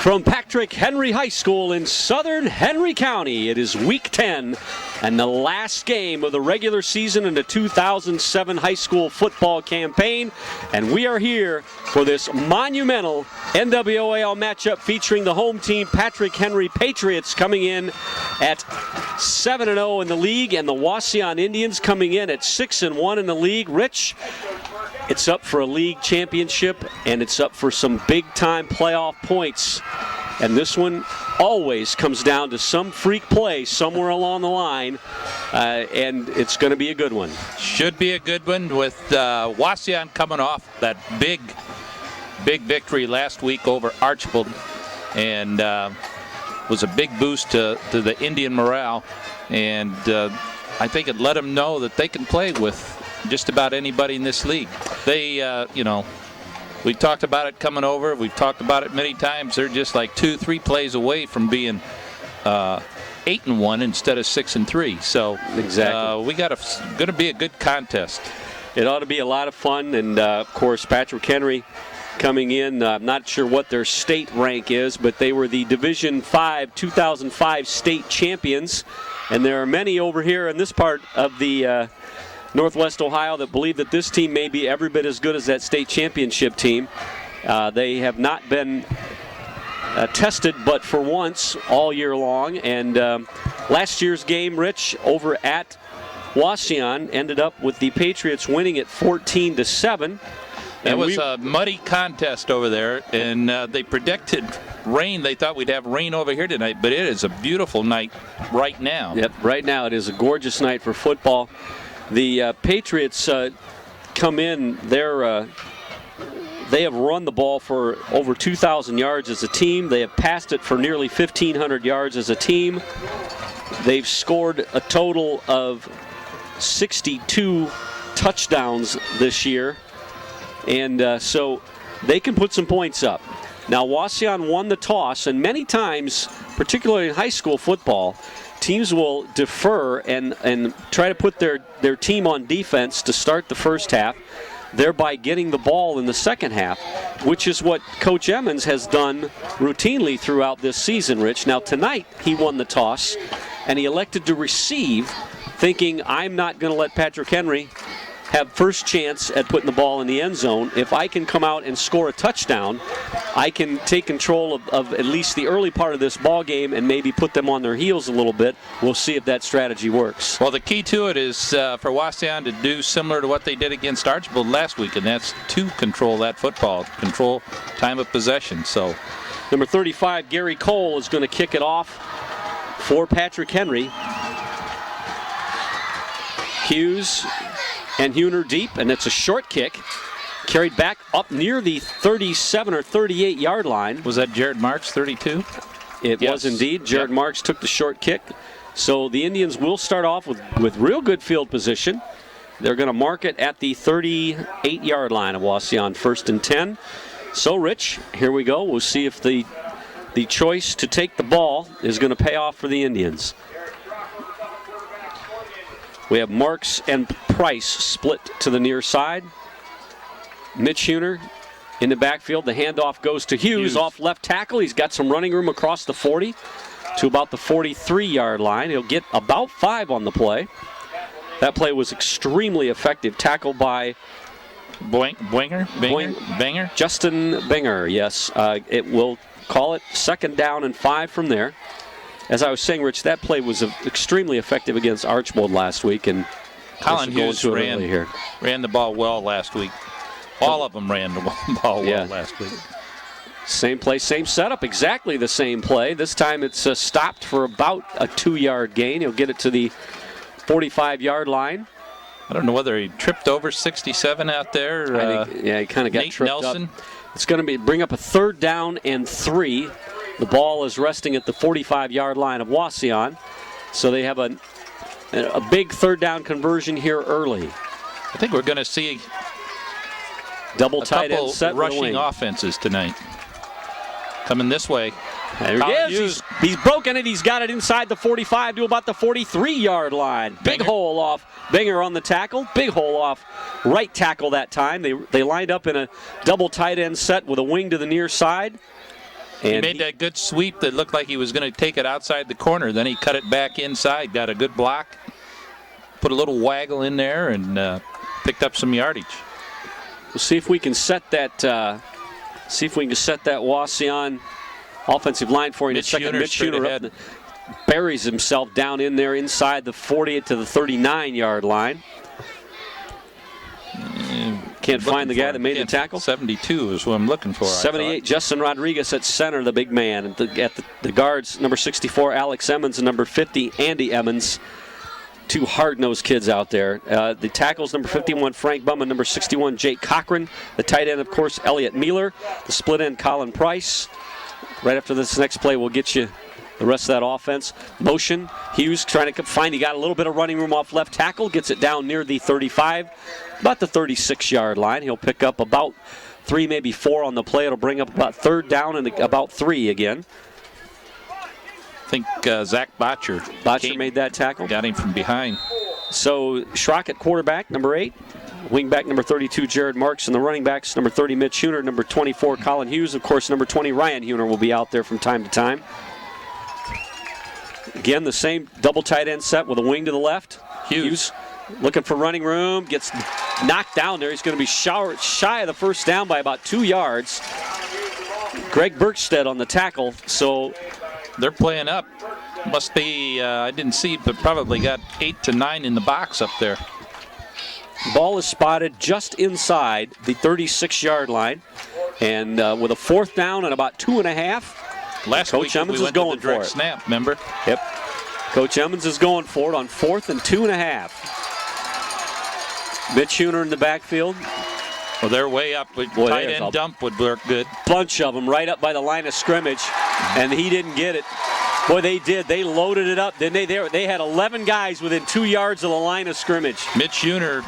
From Patrick Henry High School in southern Henry County, it is week 10 and the last game of the regular season in the 2007 high school football campaign. And we are here for this monumental NWAL matchup featuring the home team Patrick Henry Patriots coming in at 7-0 in the league, and the Wauseon Indians coming in at 6-1 in the league. Rich, it's up for a league championship, and it's up for some big-time playoff points. And this one always comes down to some freak play somewhere along the line, and it's going to be a good one. Should be a good one with Wauseon coming off that big victory last week over Archibald, and was a big boost to the Indian morale. And I think it let them know that they can play with just about anybody in this league. They, we talked about it coming over. We've talked about it many times. They're just like 2-3 plays away from being 8-1 instead of 6-3. So exactly, we got going to be a good contest. It ought to be a lot of fun, and of course Patrick Henry coming in. I'm not sure what their state rank is, but they were the Division 2005 state champions, and there are many over here in this part of the Northwest Ohio that believe that this team may be every bit as good as that state championship team. They have not been tested but for once all year long, and last year's game, Rich, over at Wauseon ended up with the Patriots winning it 14-7. It was a muddy contest over there, and they predicted rain. They thought we'd have rain over here tonight, but it is a beautiful night right now. Yep, right now it is a gorgeous night for football. The Patriots come in, they have run the ball for over 2,000 yards as a team. They have passed it for nearly 1,500 yards as a team. They've scored a total of 62 touchdowns this year. And so they can put some points up. Now, Wauseon won the toss, and many times, particularly in high school football, teams will defer and try to put their team on defense to start the first half, thereby getting the ball in the second half, which is what Coach Emmons has done routinely throughout this season, Rich. Now, tonight, he won the toss, and he elected to receive, thinking, I'm not going to let Patrick Henry have first chance at putting the ball in the end zone. If I can come out and score a touchdown, I can take control of at least the early part of this ball game and maybe put them on their heels a little bit. We'll see if that strategy works. Well, the key to it is for Wauseon to do similar to what they did against Archibald last week, and that's to control that football, control time of possession. So, number 35, Gary Cole, is going to kick it off for Patrick Henry. Hughes and Huner deep, and it's a short kick, carried back up near the 37 or 38 yard line. Was that Jared Marks, 32? It was indeed. Jared Marks took the short kick. So the Indians will start off with real good field position. They're going to mark it at the 38 yard line of Wauseon, 1st and 10. So, Rich, here we go. We'll see if the choice to take the ball is going to pay off for the Indians. We have Marks and Price split to the near side. Mitch Huner in the backfield. The handoff goes to Hughes off left tackle. He's got some running room across the 40 to about the 43-yard line. He'll get about 5 on the play. That play was extremely effective. Tackled by Banger? Justin Binger, yes. It will call it 2nd down and 5 from there. As I was saying, Rich, that play was extremely effective against Archibald last week, and Colin Hughes ran the ball well last week. All of them ran the ball well last week. Same play, same setup, exactly the same play. This time it's stopped for about a 2-yard gain. He'll get it to the 45-yard line. I don't know whether he tripped over 67 out there. I think, he kind of got tripped Nelson up. It's going to bring up a 3rd down and 3. The ball is resting at the 45-yard line of Wauseon. So they have a big 3rd down conversion here early. I think we're going to see double tight end set rushing offenses tonight. Coming this way. There he is. He's broken it. He's got it inside the 45 to about the 43-yard line. Big hole off. Binger on the tackle. Big hole off right tackle that time. They lined up in a double tight end set with a wing to the near side. He made that good sweep that looked like he was going to take it outside the corner. Then he cut it back inside, got a good block, put a little waggle in there, and picked up some yardage. We'll see if we can set that. Wauseon offensive line for you in a second. Mid-shooter buries himself down in there inside the 40 to the 39-yard line. Can't find the guy that made the tackle. 72 is what I'm looking for. 78, Justin Rodriguez at center, the big man. At the guards, number 64, Alex Emmons, and number 50, Andy Emmons. Two hard-nosed kids out there. The tackles, number 51, Frank Bum, and number 61, Jake Cochran. The tight end, of course, Elliot Mueller. The split end, Colin Price. Right after this next play, we'll get you the rest of that offense. Motion, Hughes trying to find, he got a little bit of running room off left tackle, gets it down near the 35, about the 36-yard line. He'll pick up about 3, maybe 4 on the play. It'll bring up about third down and about 3 again. I think Zach Botcher made that tackle. Got him from behind. So Schrock at quarterback, number 8. Wingback number 32, Jared Marks, and the running backs, number 30, Mitch Huner, number 24, Colin Hughes. Of course, number 20, Ryan Huner will be out there from time to time. Again, the same double tight end set with a wing to the left. Hughes looking for running room, gets knocked down there. He's going to be shy of the first down by about 2 yards. Greg Berkstead on the tackle, so they're playing up. Must be, I didn't see, but probably got 8 to 9 in the box up there. Ball is spotted just inside the 36-yard line, and with a 4th down and about 2.5. Last Coach week Emmons we is went going to the direct for it. Snap, remember? Yep. Coach Emmons is going for it on 4th and 2.5. Mitch Huner in the backfield. Well, they're way up. Tight end dump would work good. Bunch of them right up by the line of scrimmage, and he didn't get it. Boy, they did. They loaded it up, didn't they? They had 11 guys within 2 yards of the line of scrimmage. Mitch Huner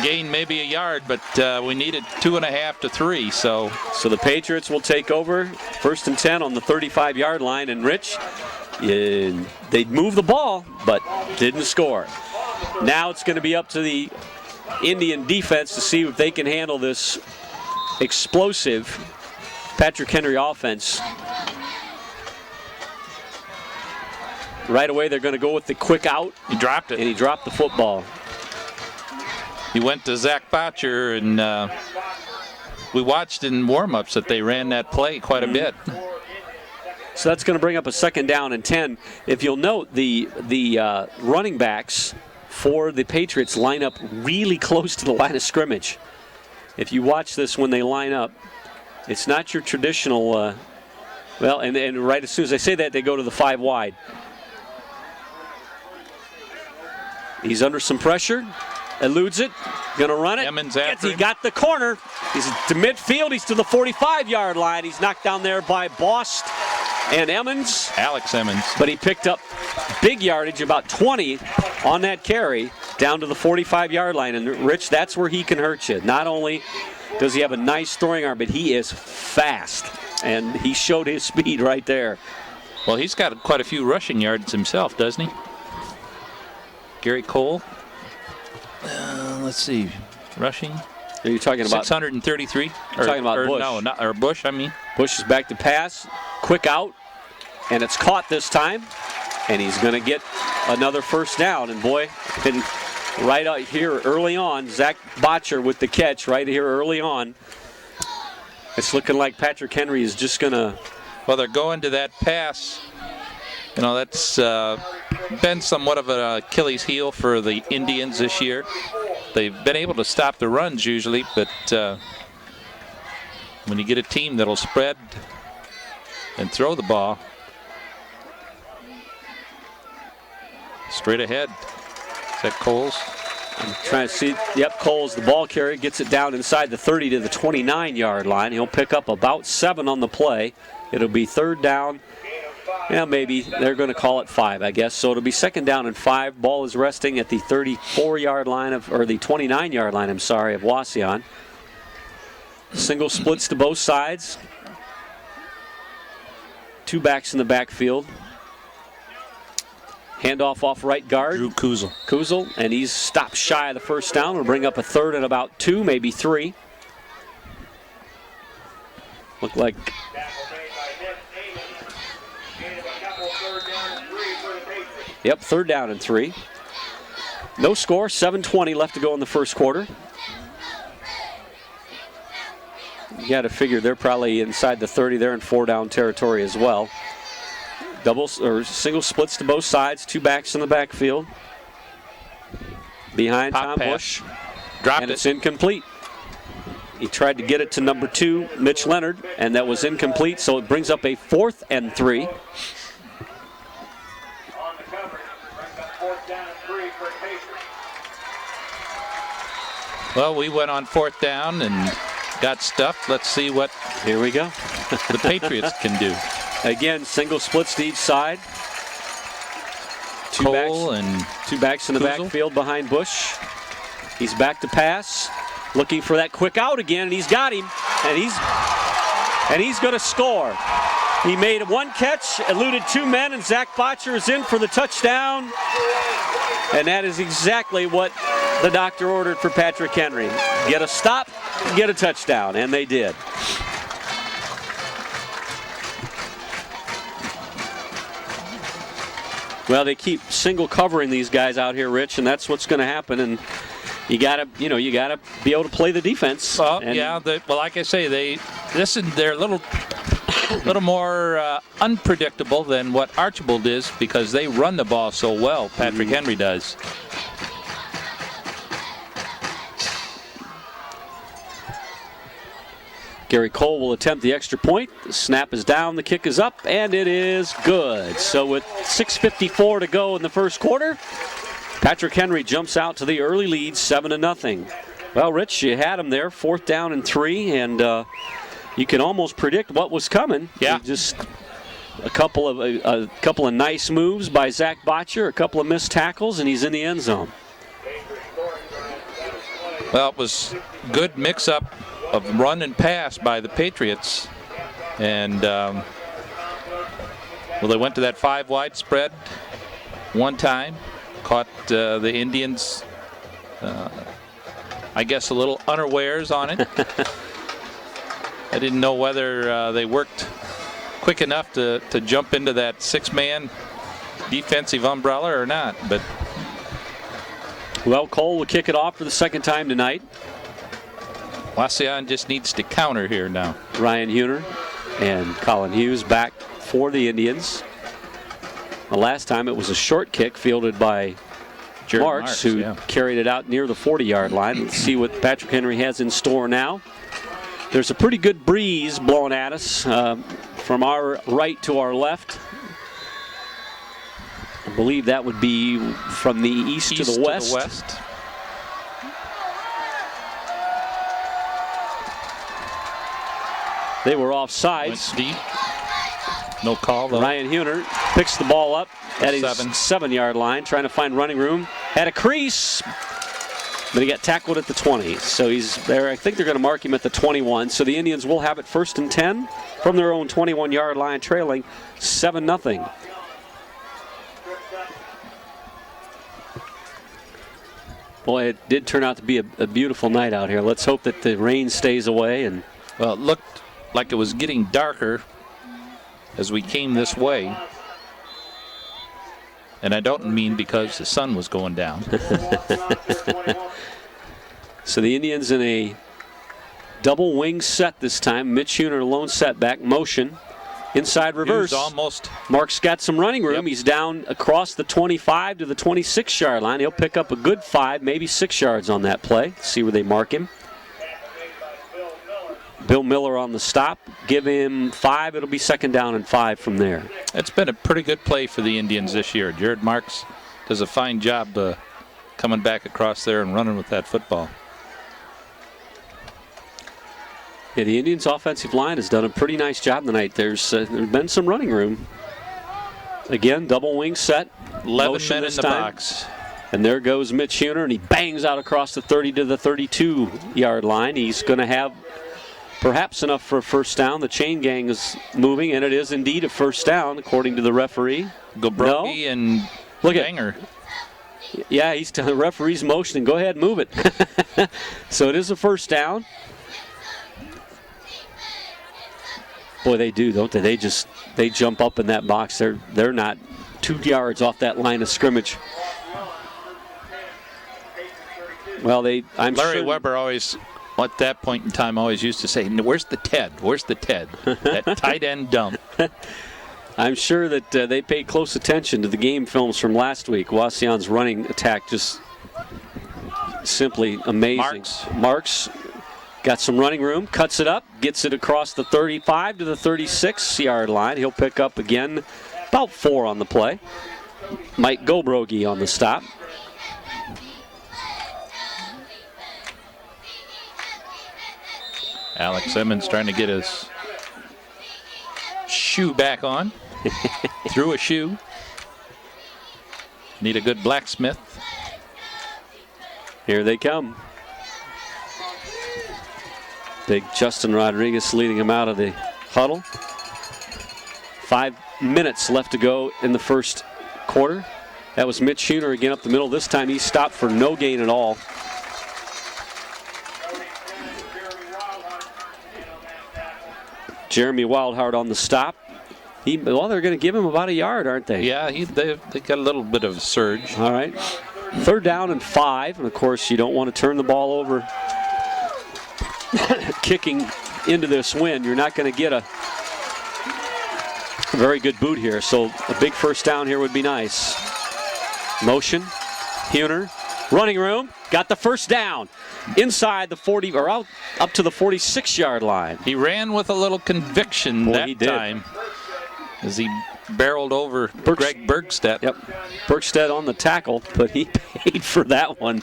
gained maybe a yard, but we needed 2.5 to 3. So the Patriots will take over 1st and 10 on the 35-yard line, and Rich, they moved the ball, but didn't score. Now it's going to be up to the Indian defense to see if they can handle this explosive Patrick Henry offense. Right away, they're going to go with the quick out. He dropped it. And he dropped the football. He went to Zach Botcher, and we watched in warm-ups that they ran that play quite a bit. So that's going to bring up a 2nd down and 10. If you'll note, the running backs for the Patriots line up really close to the line of scrimmage. If you watch this when they line up, it's not your traditional, and right as soon as they say that, they go to the 5 wide. He's under some pressure, eludes it, gonna run it. Emmons after He him. got the corner. He's to midfield, he's to the 45-yard line. He's knocked down there by Bost and Emmons. Alex Emmons. But he picked up big yardage, about 20 on that carry, down to the 45-yard line. And Rich, that's where he can hurt you. Not only does he have a nice throwing arm, but he is fast. And he showed his speed right there. Well, he's got quite a few rushing yards himself, doesn't he? Gary Cole. Let's see. Rushing. Are you talking about 633? You're talking about Bush. Or Bush, I mean. Bush is back to pass. Quick out. And it's caught this time. And he's going to get another 1st down. And boy, right out here early on, Zach Botcher with the catch right here early on. It's looking like Patrick Henry is just going to. Well, they're going to that pass. You know, that's been somewhat of an Achilles heel for the Indians this year. They've been able to stop the runs usually, but when you get a team that'll spread and throw the ball straight ahead. Is that Coles? I'm trying to see. Yep, Coles, the ball carrier, gets it down inside the 30 to the 29-yard line. He'll pick up about 7 on the play. It'll be 3rd down. Yeah, maybe they're going to call it 5, I guess. So it'll be 2nd down and 5. Ball is resting at the 34-yard line or the 29-yard line, of Wauseon. Single splits to both sides. 2 backs in the backfield. Handoff off right guard. Drew Kuzel, and he's stopped shy of the 1st down. We'll bring up a 3rd and about 2, maybe 3. Look like Yep, 3rd down and 3. No score, 7:20 left to go in the first quarter. You got to figure they're probably inside the 30 there in 4-down territory as well. Doubles or single splits to both sides, 2 backs in the backfield. Behind Pop Tom pass. Bush. Dropped And it. it's incomplete. He tried to get it to number 2, Mitch Leonard, and that was incomplete, so it brings up a 4th and 3. Well, we went on 4th down and got stuffed. Let's see what Here we go. the Patriots can do. Again, single splits to each side. Two Cole and backs in the Kuzel. backfield behind Bush. He's back to pass, looking for that quick out again, and he's got him, and he's going to score. He made 1 catch, eluded 2 men, and Zach Botcher is in for the touchdown. And that is exactly what the doctor ordered for Patrick Henry. Get a stop, get a touchdown, and they did. Well, they keep single covering these guys out here, Rich, and that's what's going to happen. And you gotta be able to play the defense. Well, And yeah. Well, like I say, they're a little more unpredictable than what Archibald is because they run the ball so well. Patrick Henry does. Gary Cole will attempt the extra point. The snap is down, the kick is up, and it is good. So with 6:54 to go in the first quarter, Patrick Henry jumps out to the early lead, 7-0. Well, Rich, you had him there, 4th down and 3, and you can almost predict what was coming. Yeah. Just a couple of nice moves by Zach Botcher, a couple of missed tackles, and he's in the end zone. Well, it was good mix-up of run and pass by the Patriots. And, well, they went to that 5-wide spread one time, caught the Indians, I guess, a little unawares on it. I didn't know whether they worked quick enough to jump into that 6-man defensive umbrella or not. But Well, Cole will kick it off for the 2nd time tonight. Wauseon just needs to counter here now. Ryan Huner and Colin Hughes back for the Indians. The last time it was a short kick fielded by Jared Marks, who carried it out near the 40-yard line. Let's see what Patrick Henry has in store now. There's a pretty good breeze blowing at us from our right to our left. I believe that would be from the east to the west. They were offsides. Went deep. No call, though. Ryan Huner picks the ball up at his 7-yard line, trying to find running room. Had a crease, but he got tackled at the 20. So he's there. I think they're going to mark him at the 21. So the Indians will have it 1st and 10 from their own 21-yard line, trailing 7-0. Boy, it did turn out to be a beautiful night out here. Let's hope that the rain stays away. And well, it looked like it was getting darker as we came this way. And I don't mean because the sun was going down. So the Indians in a double wing set this time. Mitch Huner, lone setback, motion. Inside reverse. Almost. Mark's got some running room. Yep. He's down across the 25 to the 26-yard line. He'll pick up a good 5, maybe 6 yards on that play. See where they mark him. Bill Miller on the stop. Give him 5. It'll be 2nd down and 5 from there. It's been a pretty good play for the Indians this year. Jared Marks does a fine job coming back across there and running with that football. Yeah, the Indians' offensive line has done a pretty nice job tonight. There's been some running room. Again, double wing set. 11 Motion men in this the time. box. And there goes Mitch Huner, and he bangs out across the 30 to the 32-yard line. He's going to have perhaps enough for a 1st down. The chain gang is moving, and it is indeed a 1st down, according to the referee. Gobroki and Look Banger. Yeah, he's telling the referee's motioning. Go ahead, move it. So it is a 1st down. Boy, they do, don't they? They jump up in that box. They're not 2 yards off that line of scrimmage. Well, I'm Larry sure Weber always, at that point in time, always used to say, "Where's the Ted? Where's the Ted?" That tight end dump. I'm sure that they paid close attention to the game films from last week. Wauseon's running attack just simply amazing. Marks got some running room, cuts it up, gets it across the 35 to the 36-yard line. He'll pick up again about 4 on the play. Mike Gobrogi on the stop. Alex Emmons trying to get his shoe back on. Threw a shoe. Need a good blacksmith. Here they come. Big Justin Rodriguez leading him out of the huddle. 5 minutes left to go in the first quarter. That was Mitch Huner again up the middle. This time he stopped for no gain at all. Jeremy Wildheart on the stop. Well, they're going to give him about a yard, aren't they? Yeah, they got a little bit of a surge. All right. 3rd down and 5. And, of course, you don't want to turn the ball over kicking into this wind. You're not going to get a very good boot here. So a big first down here would be nice. Motion. Huner. Running room. Got the first down. Inside the 40, or out up to the 46-yard line. He ran with a little conviction that time as he barreled over Greg Bergstedt. Yep. Bergstedt on the tackle, but he paid for that one.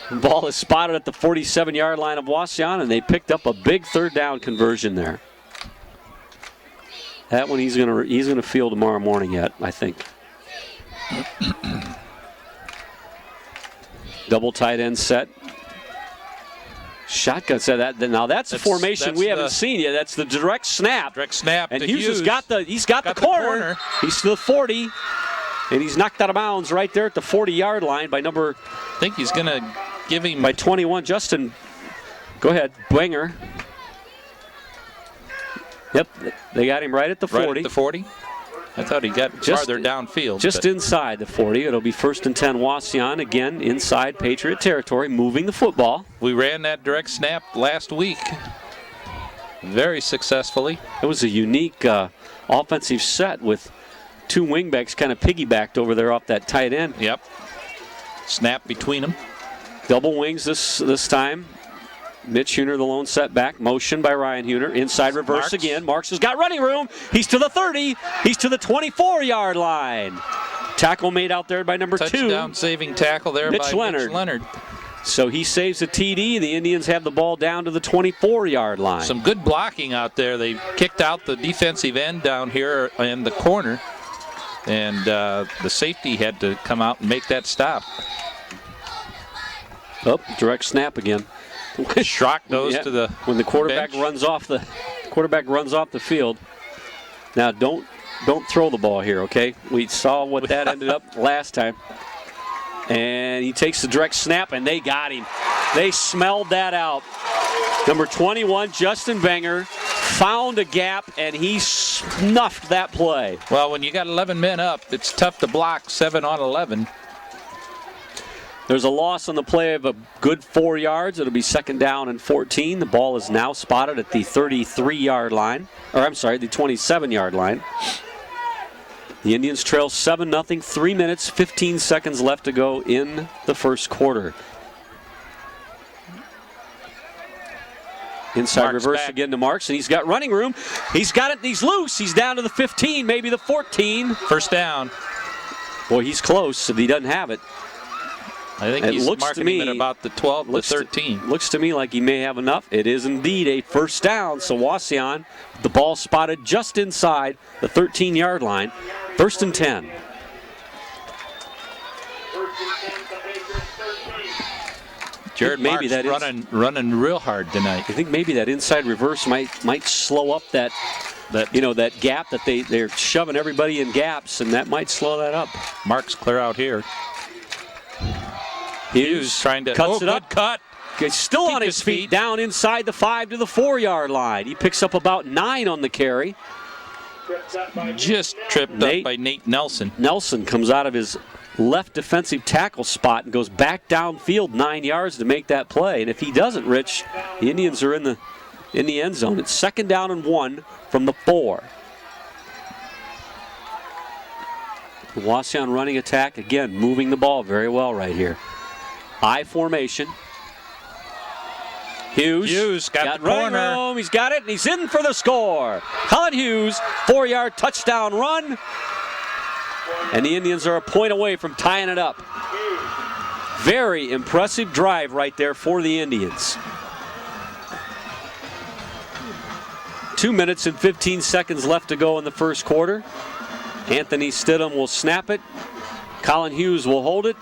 The ball is spotted at the 47-yard line of Wauseon, and they picked up a big 3rd down conversion there. That one he's gonna feel tomorrow morning yet, I think. Double tight end set. Shotgun set. Now that's a formation we haven't seen yet. That's the direct snap. Direct snap. And Hughes has got the corner. He's to the 40, and he's knocked out of bounds right there at the 40-yard line by number. I think he's going to give him by 21. Justin, go ahead. Wenger. Yep, they got him right at the 40. Right at the 40. I thought he got farther downfield. Just inside the 40. It'll be 1st and 10 Wauseon, again inside Patriot territory, moving the football. We ran that direct snap last week very successfully. It was a unique offensive set with 2 wingbacks kind of piggybacked over there off that tight end. Yep. Snap between them. Double wings this time. Mitch Huner, the lone setback. Motion by Ryan Huner. Inside reverse Marks. again. Marks has got running room. He's to the 30. He's to the 24-yard line. Tackle made out there by number 2. Touchdown saving tackle there by Mitch Leonard. So he saves a TD. The Indians have the ball down to the 24-yard line. Some good blocking out there. They kicked out the defensive end down here in the corner. And the safety had to come out and make that stop. Oh, direct snap again. Schrock goes to the when the quarterback bench. runs off the field. Now don't throw the ball here, okay? We saw what that ended up last time. And he takes the direct snap, and they got him. They smelled that out. Number 21, Justin Wenger, found a gap, and he snuffed that play. Well, when you got 11 men up, it's tough to block 7 on 11. There's a loss on the play of a good 4 yards. It'll be 2nd down and 14. The ball is now spotted at the 33-yard line. Or I'm sorry, the 27-yard line. The Indians trail 7-0, 3 minutes, 15 seconds left to go in the first quarter. Inside Marks reverse back. again to Marks, and he's got running room. He's got it, he's loose. He's down to the 15, maybe the 14. First down. Boy, he's close if he doesn't have it. I think he's marking him at about the 12 to 13. Looks to me like he may have enough. It is indeed a first down. So Wauseon, the ball spotted just inside the 13-yard line. 1st and 10. Jared Marks running real hard tonight. I think maybe that inside reverse might slow up that gap that they're shoving everybody in gaps, and that might slow that up. Marks clear out here. Hughes trying to cuts it up. Good cut. He's still on his feet, down inside the 5 to the 4-yard line. He picks up about 9 on the carry. Just tripped up by Nate Nelson. Nelson comes out of his left defensive tackle spot and goes back downfield 9 yards to make that play. And if he doesn't, Rich, the Indians are in the end zone. It's 2nd down and 1 from the 4. Wauseon running attack, again, moving the ball very well right here. I formation. Hughes got the corner. Room. He's got it, and he's in for the score. Colin Hughes, 4-yard touchdown run. And the Indians are a point away from tying it up. Very impressive drive right there for the Indians. 2 minutes and 15 seconds left to go in the first quarter. Anthony Stidham will snap it. Colin Hughes will hold it.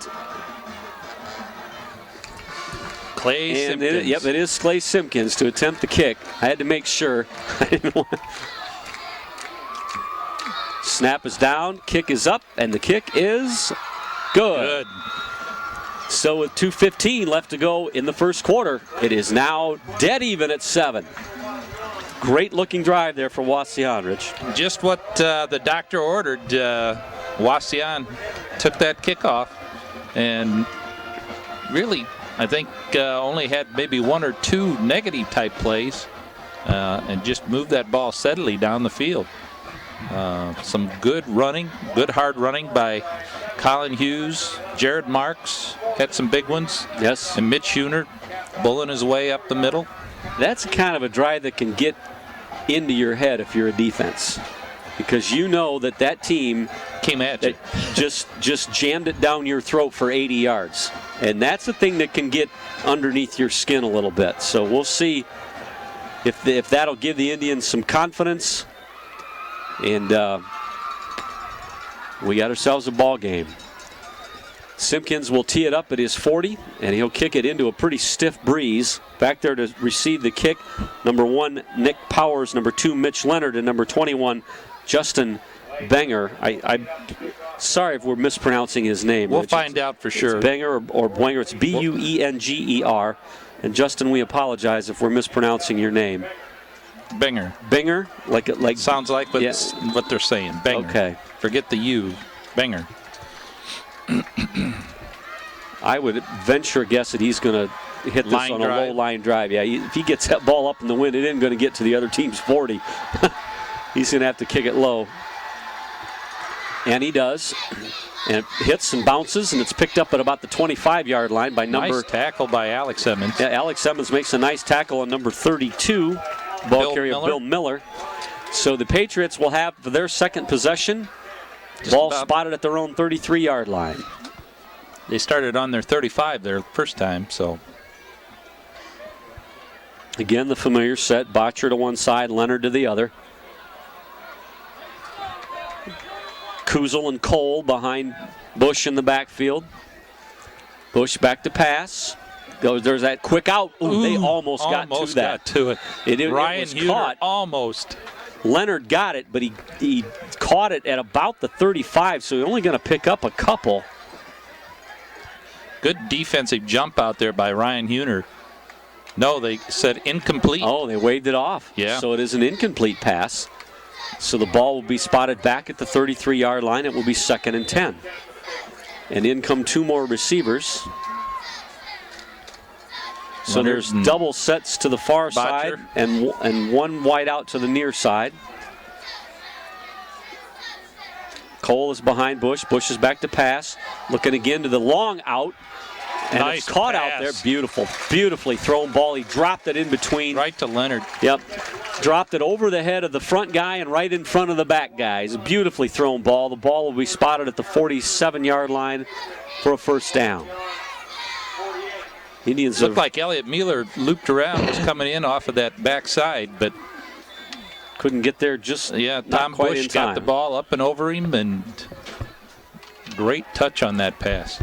Clay Simpkins. It is Clay Simpkins to attempt the kick. I had to make sure. Snap is down, kick is up, and the kick is good. So with 2:15 left to go in the first quarter, it is now dead even at 7. Great looking drive there for Wauseon, Rich. Just what the doctor ordered. Wauseon took that kickoff and really, I think, only had maybe 1 or 2 negative type plays and just moved that ball steadily down the field. Some good running, good hard running by Colin Hughes. Jared Marks had some big ones. Yes. And Mitch Huner bulling his way up the middle. That's kind of a drive that can get into your head if you're a defense, because you know that team came at you. just jammed it down your throat for 80 yards. And that's the thing that can get underneath your skin a little bit. So we'll see if that'll give the Indians some confidence. And we got ourselves a ball game. Simpkins will tee it up at his 40, and he'll kick it into a pretty stiff breeze. Back there to receive the kick, number 1, Nick Powers, number 2, Mitch Leonard, and number 21, Justin Benger. I'm sorry if we're mispronouncing his name. We'll find out for sure. It's Benger or Buenger. It's Buenger. And Justin, we apologize if we're mispronouncing your name. Benger. Benger? Like sounds like what they're saying. Benger. Okay. Forget the U. Benger. I would venture a guess that he's going to hit this on a low line drive. Yeah, if he gets that ball up in the wind, it isn't going to get to the other team's 40. He's going to have to kick it low. And he does. And it hits and bounces, and it's picked up at about the 25-yard line by number... Nice tackle by Alex Emmons. Yeah, Alex Emmons makes a nice tackle on number 32. Ball carrier Bill Miller. So the Patriots will have their second possession. Ball spotted at their own 33-yard line. They started on their 35 their first time, so. Again, the familiar set. Botcher to one side, Leonard to the other. Kuzel and Cole behind Bush in the backfield. Bush back to pass. There's that quick out. Ooh, they almost got to it. Ryan was Huner caught. Almost. Leonard got it, but he caught it at about the 35, so he's only going to pick up a couple. Good defensive jump out there by Ryan Huner. No, they said incomplete. Oh, they waved it off. Yeah. So it is an incomplete pass. So the ball will be spotted back at the 33-yard line. It will be 2nd and 10. And in come 2 more receivers. So there's double sets to the far side and one wide out to the near side. Cole is behind Bush. Bush is back to pass. Looking again to the long out. And nice it's caught pass out there. Beautiful. Beautifully thrown ball. He dropped it in between. Right to Leonard. Yep. Dropped it over the head of the front guy and right in front of the back guy. It's a beautifully thrown ball. The ball will be spotted at the 47-yard line for a first down. Indians looked like Elliott Mueller looped around, was coming in off of that backside, but couldn't get there just Tom Bush got the ball up and over him, and great touch on that pass.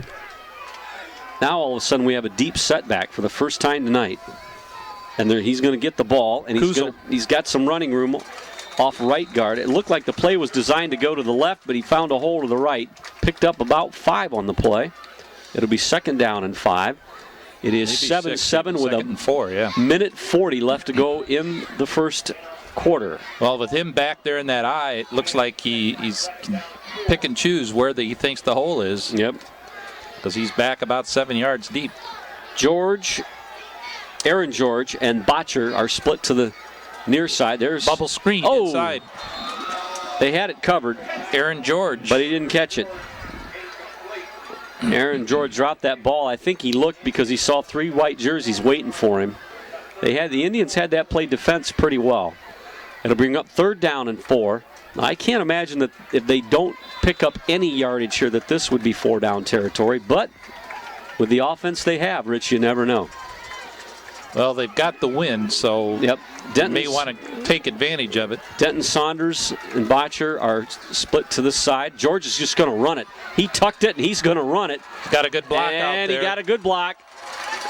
Now all of a sudden we have a deep setback for the first time tonight. And he's going to get the ball, and he's got some running room off right guard. It looked like the play was designed to go to the left, but he found a hole to the right. Picked up about 5 on the play. It'll be 2nd down and 5. It is 7-7 with and 4, yeah. minute 40 left to go in the first quarter. Well, with him back there in that eye, it looks like he's pick and choose where he thinks the hole is. Yep. Because he's back about 7 yards deep. Aaron George and Botcher are split to the near side. There's bubble screen inside. They had it covered. Aaron George. But he didn't catch it. Aaron George dropped that ball. I think he looked because he saw 3 white jerseys waiting for him. The Indians had that play defense pretty well. It'll bring up 3rd down and 4. I can't imagine that if they don't pick up any yardage here that this would be 4-down territory. But with the offense they have, Rich, you never know. Well, they've got the win, so they may want to take advantage of it. Denton Saunders and Botcher are split to this side. George is just going to run it. He tucked it, and he's going to run it. Got a good block out there. And he got a good block.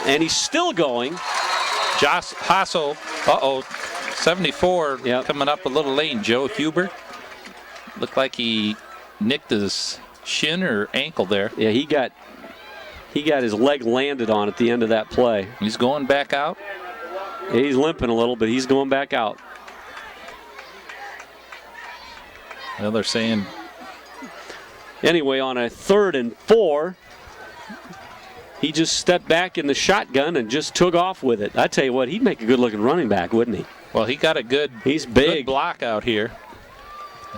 And he's still going. Josh Hassel, 74, coming up a little lane. Joe Huber. Looked like he nicked his shin or ankle there. Yeah, he got his leg landed on at the end of that play. He's going back out. Yeah, he's limping a little, but he's going back out. Well, they're saying. Anyway, on a 3rd and 4, he just stepped back in the shotgun and just took off with it. I tell you what, he'd make a good-looking running back, wouldn't he? Well, he got a he's big. Good block out here.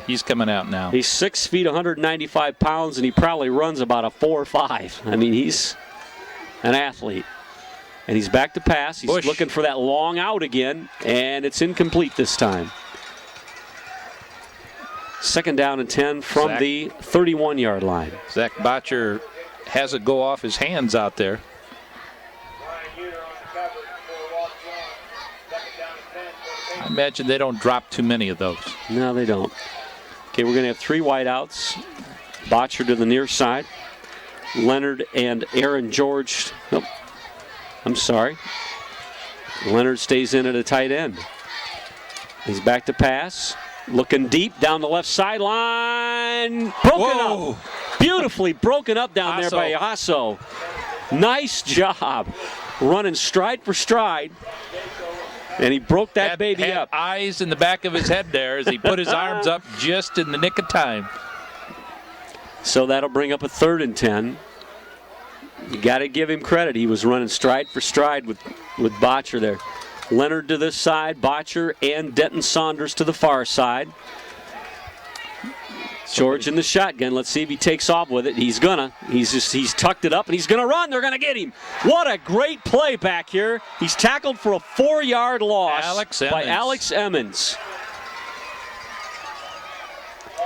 He's coming out now. He's 6 feet, 195 pounds, and he probably runs about a 4.5. I mean, he's an athlete. And he's back to pass. He's looking for that long out again, and it's incomplete this time. 2nd down and 10 from the 31-yard line. Zach Botcher has it go off his hands out there. I imagine they don't drop too many of those. No, they don't. Okay, we're going to have 3 wideouts. Botcher to the near side. Leonard and Aaron George. Nope. I'm sorry. Leonard stays in at a tight end. He's back to pass. Looking deep down the left sideline. Broken up. Beautifully broken up down there by Hasso. Nice job. Running stride for stride. And he broke that baby up. Eyes in the back of his head there as he put his arms up just in the nick of time. So that'll bring up a 3rd and 10. You got to give him credit. He was running stride for stride with Botcher there. Leonard to this side, Botcher and Denton Saunders to the far side. George in the shotgun. Let's see if he takes off with it. He's gonna. He's tucked it up and he's gonna run. They're gonna get him. What a great play back here. He's tackled for a 4-yard loss by Alex Emmons.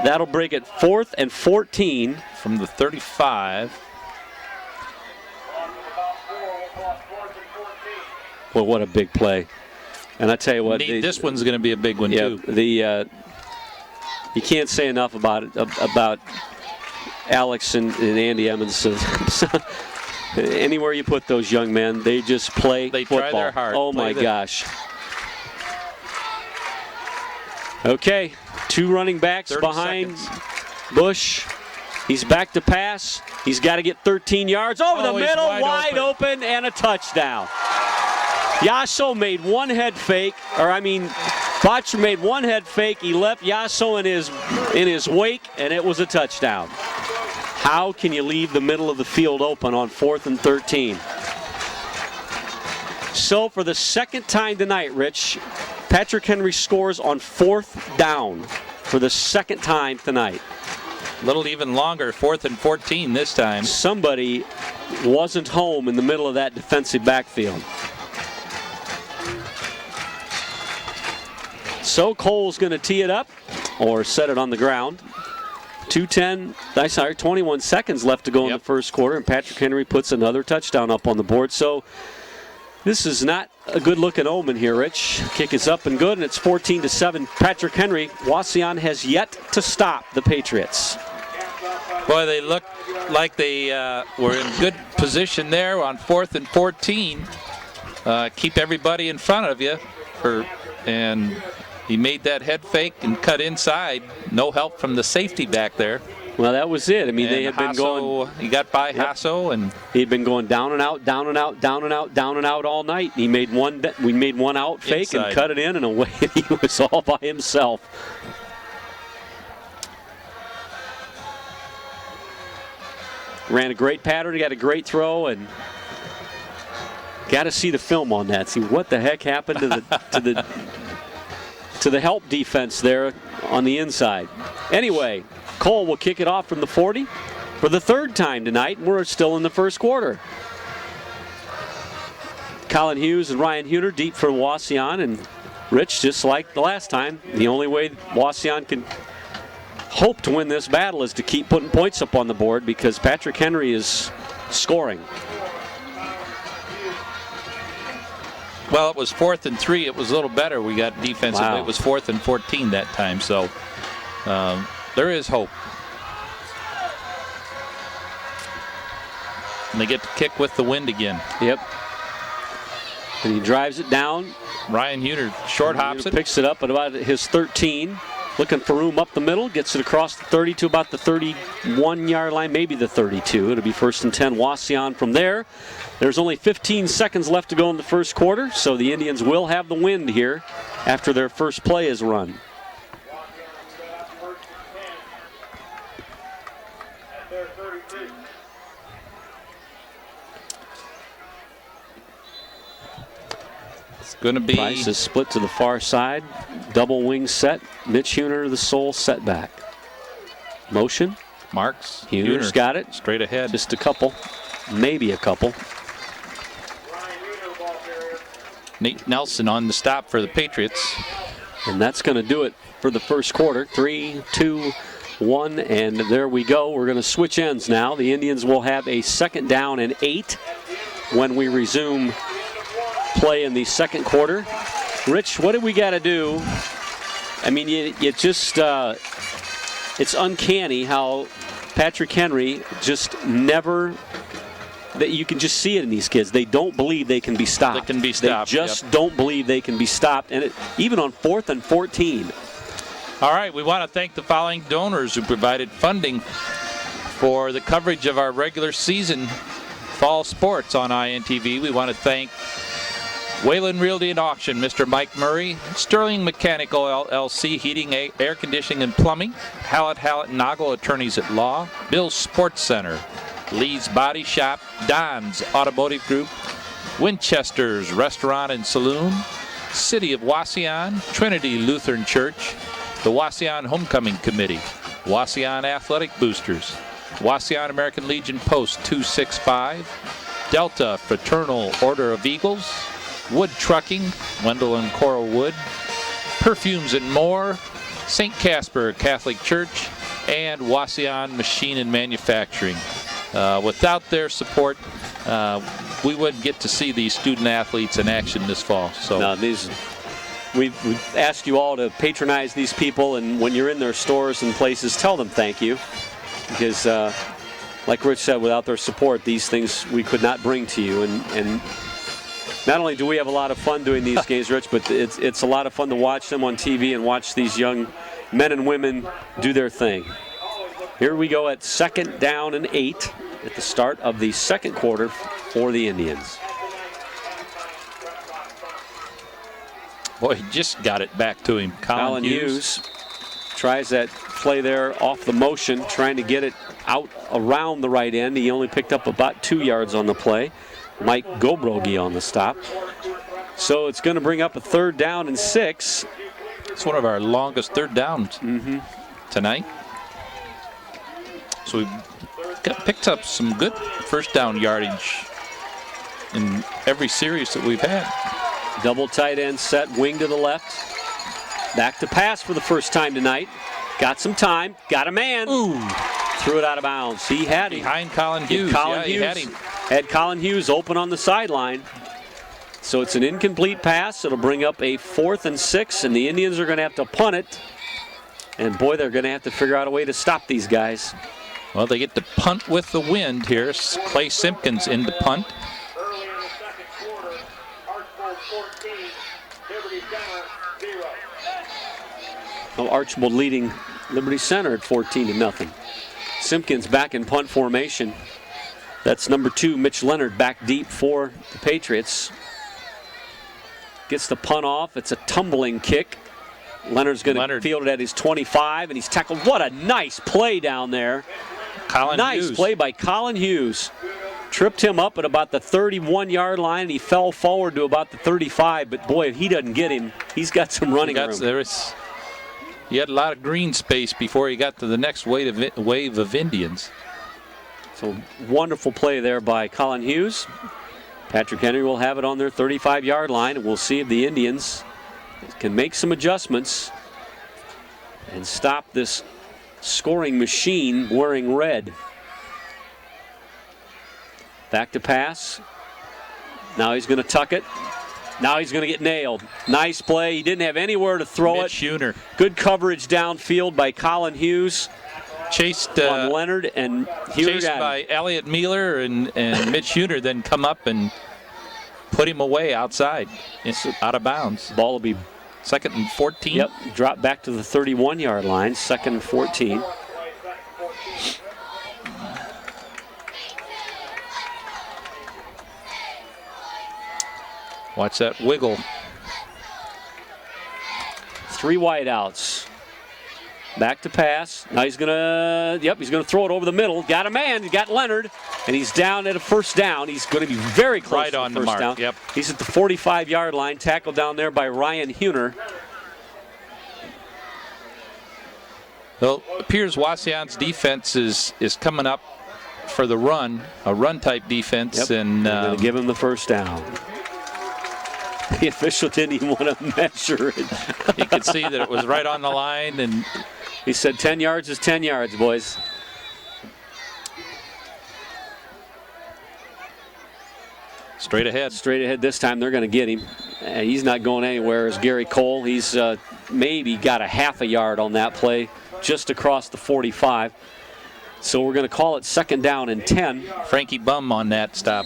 That'll bring it 4th and 14 from the 35. Well, what a big play. And I tell you what, this one's going to be a big one too. You can't say enough about Alex and Andy Emmons. Anywhere you put those young men, they just play football. Try their heart. Oh my gosh. Okay, 2 running backs behind Bush. He's back to pass. He's got to get 13 yards over the middle, wide open, and a touchdown. Yasso made one head fake, Botcher made one head fake. He left Yasso in his wake, and it was a touchdown. How can you leave the middle of the field open on 4th and 13? So for the 2nd time tonight, Rich, Patrick Henry scores on 4th down for the 2nd time tonight. A little even longer, 4th and 14 this time. Somebody wasn't home in the middle of that defensive backfield. So Cole's going to tee it up or set it on the ground. 21 seconds left to go in the first quarter, and Patrick Henry puts another touchdown up on the board. So this is not a good-looking omen here, Rich. Kick is up and good, and it's 14-7. Patrick Henry, Wauseon has yet to stop the Patriots. Boy, they look like they were in good position there on 4th and 14. Keep everybody in front of you, and he made that head fake and cut inside. No help from the safety back there. Well, that was it. I mean, they had been going. He got by Hasso, and he'd been going down and out, down and out, down and out, down and out all night. He made one. We made one out fake inside. And cut it in, and away he was all by himself. Ran a great pattern. He got a great throw, and got to see the film on that. See what the heck happened to the help defense there on the inside. Anyway, Cole will kick it off from the 40 for the third time tonight. We're still in the first quarter. Colin Hughes and Ryan Huter deep for Wauseon, and Rich, just like the last time, the only way Wauseon can hope to win this battle is to keep putting points up on the board because Patrick Henry is scoring. Well, it was 4th and 3. It was a little better. We got defensively. Wow. It was 4th and 14 that time. So there is hope. And they get to kick with the wind again. Yep. And he drives it down. Ryan Huter short hops it. Picks it up at about his 13. Looking for room up the middle. Gets it across the 30 to about the 31-yard line, maybe the 32. It'll be 1st and 10. Wauseon from there. There's only 15 seconds left to go in the first quarter, so the Indians will have the wind here after their first play is run. Going to be Price is split to the far side. Double wing set. Mitch Huter, the sole setback. Motion. Marks. Huter's got it. Straight ahead. Just a couple. Maybe a couple. Nate Nelson on the stop for the Patriots. And that's going to do it for the first quarter. 3, 2, 1, and there we go. We're going to switch ends now. The Indians will have a 2nd down and 8 when we resume play in the second quarter. Rich, what do we got to do? I mean, you just, it's uncanny how Patrick Henry just never, that you can just see it in these kids. They don't believe they can be stopped. They can be stopped. They just don't believe they can be stopped. And even on 4th and 14. All right, we want to thank the following donors who provided funding for the coverage of our regular season fall sports on INTV. We want to thank Wayland Realty and Auction, Mr. Mike Murray, Sterling Mechanical LLC, Heating, Air Conditioning, and Plumbing, Hallett Noggle Attorneys at Law, Bill's Sports Center, Lee's Body Shop, Don's Automotive Group, Winchester's Restaurant and Saloon, City of Wauseon, Trinity Lutheran Church, the Wauseon Homecoming Committee, Wauseon Athletic Boosters, Wauseon American Legion Post 265, Delta Fraternal Order of Eagles, Wood Trucking, Wendell and Coral Wood, Perfumes and More, St. Casper Catholic Church, and Wauseon Machine and Manufacturing. Without their support, we wouldn't get to see these student athletes in action this fall. So no, we've asked you all to patronize these people, and when you're in their stores and places, tell them thank you. Because, like Rich said, without their support, these things we could not bring to you. And not only do we have a lot of fun doing these games, Rich, but it's a lot of fun to watch them on TV and watch these young men and women do their thing. Here we go at 2nd down and 8 at the start of the second quarter for the Indians. boy, he just got it back to him. Colin Hughes tries that play there off the motion, trying to get it out around the right end. He only picked up about 2 yards on the play. Mike Gobrogi on the stop. So it's going to bring up a 3rd down and 6. It's one of our longest 3rd downs tonight. So we've picked up some good 1st down yardage in every series that we've had. Double tight end set, wing to the left. Back to pass for the first time tonight. Got some time, got a man. Ooh. Threw it out of bounds. He had him. Behind Colin Hughes. He had him. Had Colin Hughes open on the sideline. So it's an incomplete pass. It'll bring up a 4th and 6, and the Indians are going to have to punt it. And boy, they're going to have to figure out a way to stop these guys. Well, they get to punt with the wind here. Clay Simpkins in the punt. Well, Archibald leading Liberty Center at 14-0. Simpkins back in punt formation. That's number 2, Mitch Leonard, back deep for the Patriots. Gets the punt off. It's a tumbling kick. Leonard's going to field it at his 25, and he's tackled. What a nice play down there. Nice play by Colin Hughes. Tripped him up at about the 31-yard line, and he fell forward to about the 35. But, boy, if he doesn't get him, he's got some running room. He had a lot of green space before he got to the next wave of Indians. So, wonderful play there by Colin Hughes. Patrick Henry will have it on their 35-yard line, and we'll see if the Indians can make some adjustments and stop this scoring machine wearing red. Back to pass. Now he's going to tuck it. Now he's going to get nailed. Nice play. He didn't have anywhere to throw Mitch Huner. Good coverage downfield by Colin Hughes. Chased on Leonard, and chased by Elliott Mueller and Mitch Huner, then come up and put him away outside, out of bounds. Ball will be 2nd and 14. Yep, drop back to the 31-yard line, 2nd and 14. Watch that wiggle. 3 wideouts. Back to pass. Now he's gonna throw it over the middle. Got a man. He got Leonard, and he's down at a first down. He's going to be very close right to on the first mark. down. Yep. He's at the 45-yard line. Tackled down there by Ryan Huner. Well, it appears Wauseon's defense is coming up for the run, a run-type defense, yep. and going to give him the first down. The official didn't even want to measure it. He could see that it was right on the line, and he said 10 yards is 10 yards, boys. Straight ahead. Straight ahead this time. They're going to get him. He's not going anywhere as Gary Cole. He's maybe got a half a yard on that play just across the 45. So we're going to call it 2nd down and 10. Frankie Bum on that stop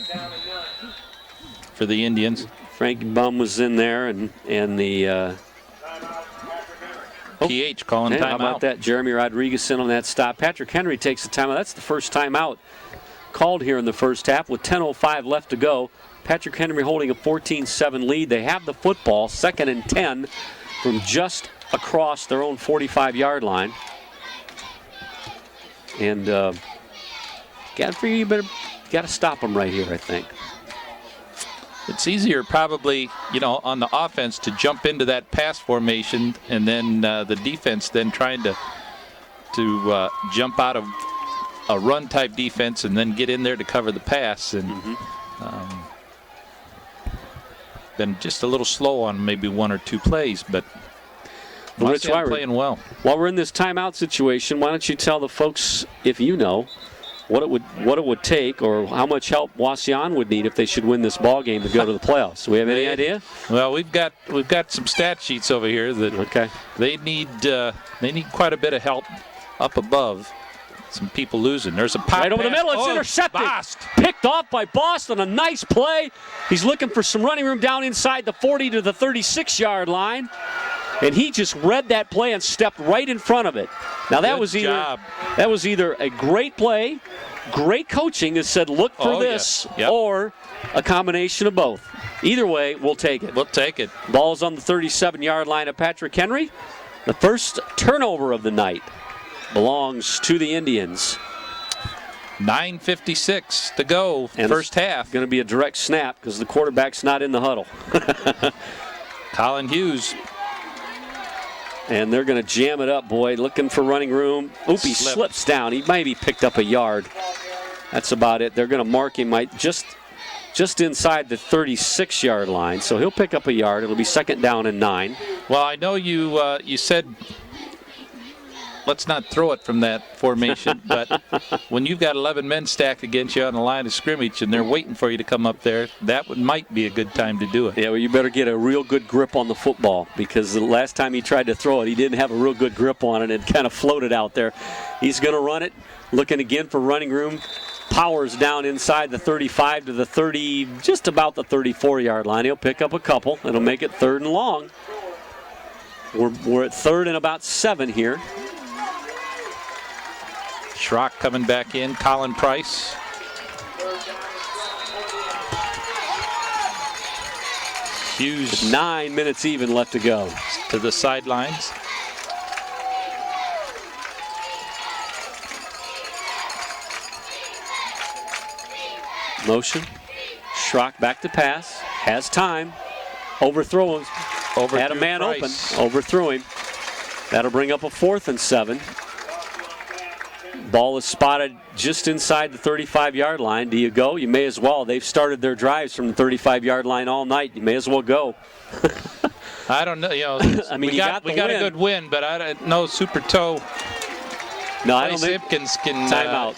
for the Indians. Frankie Bum was in there, and the PH calling timeout. How about that? Jeremy Rodriguez in on that stop. Patrick Henry takes the timeout. That's the first timeout called here in the first half with 10:05 left to go. Patrick Henry holding a 14-7 lead. They have the football, 2nd and 10 from just across their own 45-yard line. And Godfrey, you got to stop them right here, I think. It's easier probably, on the offense to jump into that pass formation, and then the defense then trying to jump out of a run-type defense and then get in there to cover the pass. And been just a little slow on maybe 1 or 2 plays, but Rich, playing well. While we're in this timeout situation, why don't you tell the folks, if you know, what it would take, or how much help Wauseon would need if they should win this ball game to go to the playoffs. Do we have any idea? Well, we've got some stat sheets over here that they need quite a bit of help up above. Some people losing. There's a pop right over the middle. It's intercepted. Picked off by Boston. A nice play. He's looking for some running room down inside the 40 to the 36-yard line. And he just read that play and stepped right in front of it. Now that was either a great play, great coaching that said look for this, or a combination of both. Either way, we'll take it. We'll take it. Ball's on the 37-yard line of Patrick Henry. The first turnover of the night belongs to the Indians. 9:56 to go, and first half. Going to be a direct snap because the quarterback's not in the huddle. Colin Hughes. And they're going to jam it up, Boyd, looking for running room. Oop, he slips down. He maybe picked up a yard. That's about it. They're going to mark him just inside the 36-yard line, so he'll pick up a yard. It'll be 2nd down and 9. Well, I know you said let's not throw it from that formation, but when you've got 11 men stacked against you on the line of scrimmage and they're waiting for you to come up there, that might be a good time to do it. Yeah, well, you better get a real good grip on the football, because the last time he tried to throw it, he didn't have a real good grip on it. It kind of floated out there. He's going to run it, looking again for running room. Powers down inside the 35 to the 30, just about the 34-yard line. He'll pick up a couple. It'll make it 3rd and long. We're at 3rd and about 7 here. Schrock coming back in. Colin Price. Hughes 9 minutes even left to go. To the sidelines. Motion. Schrock back to pass. Has time. Overthrow him. Had a man Price. open. Overthrew him. That'll bring up a 4th and 7. Ball is spotted just inside the 35-yard line. Do you go? You may as well. They've started their drives from the 35-yard line all night. You may as well go. I don't know. I mean, we got a good win, but I don't know. Super Toe. No, I don't think Simpkins can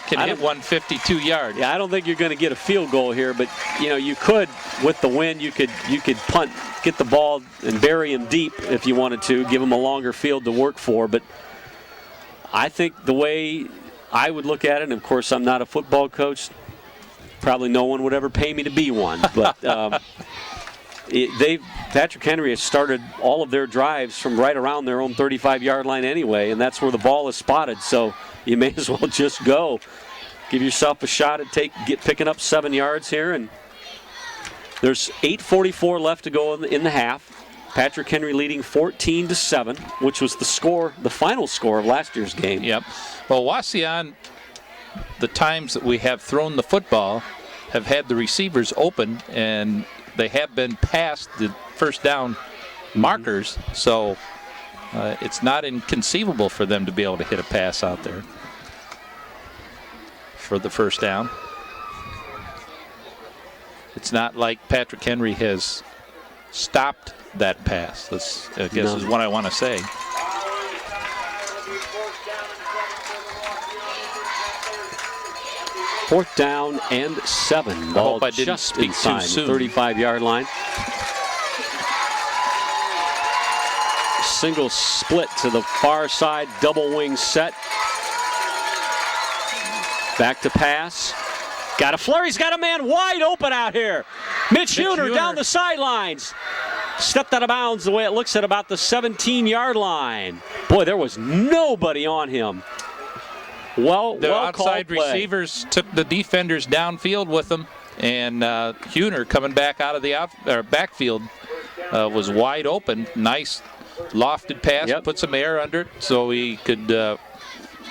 hit 152 yards. Yeah, I don't think you're going to get a field goal here, but you could, with the win, you could punt, get the ball and bury him deep if you wanted to, give him a longer field to work for. But I think the way I would look at it, and of course I'm not a football coach, probably no one would ever pay me to be one, but Patrick Henry has started all of their drives from right around their own 35-yard line anyway, and that's where the ball is spotted. So you may as well just go. Give yourself a shot at picking up 7 yards here. And there's 8:44 left to go in the half. Patrick Henry leading 14-7, which was the final score of last year's game. Yep. Well, Wauseon, the times that we have thrown the football, have had the receivers open, and they have been past the first down markers, so it's not inconceivable for them to be able to hit a pass out there for the first down. It's not like Patrick Henry has stopped that pass. That's, I guess, is what I want to say. Fourth down and 7. I Ball hope I didn't just speak too inside soon. the 35-yard line. Single split to the far side, double wing set. Back to pass. Got a flurry. He's got a man wide open out here. Mitch Huner down the sidelines. Stepped out of bounds the way it looks at about the 17-yard line. Boy, there was nobody on him. The outside receivers took the defenders downfield with them, and Huner coming back out of the backfield was wide open. Nice lofted pass, put some air under it so he could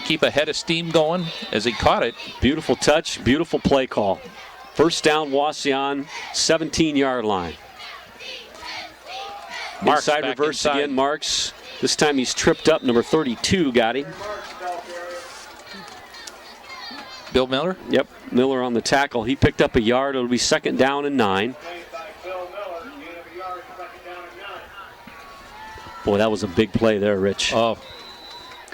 keep a head of steam going as he caught it. Beautiful touch, beautiful play call. First down, Wauseon, 17-yard line. Marks inside reverse again, Marks. This time he's tripped up. Number 32 got him. Bill Miller? Yep, Miller on the tackle. He picked up a yard. It'll be 2nd down and 9. Boy, that was a big play there, Rich. Oh.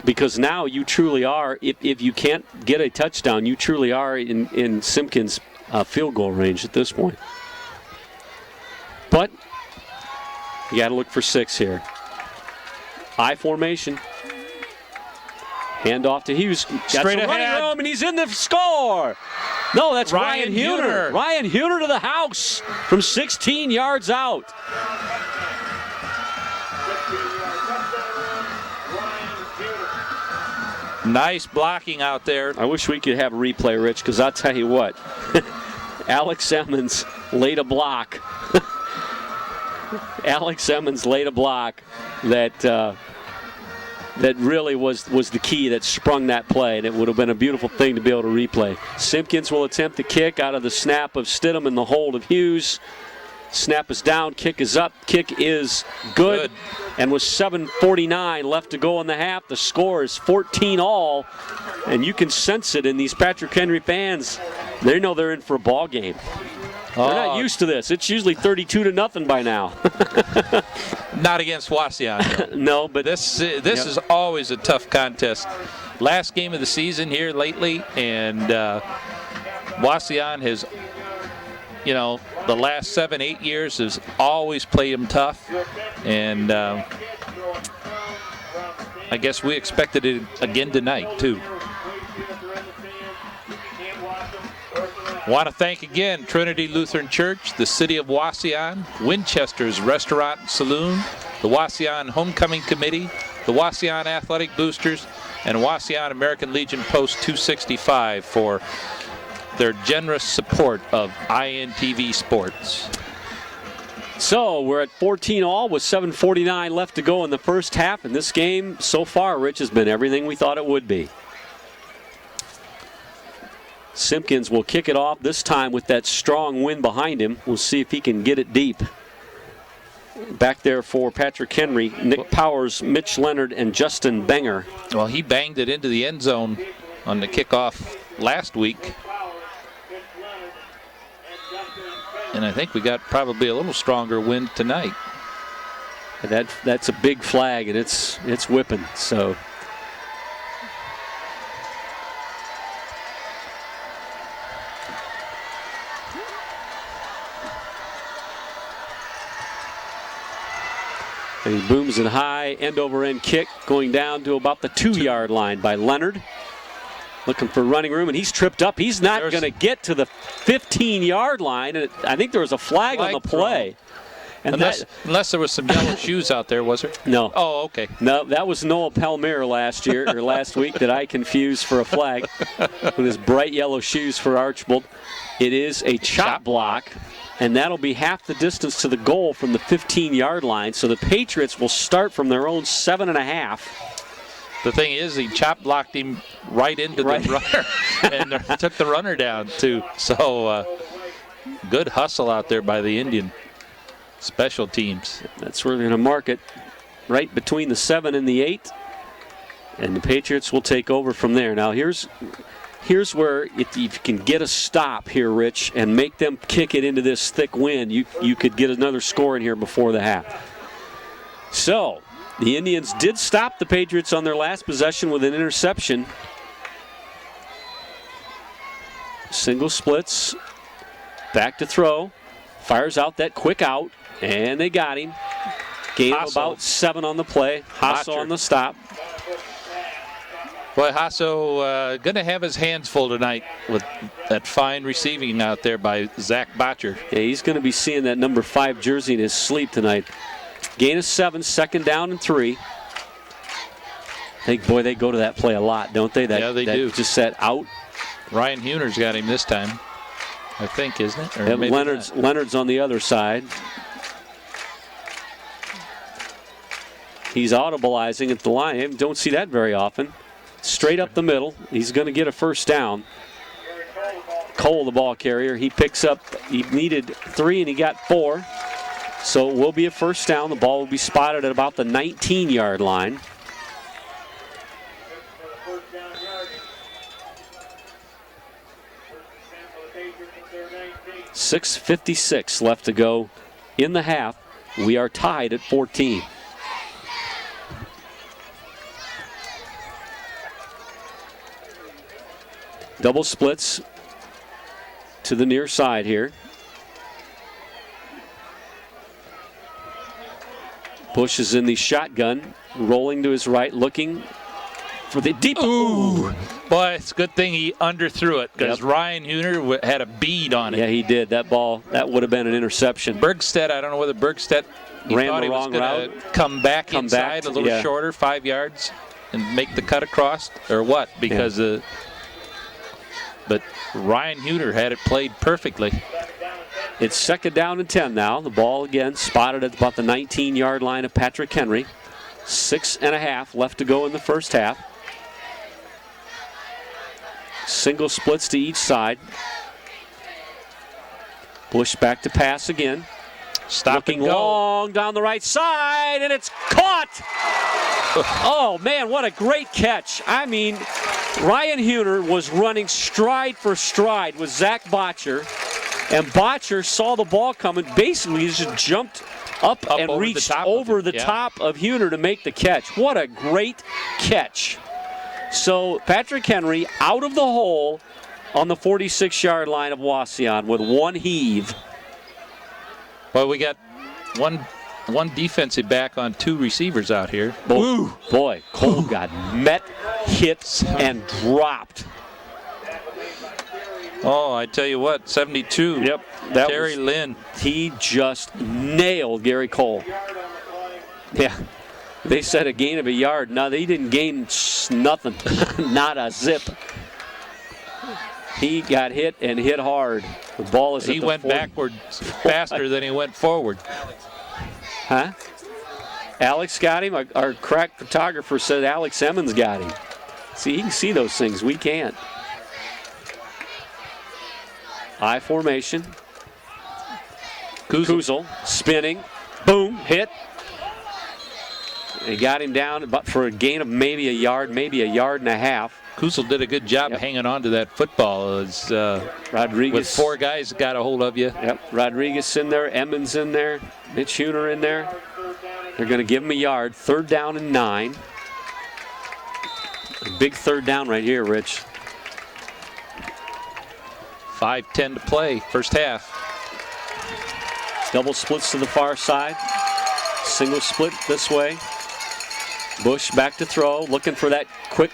Because now you truly are, if you can't get a touchdown, you truly are in Simpkins' field goal range at this point. But you got to look for 6 here. I formation. Hand off to Hughes. Straight ahead. Room, and he's in the score. No, that's Ryan Huner. Ryan Huner to the house from 16 yards out. Nice blocking out there. I wish we could have a replay, Rich, because I'll tell you what. Alex Emmons laid a block. Alex Emmons laid a block that really was the key that sprung that play, and it would have been a beautiful thing to be able to replay. Simpkins will attempt the kick out of the snap of Stidham and the hold of Hughes. Snap is down, kick is up, kick is good. And with 7:49 left to go in the half, the score is 14-all, and you can sense it in these Patrick Henry fans. They know they're in for a ball game. They're not used to this. It's usually 32-0 by now. Not against Wauseon. No, but this is always a tough contest. Last game of the season here lately, and Wauseon has, the last 7-8 years has always played them tough, and I guess we expected it again tonight too. Want to thank again Trinity Lutheran Church, the City of Wauseon, Winchester's Restaurant and Saloon, the Wauseon Homecoming Committee, the Wauseon Athletic Boosters, and Wauseon American Legion Post 265 for their generous support of intv Sports. So we're at 14 all with 7:49 left to go in the first half, and this game so far, Rich, has been everything we thought it would be. Simpkins will kick it off this time with that strong wind behind him. We'll see if he can get it deep. Back there for Patrick Henry, Nick Powers, Mitch Leonard, and Justin Benger. Well, he banged it into the end zone on the kickoff last week. And I think we got probably a little stronger wind tonight. That's a big flag, and it's whipping. So and he booms it high, end-over-end kick, going down to about the 2-yard line by Leonard. Looking for running room, and he's tripped up. He's not going to get to the 15-yard line. And I think there was a flag on the play. And unless there was some yellow shoes out there, was there? No. Oh, okay. No, that was Noah Palmer last week that I confused for a flag with his bright yellow shoes for Archbold. It is a chop block, and that'll be half the distance to the goal from the 15-yard line. So the Patriots will start from their own 7.5. The thing is, he chop blocked him right into the runner and took the runner down, too. So good hustle out there by the Indian special teams. That's where they're going to mark it, right between the 7 and the 8. And the Patriots will take over from there. Now, here's where if you can get a stop here, Rich, and make them kick it into this thick wind, you could get another score in here before the half. So the Indians did stop the Patriots on their last possession with an interception. Single splits, back to throw, fires out that quick out, and they got him. Gain of about 7 on the play. Hasso on the stop. Boy, Hasso going to have his hands full tonight with that fine receiving out there by Zach Botcher. Yeah, he's going to be seeing that number 5 jersey in his sleep tonight. Gain of 7, second down and 3. I think, boy, they go to that play a lot, don't they? Yeah, they do. Just set out. Ryan Huner's got him this time, I think, isn't it? Or Leonard's on the other side. He's audibilizing at the line. Don't see that very often. Straight up the middle. He's going to get a first down. Cole, the ball carrier, he picks up. He needed 3 and he got 4. So it will be a first down. The ball will be spotted at about the 19-yard line. .6:56 left to go in the half. We are tied at 14. Double splits to the near side here. Bush is in the shotgun, rolling to his right, looking for the deep. Ooh. Boy, it's a good thing he underthrew it because Ryan Huner had a bead on it. Yeah, he did. That ball, that would have been an interception. Bergstedt, I don't know whether Bergstedt ran the wrong route. Come back inside a little shorter, 5 yards, and make the cut across, or what? Because but Ryan Huner had it played perfectly. It's second down and 10 now. The ball again spotted at about the 19-yard line of Patrick Henry. 6.5 left to go in the first half. Single splits to each side. Bush back to pass again. Looking long down the right side, and it's caught. Oh, man, what a great catch. I mean, Ryan Huner was running stride for stride with Zach Botcher, and Botcher saw the ball coming. Basically, he just jumped up and reached over the top of Huner to make the catch. What a great catch. So Patrick Henry out of the hole on the 46-yard line of Wauseon with one heave. Well, we got one defensive back on 2 receivers out here. Ooh, boy, Cole got met, hit, and dropped. Oh, I tell you what, 72. Yep. Terry Lynn. He just nailed Gary Cole. Yeah. They said a gain of a yard. No, they didn't gain nothing. Not a zip. He got hit and hit hard. The ball is. He went backwards faster than he went forward. Huh? Alex got him. Our crack photographer said Alex Emmons got him. See, he can see those things. We can't. I formation. Kuzel spinning. Boom. Hit. They got him down but for a gain of maybe a yard, maybe a yard and a half. Kuzel did a good job hanging on to that football. As Rodriguez with 4 guys got a hold of you. Yep. Rodriguez in there, Emmons in there, Mitch Huner in there. They're going to give him a yard. 3rd down and 9. A big 3rd down right here, Rich. 5:10 to play, first half. Double splits to the far side. Single split this way. Bush back to throw, looking for that quick,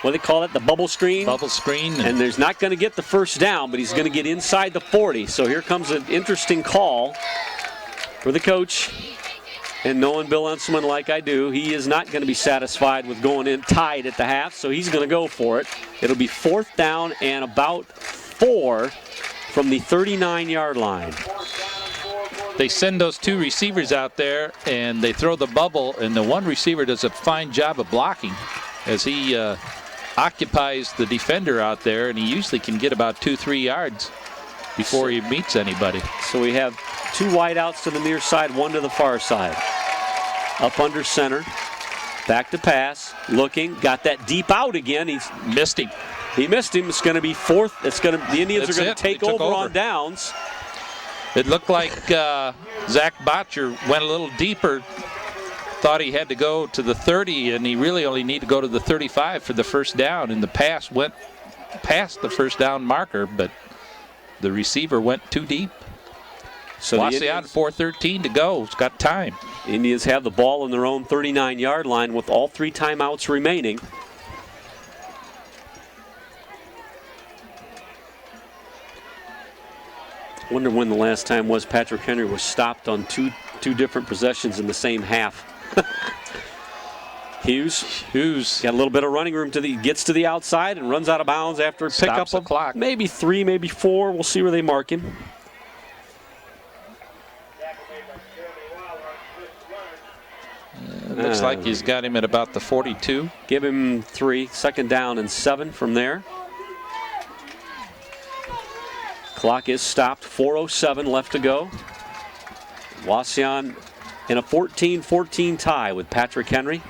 what do they call it, the bubble screen? Bubble screen. And there's not going to get the first down, but he's going to get inside the 40. So here comes an interesting call for the coach. And knowing Bill Unselman like I do, he is not going to be satisfied with going in tied at the half, so he's going to go for it. It'll be 4th down and about 4 from the 39-yard line. They send those 2 receivers out there, and they throw the bubble, and the one receiver does a fine job of blocking as he occupies the defender out there, and he usually can get about 2-3 yards before he meets anybody. So we have 2 wideouts to the near side, 1 to the far side. Up under center, back to pass, looking, got that deep out again. He's missed him. He missed him. It's going to be 4th. The Indians are going to take over on downs. It looked like Zach Botcher went a little deeper, thought he had to go to the 30, and he really only needed to go to the 35 for the first down, and the pass went past the first down marker, but the receiver went too deep. So Wauseon, 4:13 to go. It's got time. Indians have the ball in their own 39-yard line with all 3 timeouts remaining. Wonder when the last time was Patrick Henry was stopped on two different possessions in the same half. Hughes got a little bit of running room gets to the outside and runs out of bounds after a pickup of clock. Maybe 3, maybe 4. We'll see where they mark him. Looks like he's got him at about the 42. Give him 3. 2nd down and 7 from there. Clock is stopped. 4:07 left to go. Wauseon in a 14-14 tie with Patrick Henry,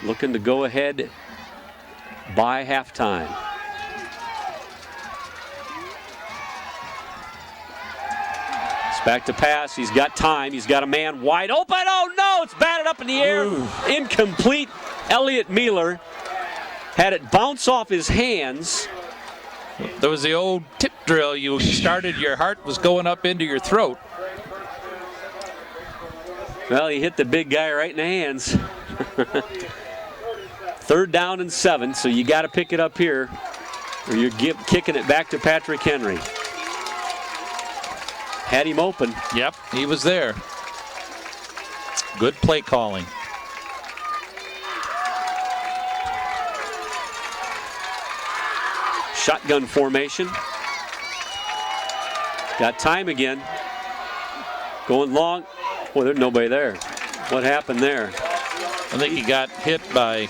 looking to go ahead by halftime. It's back to pass. He's got time. He's got a man wide open. Oh no! It's batted up in the air. Ooh. Incomplete. Elliott Mueller had it bounce off his hands. There was the old tip drill. You started, your heart was going up into your throat. Well, he hit the big guy right in the hands. 3rd down and 7, so you got to pick it up here, or you're kicking it back to Patrick Henry. Had him open. Yep, he was there. Good play calling. Shotgun formation. Got time again. Going long. Boy, there's nobody there. What happened there? I think he got hit by.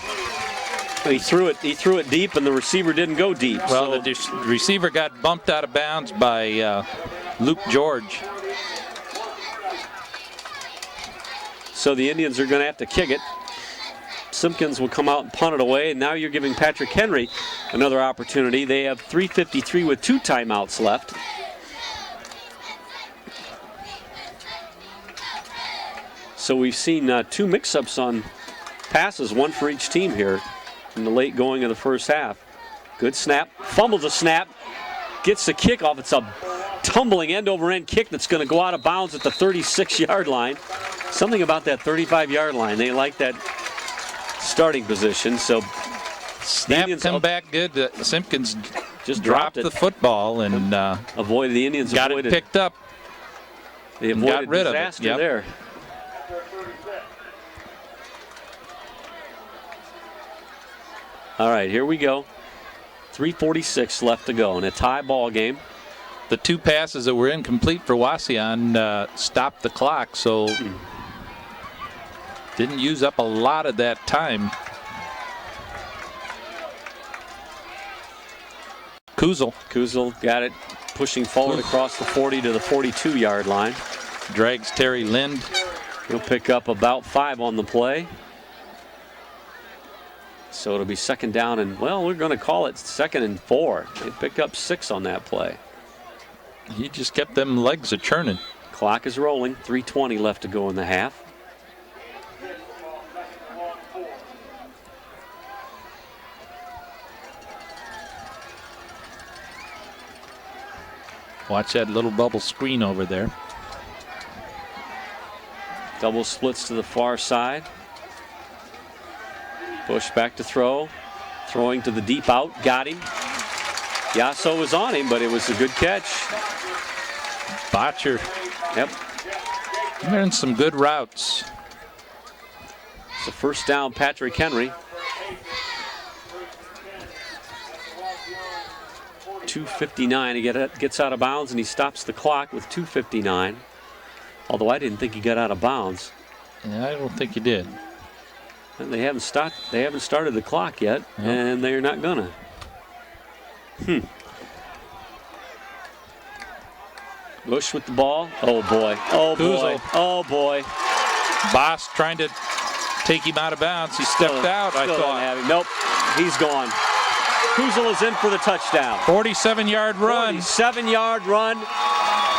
He threw it deep, and the receiver didn't go deep. Well, so the receiver got bumped out of bounds by Luke George. So the Indians are going to have to kick it. Simpkins will come out and punt it away, and now you're giving Patrick Henry another opportunity. They have 3:53 with 2 timeouts left. So we've seen 2 mix-ups on passes, 1 for each team here in the late going of the first half. Good snap, fumbles a snap, gets the kickoff. It's a tumbling end-over-end kick that's going to go out of bounds at the 36-yard line. Something about that 35-yard line. They like that starting position. So snap come back good. Simpkins just dropped the football and avoided the Indians. Got it picked up. They avoided got rid disaster of it. Yep. there. All right, here we go. 3:46 left to go in a tie ball game. The two passes that were incomplete for Wauseon stopped the clock, so didn't use up a lot of that time. Kuzel got it, pushing forward across the 40 to the 42-yard line. Drags Terry Lind. He'll pick up about 5 on the play. So it'll be second down and, well, we're going to call it 2nd and 4. They picked up 6 on that play. He just kept them legs a churning. Clock is rolling. 3:20 left to go in the half. Watch that little bubble screen over there. Double splits to the far side. Bush back to throw. Throwing to the deep out. Got him. Yasso was on him, but it was a good catch. Botcher. Yep. Running some good routes. It's a first down, Patrick Henry. 2:59. He gets out of bounds and he stops the clock with 2:59. Although I didn't think he got out of bounds. Yeah, I don't think he did. And they haven't started the clock yet, and they're not gonna. Bush with the ball. Oh boy. Oh boy. Kuzel. Oh boy. Boss trying to take him out of bounds. He stepped out, I thought. Nope. He's gone. Kuzel is in for the touchdown. 47-yard run. 47-yard run.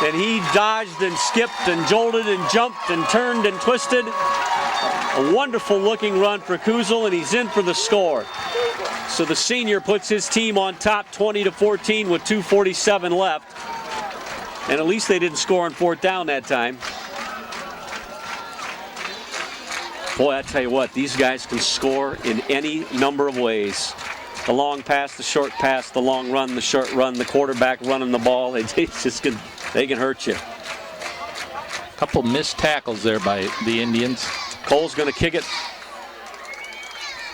And he dodged and skipped and jolted and jumped and turned and twisted. A wonderful looking run for Kuzel, and he's in for the score. So the senior puts his team on top 20-14 with 2:47 left. And at least they didn't score on 4th down that time. Boy, I tell you what, these guys can score in any number of ways. The long pass, the short pass, the long run, the short run, the quarterback running the ball. They can hurt you. A couple missed tackles there by the Indians. Cole's going to kick it.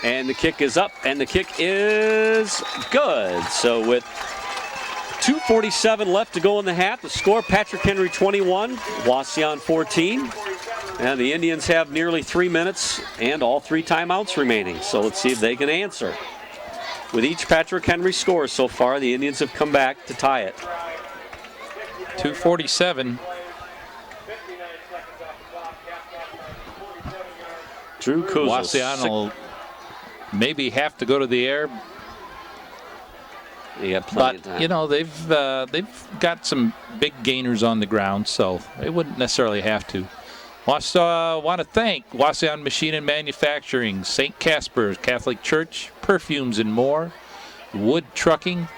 And the kick is up, and the kick is good. So with 2:47 left to go in the half, the score, Patrick Henry 21, Wauseon 14. And the Indians have nearly 3 minutes and all 3 timeouts remaining. So let's see if they can answer. With each Patrick Henry score so far, the Indians have come back to tie it. 2:47. Drew Kuzel. Wauseon will maybe have to go to the air. They got plenty of But, time. you know, they've got some big gainers on the ground, so they wouldn't necessarily have to. Also, want to thank Wauseon Machine and Manufacturing, St. Casper's Catholic Church, Perfumes and More, Wood Trucking,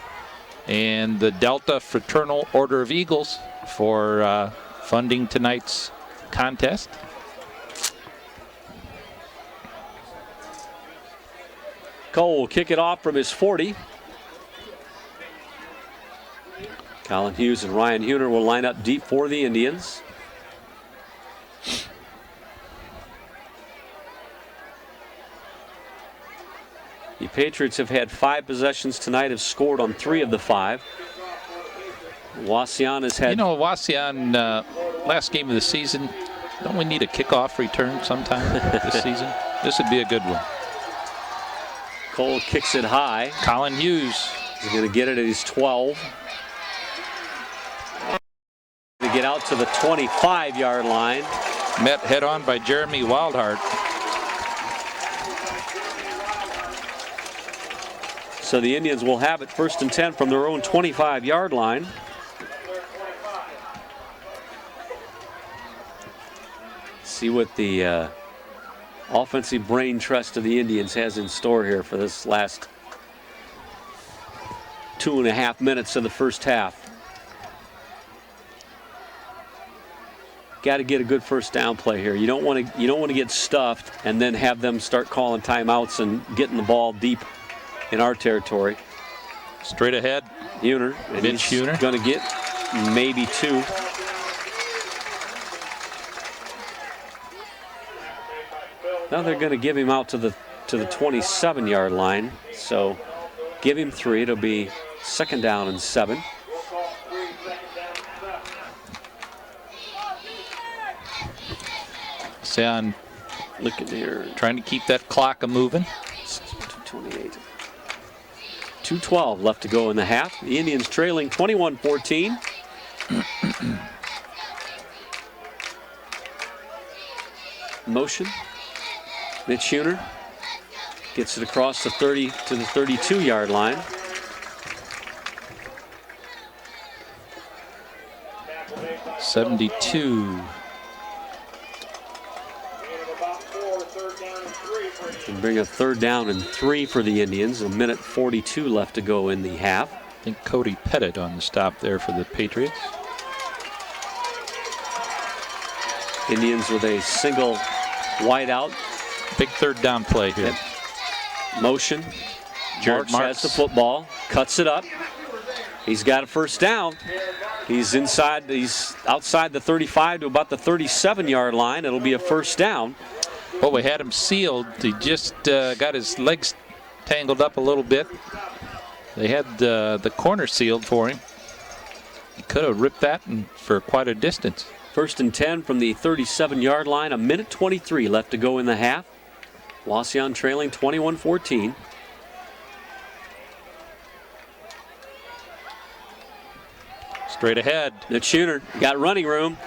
and the Delta Fraternal Order of Eagles for funding tonight's contest. Cole will kick it off from his 40. Colin Hughes and Ryan Huner will line up deep for the Indians. The Patriots have had 5 possessions tonight, have scored on 3 of the 5. Wauseon has had... You know, Wauseon, last game of the season, don't we need a kickoff return sometime this season? This would be a good one. Cole kicks it high. Colin Hughes. He's going to get it at his 12. To get out to the 25-yard line. Met head-on by Jeremy Wildheart. So the Indians will have it 1st and 10 from their own 25-yard line. See what the offensive brain trust of the Indians has in store here for this last 2.5 minutes of the first half. Got to get a good first down play here. You don't want to get stuffed and then have them start calling timeouts and getting the ball deep in our territory. Straight ahead. Huner. Vince Huner. Going to get maybe 2. Now they're going to give him out to the to the 27-yard line. So give him 3. It'll be 2nd down and 7. Wauseon looking here, trying to keep that clock a-moving. 2:28. 2:12 left to go in the half. The Indians trailing 21-14. Motion. Mitch Huner gets it across the 30 to the 32-yard line. '72. And bring a 3rd down and 3 for the Indians. 1:42 left to go in the half. I think Cody Pettit on the stop there for the Patriots. Indians with a single wide out. Big 3rd down play here. Yep. Motion. Jared Marks has the football, cuts it up. He's got a 1st down. He's outside the 35 to about the 37-yard line. It'll be a 1st down. Well, we had him sealed. He just got his legs tangled up a little bit. They had the corner sealed for him. He could have ripped that for quite a distance. 1st and 10 from the 37-yard line. 1:23 left to go in the half. Wauseon trailing 21-14. Straight ahead. The Huner got running room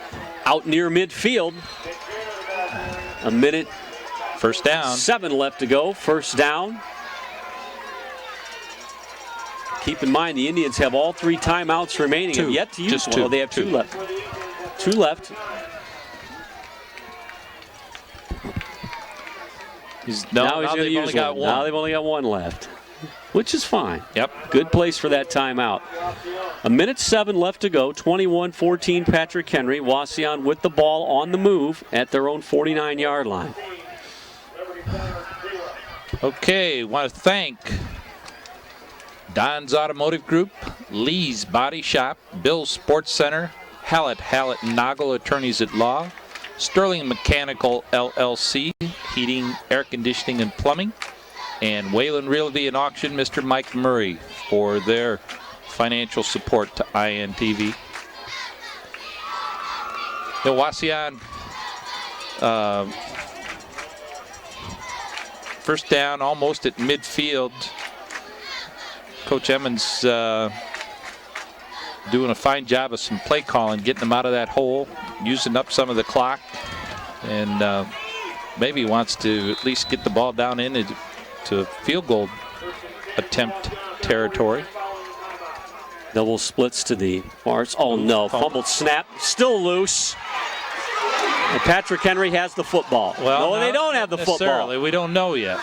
out near midfield. 1:07 down. Left to go. 1st down. Keep in mind the Indians have all 3 timeouts remaining. Two. Have yet to use Just one. two. Oh, they have 2 left. 2 left. Now they've only got 1. Now they've only got 1 left, which is fine. Yep. Good place for that timeout. 1:07 left to go. 21-14 Patrick Henry. Wauseon with the ball on the move at their own 49-yard line. Okay, want to thank Don's Automotive Group, Lee's Body Shop, Bill's Sports Center, Hallett Noggle Attorneys at Law, Sterling Mechanical LLC, Heating, Air Conditioning, and Plumbing, and Wayland Realty and Auction, Mr. Mike Murray, for their financial support to INTV. Wauseon, 1st down, almost at midfield. Coach Emmons doing a fine job of some play calling, getting them out of that hole, using up some of the clock, and maybe wants to at least get the ball down into field goal attempt territory. Double splits to the far. Oh no, fumbled snap, still loose. And Patrick Henry has the football. Well, no, they don't have the football. We don't know yet.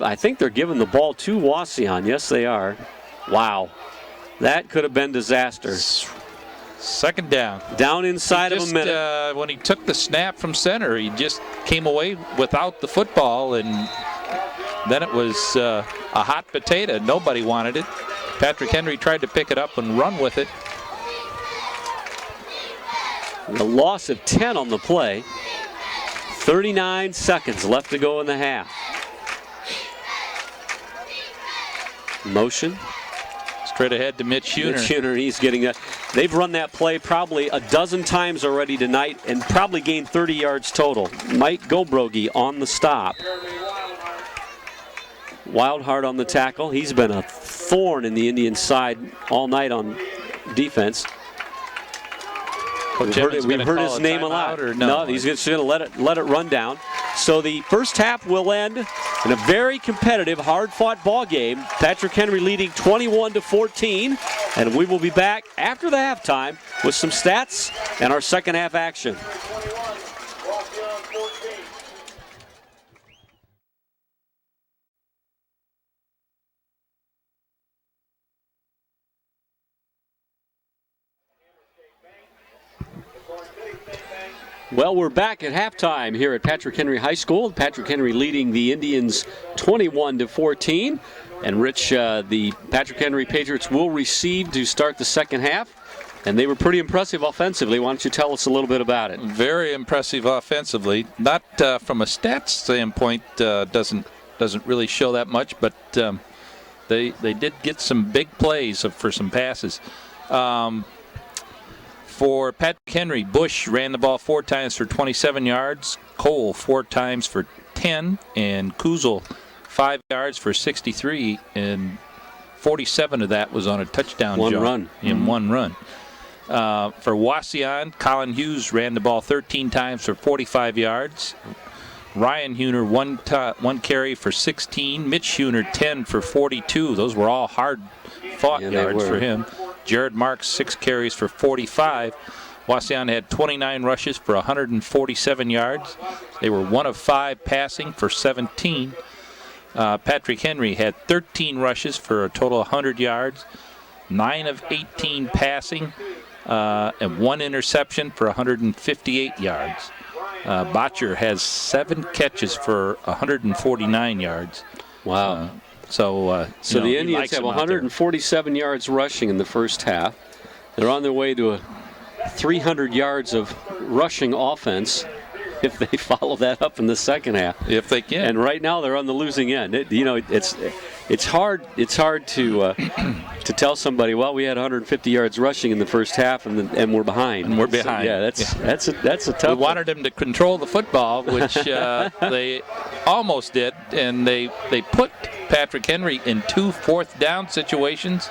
I think they're giving the ball to Wauseon. Yes, they are. Wow. That could have been disaster. 2nd down. Down inside of a minute. When he took the snap from center, he just came away without the football, and then it was a hot potato. Nobody wanted it. Patrick Henry tried to pick it up and run with it. A loss of 10 on the play. 39 seconds left to go in the half. Motion. Straight ahead to Mitch Huner. Mitch Huner, he's getting that. They've run that play probably a dozen times already tonight and probably gained 30 yards total. Mike Gobrogi on the stop. Wildheart on the tackle. He's been a thorn in the Indian side all night on defense. We've heard his name a lot. No, he's just going to let it run down. So the first half will end in a very competitive, hard-fought ball game. Patrick Henry leading 21-14, and we will be back after the halftime with some stats and our second half action. Well, we're back at halftime here at Patrick Henry High School. Patrick Henry leading the Indians 21-14. And Rich, the Patrick Henry Patriots will receive to start the second half. And they were pretty impressive offensively. Why don't you tell us a little bit about it? Very impressive offensively. Not from a stats standpoint, doesn't really show that much, but they did get some big plays for some passes. For Patrick Henry, Bush ran the ball 4 times for 27 yards, Cole 4 times for 10, and Kuzel 5 yards for 63, and 47 of that was on a touchdown run. In one run. For Wauseon, Colin Hughes ran the ball 13 times for 45 yards. Ryan Huner, one carry for 16. Mitch Huner, 10 for 42. Those were all hard-fought yards for him. Jared Marks, 6 carries for 45. Wauseon had 29 rushes for 147 yards. They were 1 of 5 passing for 17. Patrick Henry had 13 rushes for a total of 100 yards, 9 of 18 passing, and 1 interception for 158 yards. Botcher has 7 catches for 149 yards. Wow. So the Indians have 147 yards rushing in the first half. They're on their way to 300 yards of rushing offense if they follow that up in the second half. If they can. And right now they're on the losing end. It's hard to tell somebody, well, we had 150 yards rushing in the first half and we're behind. And we're behind. So, that's a tough. We wanted them to control the football, which they almost did, and they put Patrick Henry in 2 fourth-down situations,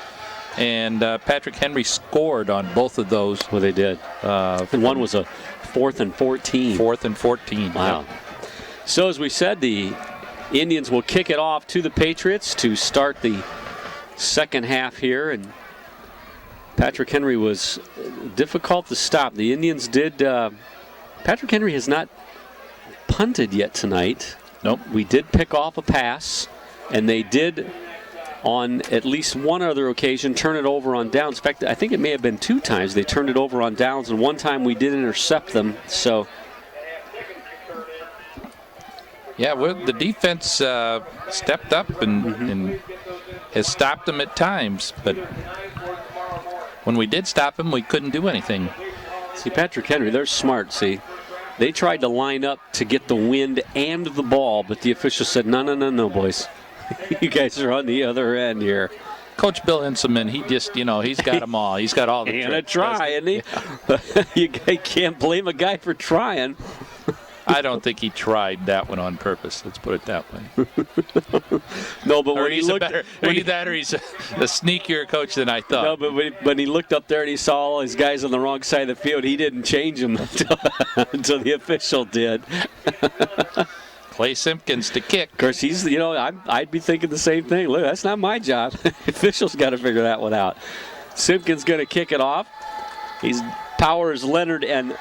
and Patrick Henry scored on both of those. Well, they did. And one was a 4th and 14. 4th and 14. Wow. Yeah. So as we said, the Indians will kick it off to the Patriots to start the second half here, and Patrick Henry was difficult to stop. The Indians did. Patrick Henry has not punted yet tonight. Nope. We did pick off a pass, and they did on at least one other occasion turn it over on downs. In fact, I think it may have been 2 times they turned it over on downs, and one time we did intercept them. So yeah, well, the defense stepped up and has stopped them at times, but when we did stop them, we couldn't do anything. See, Patrick Henry, they're smart. See, they tried to line up to get the wind and the ball, but the official said, no, boys. You guys are on the other end here. Coach Bill Inselman, he just, he's got them all. He's got all the and a try, isn't he? Yeah. You can't blame a guy for trying. I don't think he tried that one on purpose. Let's put it that way. No, but when he's he looked, he's a sneakier coach than I thought. No, but when he looked up there and he saw all his guys on the wrong side of the field, he didn't change them until the official did. Clay Simpkins to kick. Of course, he's, I'd be thinking the same thing. Look, that's not my job. Officials got to figure that one out. Simpkins going to kick it off. Powers, Leonard, and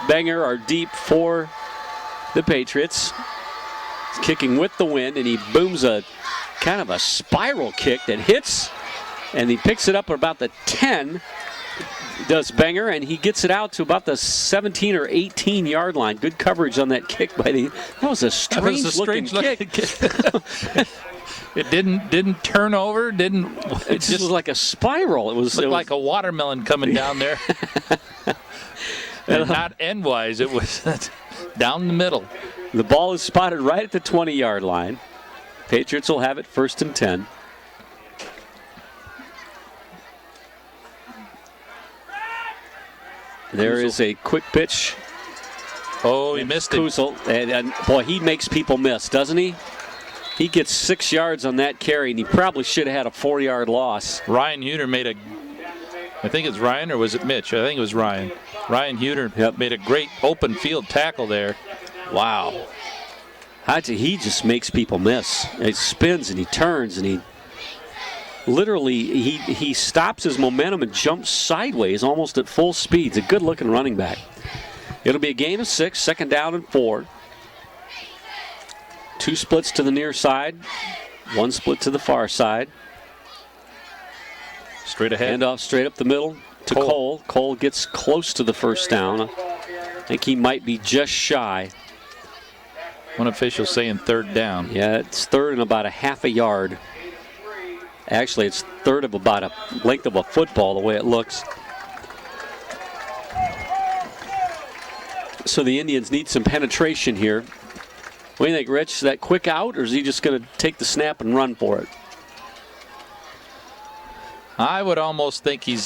Benger are deep for the Patriots. He's kicking with the wind, and he booms a kind of a spiral kick that hits, and he picks it up about the 10. Does Benger, and he gets it out to about the 17 or 18 yard line. Good coverage on that kick by that was a strange looking kick. It didn't turn over. It just was like a spiral. It was like a watermelon coming down there. And not endwise. It was down the middle. The ball is spotted right at the 20-yard line. Patriots will have it 1st and 10. There is a quick pitch. Oh, he missed it. Kuzel, and boy, he makes people miss, doesn't he? He gets 6 yards on that carry, and he probably should have had a 4-yard loss. Ryan Huner made I think it's Ryan, or was it Mitch? I think it was Ryan. Ryan Huner made a great open field tackle there. Wow. He just makes people miss. He spins and he turns and he literally he stops his momentum and jumps sideways almost at full speed. It's a good-looking running back. It'll be a gain of 6, 2nd down and 4. 2 splits to the near side, 1 split to the far side. Straight ahead. Handoff straight up the middle to Cole. Cole gets close to the 1st down. think he might be just shy. One official saying third down. Yeah, it's third and about a half a yard. Actually, it's third of about a length of a football, the way it looks. So the Indians need some penetration here. What do you think, Rich? Is that quick out, or is he just going to take the snap and run for it? I would almost think he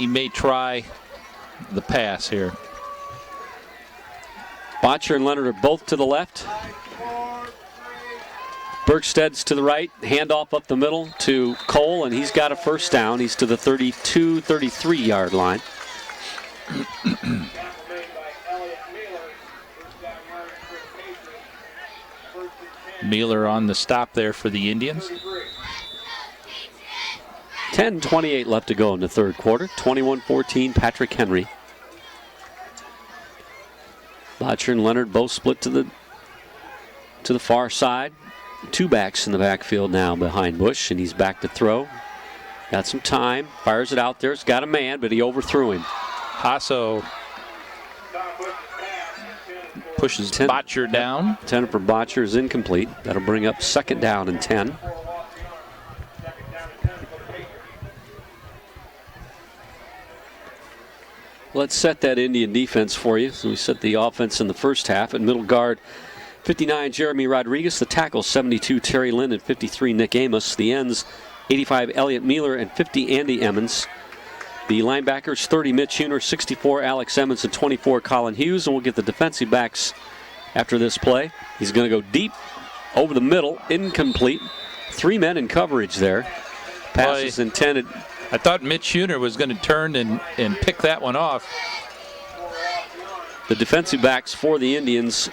may try the pass here. Botcher and Leonard are both to the left. Bergsted's to the right. Handoff up the middle to Cole, and he's got a first down. He's to the 32, 33-yard line. Mueller on the stop there for the Indians. 10:28 left to go in the third quarter. 21-14, Patrick Henry. Botcher and Leonard both split to the far side. Two backs in the backfield now behind Bush, and he's back to throw. Got some time, fires it out there. He's got a man, but he overthrew him. Hasso pushes Botcher down. 10 for Botcher is incomplete. That'll bring up second down and 10. Let's set that Indian defense for you. So we set the offense in the first half. At middle guard, 59, Jeremy Rodriguez. The tackles, 72, Terry Lynn, and 53, Nick Amos. The ends, 85, Elliot Mueller, and 50, Andy Emmons. The linebackers, 30, Mitch Huner, 64, Alex Emmons, and 24, Colin Hughes. And we'll get the defensive backs after this play. He's going to go deep over the middle, incomplete. 3 men in coverage there. Passes intended. I thought Mitch Huner was going to turn and pick that one off. The defensive backs for the Indians.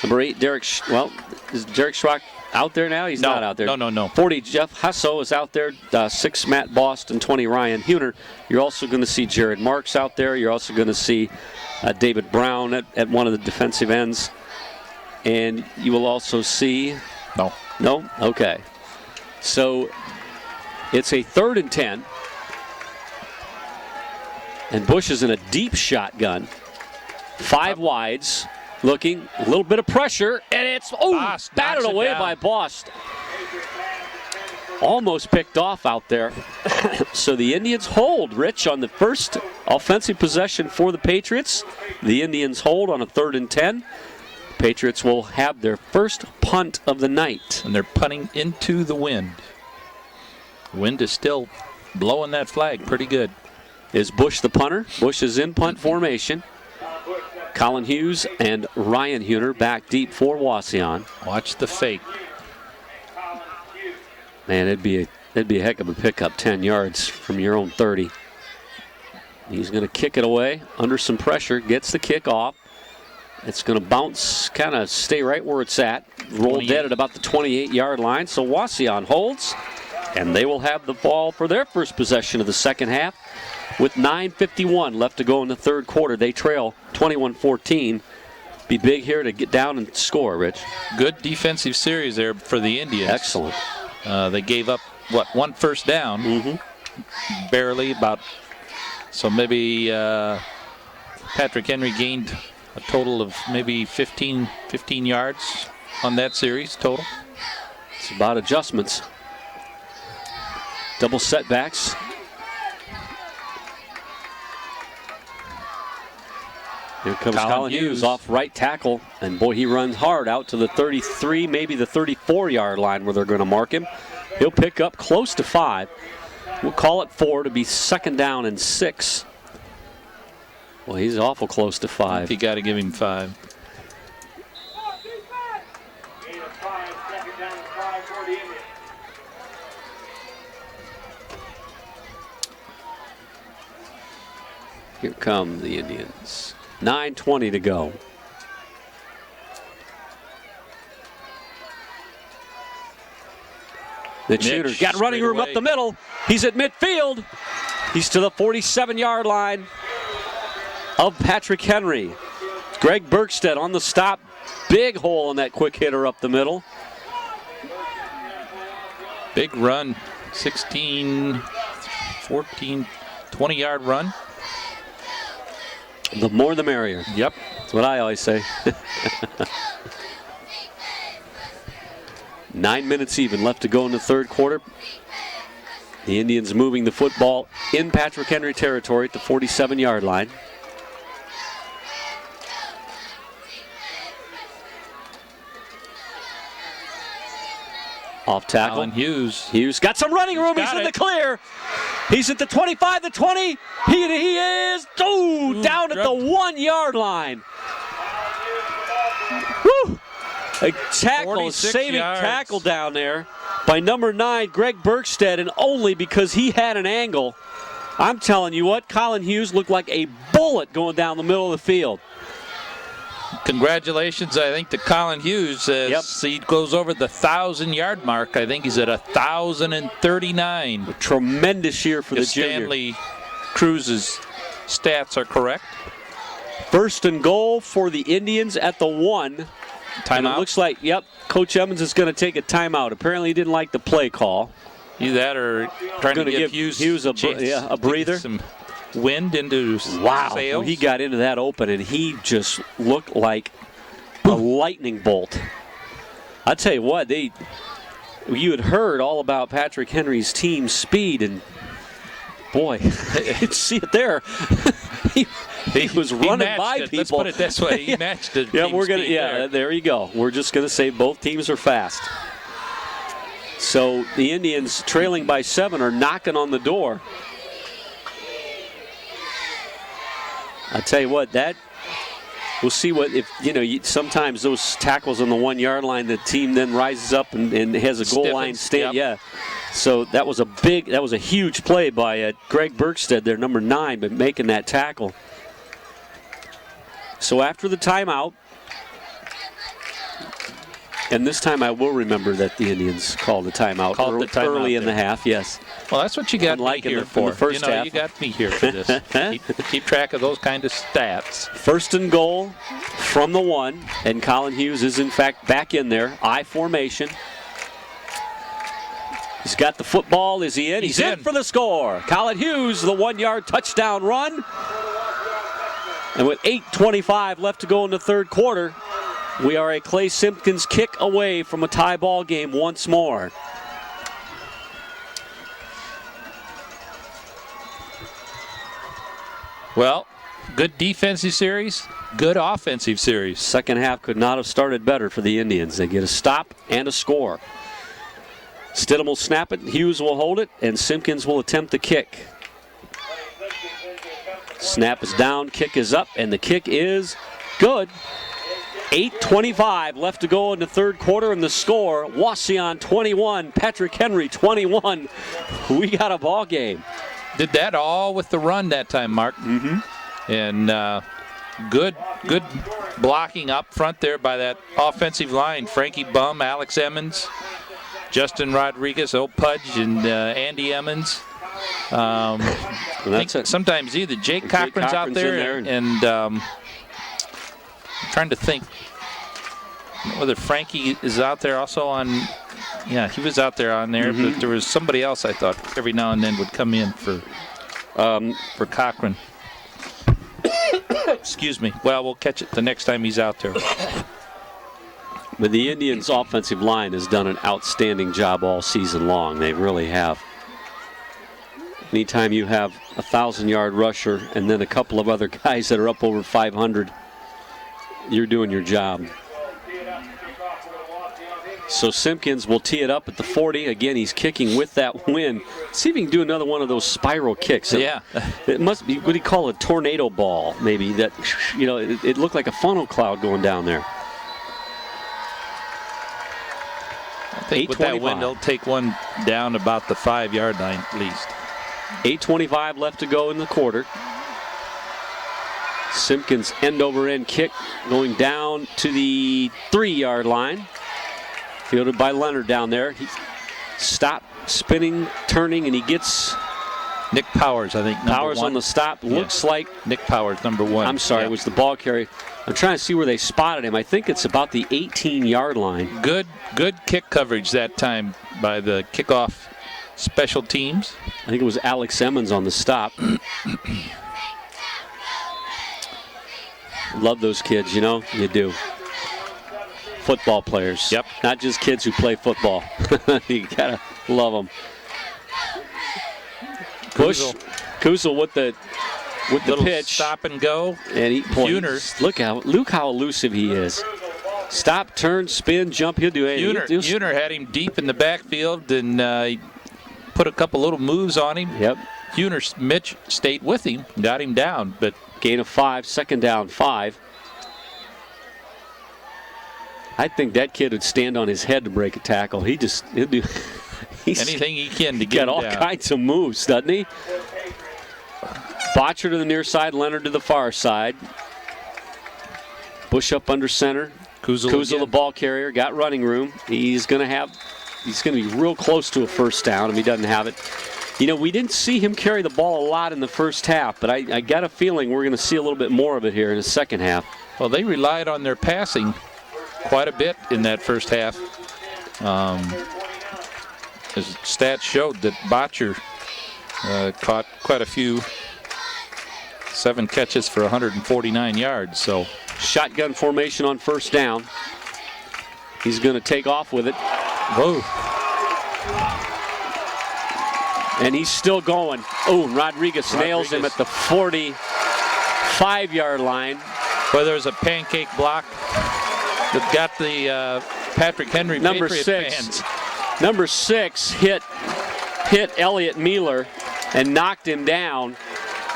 Number 8, is Derek Schrock out there now? He's not out there. No. 40, Jeff Hasso is out there. 6, Matt Boston. 20, Ryan Huner. You're also going to see Jared Marks out there. You're also going to see David Brown at one of the defensive ends. And you will also see... No? Okay. So it's a 3rd and 10. And Bush is in a deep shotgun. 5 wides. Looking, a little bit of pressure, and it's batted away by Boston. Almost picked off out there. So the Indians hold, Rich, on the first offensive possession for the Patriots. The Indians hold on a 3rd and 10. Patriots will have their first punt of the night. And they're punting into the wind. The wind is still blowing that flag pretty good. Is Bush the punter? Bush is in punt formation. Colin Hughes and Ryan Huner back deep for Wauseon. Watch the fake. Man, it'd be a heck of a pickup, 10 yards from your own 30. He's going to kick it away under some pressure, gets the kick off. It's going to bounce, kind of stay right where it's at. Roll dead at about the 28-yard line. So Wauseon holds, and they will have the ball for their first possession of the second half. With 9:51 left to go in the third quarter, they trail 21-14. Be big here to get down and score, Rich. Good defensive series there for the Indians. Excellent. They gave up, one first down? Mm-hmm. Barely, about. So maybe Patrick Henry gained a total of maybe 15 yards on that series total. It's about adjustments. Double setbacks. Here comes Colin Hughes off right tackle, and boy, he runs hard out to the 33, maybe the 34-yard line where they're going to mark him. He'll pick up close to 5. We'll call it 4 to be second down and 6. Well, he's awful close to 5. You got to give him 5. Here come the Indians. 9:20 to go. The shooter got running room up the middle. He's at midfield. He's to the 47-yard line of Patrick Henry. Greg Bergstedt on the stop. Big hole in that quick hitter up the middle. Big run. 16, 14, 20-yard run. The more the merrier. Yep. That's what I always say. 9 minutes even left to go in the third quarter. The Indians moving the football in Patrick Henry territory at the 47-yard line. Off tackle. Alan Hughes. Hughes got some running room. He's in the clear. He's at the 25, the 20. He is down at the 1 yard line. Woo! A tackle, saving tackle down there by number 9, Greg Berkstead, and only because he had an angle. I'm telling you what, Colin Hughes looked like a bullet going down the middle of the field. Congratulations, I think, to Colin Hughes as he goes over the 1,000-yard mark. I think he's at 1,039. A tremendous year for the junior. Stanley Cruz's stats are correct. First and goal for the Indians at the 1. And it looks like, Coach Evans is going to take a timeout. Apparently he didn't like the play call. Either that or trying to give Hughes a breather. Some wind into his sails. Well, he got into that open, and he just looked like a lightning bolt. I tell you what, you had heard all about Patrick Henry's team speed, and boy, you see it there. He was running by people. Let's put it this way: he matched it. There you go. We're just going to say both teams are fast. So the Indians, trailing by 7, are knocking on the door. I tell you what, we'll see what sometimes those tackles on the 1 yard line, the team then rises up and has a goal line stand. Yep. Yeah. So that was a huge play by Greg Berkstead, their number 9, but making that tackle. So after the timeout, and this time I will remember that the Indians called the timeout early in the half. Yes. Well, that's what you got me here for. In the first half. You got me here for this. keep track of those kind of stats. First and goal from the 1, and Colin Hughes is in fact back in there. I formation. He's got the football. Is he in? He's in for the score. Colin Hughes, the 1 yard touchdown run. And with 8:25 left to go in the third quarter, we are a Clay Simpkins kick away from a tie ball game once more. Well, good defensive series, good offensive series. Second half could not have started better for the Indians. They get a stop and a score. Stidham will snap it, Hughes will hold it, and Simpkins will attempt the kick. Snap is down, kick is up, and the kick is good. 8:25 left to go in the third quarter, and the score, Wauseon 21, Patrick Henry 21. We got a ball game. Did that all with the run that time, Mark. Mm-hmm. And good blocking up front there by that offensive line. Frankie Bum, Alex Emmons, Justin Rodriguez, Pudge, and Andy Emmons. I think sometimes either Jake Cochran's out there, and I'm trying to think whether Frankie is out there also on. Yeah, he was out there on there, but there was somebody else I thought every now and then would come in for Cochran. Excuse me. Well, we'll catch it the next time he's out there. But the Indians' offensive line has done an outstanding job all season long. They really have. Anytime you have a 1,000-yard rusher and then a couple of other guys that are up over 500, you're doing your job. So Simpkins will tee it up at the 40. Again, he's kicking with that wind. See if he can do another one of those spiral kicks. Yeah. It must be, what do you call it, a tornado ball, maybe. That, it looked like a funnel cloud going down there. I think with that wind, they'll take one down about the 5 yard line at least. 8:25 left to go in the quarter. Simpkins end-over-end kick going down to the 3 yard line. Fielded by Leonard down there. He stopped, spinning, turning, and he gets Nick Powers, I think. Powers on the stop. Looks like Nick Powers, number 1. I'm sorry, it was the ball carrier. I'm trying to see where they spotted him. I think it's about the 18-yard line. Good kick coverage that time by the kickoff special teams. I think it was Alex Emmons on the stop. Love those kids, you know? You do. Football players. Yep. Not just kids who play football. You gotta love them. Push. Kuzel with the pitch. Stop and go. And he Huner. Look how elusive he is. Stop, turn, spin, jump. He'll do anything. Huner had him deep in the backfield, and he put a couple little moves on him. Yep. Mitch stayed with him, got him down, but gain of 5, second down 5. I think that kid would stand on his head to break a tackle. He'll do anything he can to get got all down. kinds of moves, doesn't he? Botcher to the near side, Leonard to the far side. Bush up under center. Kuzel the ball carrier, got running room. He's going to be real close to a first down if he doesn't have it. You know, we didn't see him carry the ball a lot in the first half, but I got a feeling we're going to see a little bit more of it here in the second half. Well, they relied on their passing quite a bit in that first half. As stats showed that Botcher caught quite a few. 7 catches for 149 yards. So shotgun formation on first down. He's going to take off with it. Whoa. And he's still going. Oh, Rodriguez nails him at the 45-yard line. Well, there's a pancake block that got the Patrick Henry number Patriot 6 fans. Number 6 hit Elliott Mueller and knocked him down,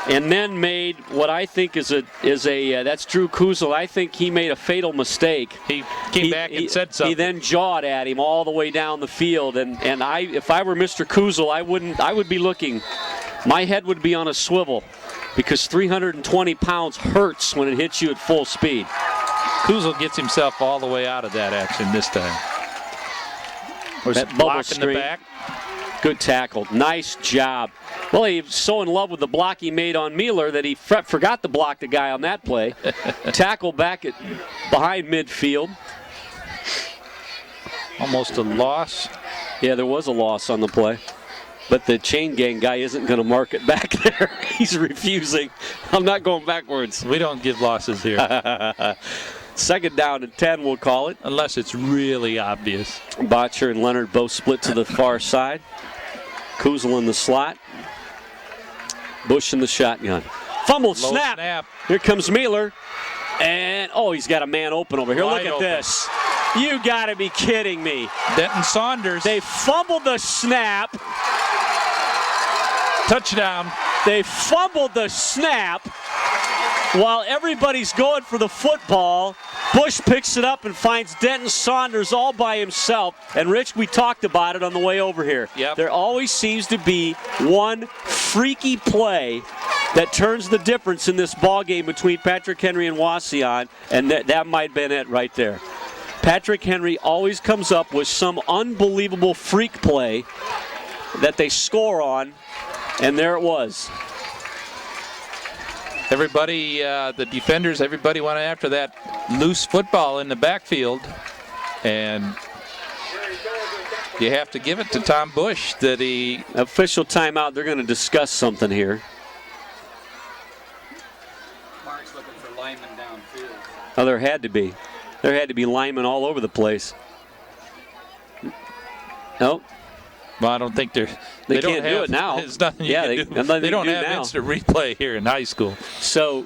and then made what I think is a that's Drew Kuzel. I think he made a fatal mistake. He came back and said something. He then jawed at him all the way down the field, and if I were Mr. Kuzel, I would be looking. My head would be on a swivel, because 320 pounds hurts when it hits you at full speed. Kuzel gets himself all the way out of that action this time. There's that a block in the screen. back. Good tackle. Nice job. Well, he was so in love with the block he made on Mueller that he forgot to block the guy on that play. Tackle back behind midfield. Almost a loss. Yeah, there was a loss on the play. But the chain gang guy isn't going to mark it back there. He's refusing. I'm not going backwards. We don't give losses here. Second down and 10, we'll call it. Unless it's really obvious. Botcher and Leonard both split to the far side. Kuzel in the slot. Bush in the shotgun. Fumble, snap. Here comes Mueller. And, he's got a man open over here. Wide Look at open. this. You got to be kidding me. Denton Saunders. They fumbled the snap. Touchdown. They fumbled the snap while everybody's going for the football. Bush picks it up and finds Denton Saunders all by himself. And, Rich, we talked about it on the way over here. Yep. There always seems to be one freaky play that turns the difference in this ball game between Patrick Henry and Wauseon, and that might have been it right there. Patrick Henry always comes up with some unbelievable freak play that they score on, and there it was. Everybody, the defenders, everybody went after that loose football in the backfield. And you have to give it to Tom Bush that he... Official timeout. They're going to discuss something here. Mark's looking for linemen downfield. Oh, there had to be. There had to be linemen all over the place. Nope. Well, I don't think they They don't can't have, do it now. There's nothing you Yeah, can they- do. nothing They they don't can do have now. instant replay here in high school. So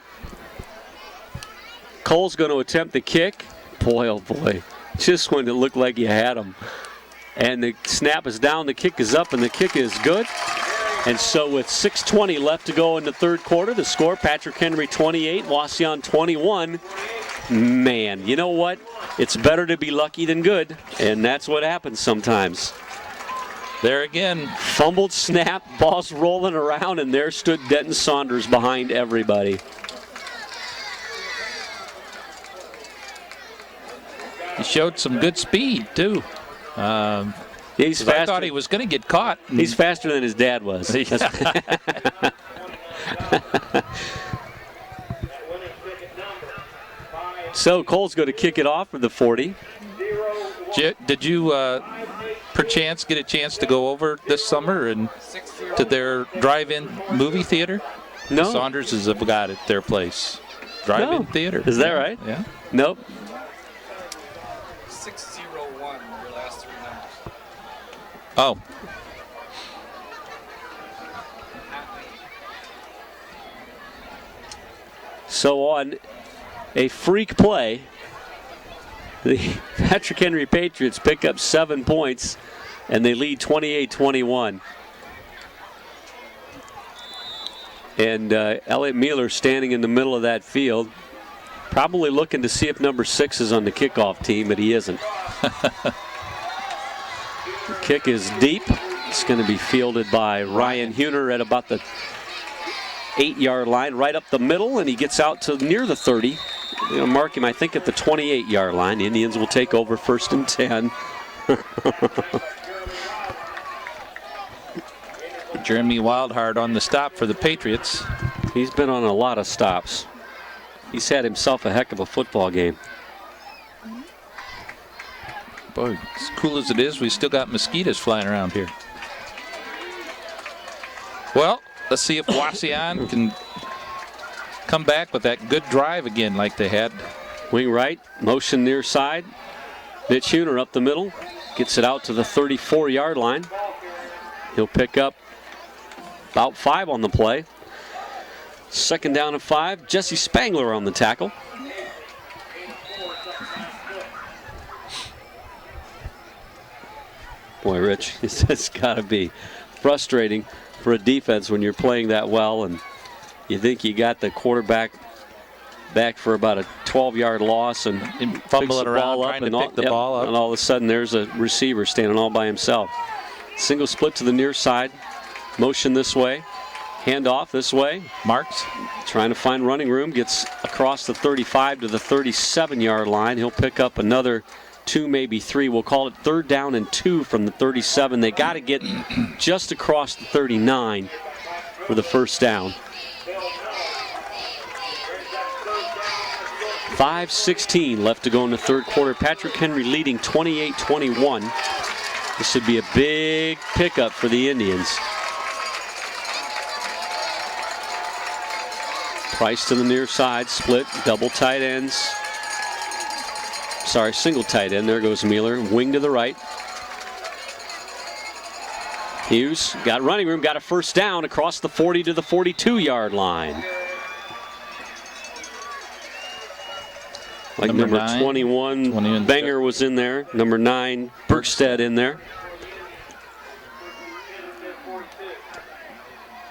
Cole's going to attempt the kick. Boy, oh boy. Just when it looked like you had him. And the snap is down, the kick is up, and the kick is good. And so with 6:20 left to go in the third quarter, the score, Patrick Henry 28, Wauseon 21. Man, you know what? It's better to be lucky than good, and that's what happens sometimes. There again. Fumbled snap, ball's rolling around, and there stood Denton Saunders behind everybody. He showed some good speed, too. He's 'Cause I faster. thought he was going to get caught. He's faster than his dad was. So Cole's going to kick it off for the 40. Did you, perchance, get a chance to go over this summer and to their drive-in movie theater? No. Saunders has got it, their place. drive-in theater. Is that right? Yeah. Nope. 601, your last 3 numbers. Oh. So on a freak play, the Patrick Henry Patriots pick up 7 points, and they lead 28-21. And Elliot Mueller standing in the middle of that field, probably looking to see if number 6 is on the kickoff team, but he isn't. The kick is deep. It's going to be fielded by Ryan Huner at about the 8-yard line, right up the middle, and he gets out to near the 30. They'll mark him, I think, at the 28-yard line. The Indians will take over 1st and 10. Jeremy Wildheart on the stop for the Patriots. He's been on a lot of stops. He's had himself a heck of a football game. Boy, as cool as it is, we still got mosquitoes flying around here. Well, let's see if Wauseon can come back with that good drive again like they had. Wing right, motion near side. Mitch Huner up the middle. Gets it out to the 34-yard line. He'll pick up about 5 on the play. 2nd down and 5. Jesse Spangler on the tackle. Boy, Rich, it's got to be frustrating for a defense when you're playing that well and you think you got the quarterback back for about a 12-yard loss and fumble it around trying to pick the ball up. And all of a sudden there's a receiver standing all by himself. Single split to the near side. Motion this way. Handoff this way. Marks trying to find running room. Gets across the 35 to the 37-yard line. He'll pick up another 2, maybe 3. We'll call it 3rd down and 2 from the 37. They got to get just across the 39 for the 1st down. 5:16 left to go in the 3rd quarter. Patrick Henry leading 28-21. This should be a big pickup for the Indians. Price to the near side, split, double tight ends. Sorry, single tight end. There goes Mueller. Wing to the right. Hughes got running room, got a 1st down across the 40 to the 42-yard line. Like number 21, Banger was in there. Number 9, Bergstead in there.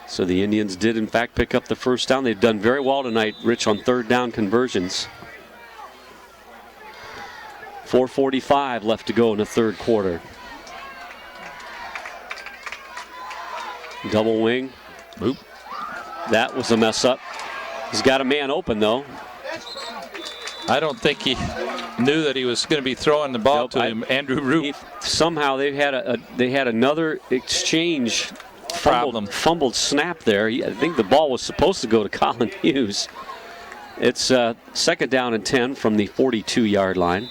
So the Indians did, in fact, pick up the 1st down. They've done very well tonight, Rich, on 3rd down conversions. 4:45 left to go in the 3rd quarter. Double wing. Oop. That was a mess up. He's got a man open, though. I don't think he knew that he was going to be throwing the ball to him, Andrew Root. Somehow they had another exchange fumbled snap there. I think the ball was supposed to go to Colin Hughes. It's 2nd down and 10 from the 42-yard line.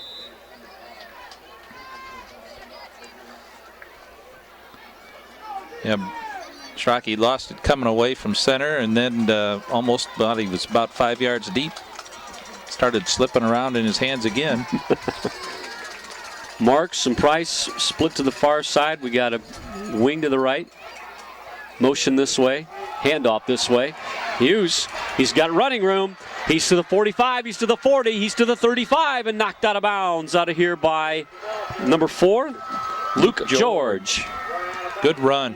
Yeah, Schrocky lost it coming away from center, and then almost thought he was about 5 yards deep. Started slipping around in his hands again. Marks and Price split to the far side. We got a wing to the right. Motion this way. Handoff this way. Hughes, he's got running room. He's to the 45, he's to the 40, he's to the 35, and knocked out of bounds out of here by number 4, Luke George. Good run.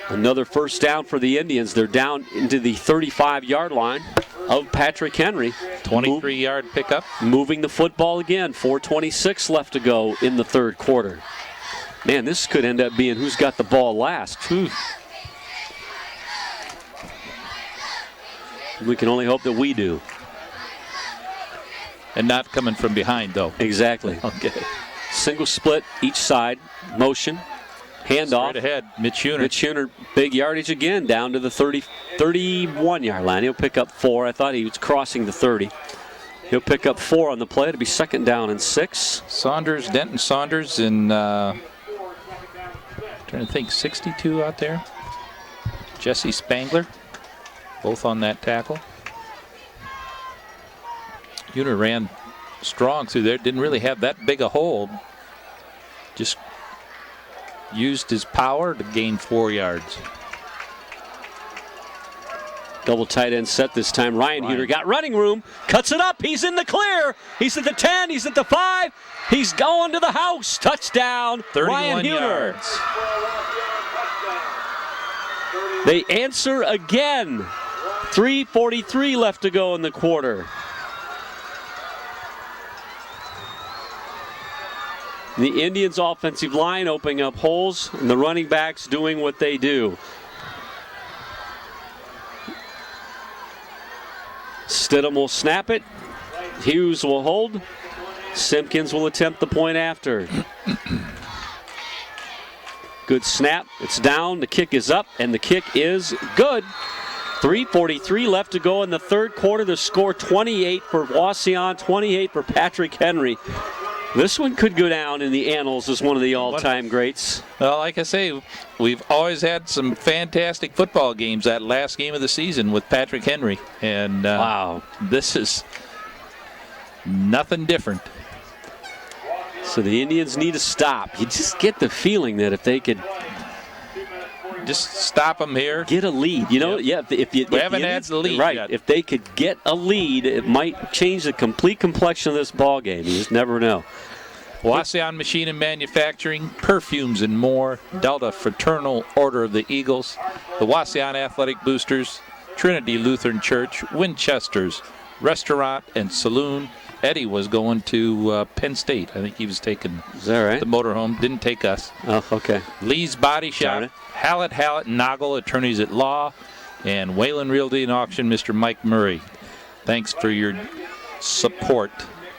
Another 1st down for the Indians. They're down into the 35-yard line of Patrick Henry. 23-yard pickup. Moving the football again. 4:26 left to go in the 3rd quarter. Man, this could end up being who's got the ball last. We can only hope that we do. And not coming from behind, though. Exactly. Okay. Single split each side. Motion. Handoff. Straight ahead. Mitch Huner. Mitch Huner, big yardage again, down to the 31-yard line. He'll pick up 4. I thought he was crossing the 30. He'll pick up 4 on the play. It'll be 2nd down and 6. Saunders, Denton Saunders, and trying to think, 62 out there. Jesse Spangler. both on that tackle. Huner ran strong through there. Didn't really have that big a hole. Just used his power to gain 4 yards. Double tight end set this time. Ryan Huner got running room, cuts it up. He's in the clear. He's at the 10. He's at the 5. He's going to the house. Touchdown, 31 Ryan Huner. yards. They answer again. 3:43 left to go in the quarter. The Indians' offensive line opening up holes, and the running backs doing what they do. Stidham will snap it. Hughes will hold. Simpkins will attempt the point after. Good snap. It's down. The kick is up, and the kick is good. 3:43 left to go in the third quarter. The score 28 for Wauseon, 28 for Patrick Henry. This one could go down in the annals as one of the all-time greats. Well, like I say, we've always had some fantastic football games. That last game of the season with Patrick Henry. And wow, this is nothing different. So the Indians need to stop. You just get the feeling that if they could just stop them here, get a lead. You know, yep. If we haven't had the lead right, yet. If they could get a lead, it might change the complete complexion of this ball game. You just never know. Wauseon Machine and Manufacturing, Perfumes and More, Delta Fraternal Order of the Eagles, the Wauseon Athletic Boosters, Trinity Lutheran Church, Winchester's Restaurant and Saloon. Eddie was going to Penn State. I think he was taking the motorhome. Didn't take us. Oh, okay. Lee's Body Shop, Hallett Noggle, Attorneys at Law, and Wayland Realty and Auction, Mr. Mike Murray. Thanks for your support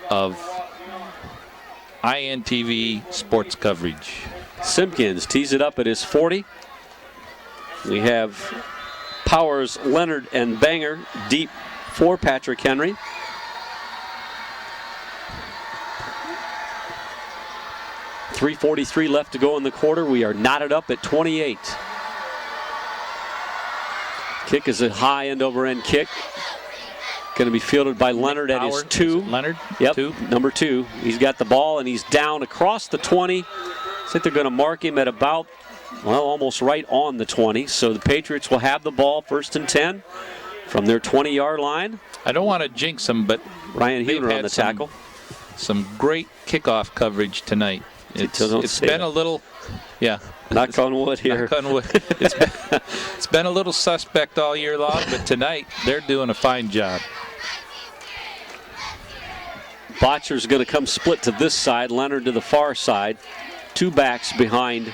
of INTV sports coverage. Simpkins tees it up at his 40. We have Powers, Leonard, and Banger deep for Patrick Henry. .343 left to go in the quarter. We are knotted up at 28. Kick is a high end over end kick. Going to be fielded by Leonard at his 2. Leonard? Yep, 2. number 2. He's got the ball and he's down across the 20. I think they're going to mark him at about, well, almost right on the 20. So the Patriots will have the ball first and 10 from their 20-yard line. I don't want to jinx them, but Ryan Huner on the tackle. Some great kickoff coverage tonight. It's been a little, yeah. Knock on wood here. Knock on wood. It's been a little suspect all year long, but tonight they're doing a fine job. Botcher's going to come split to this side, Leonard to the far side. 2 backs behind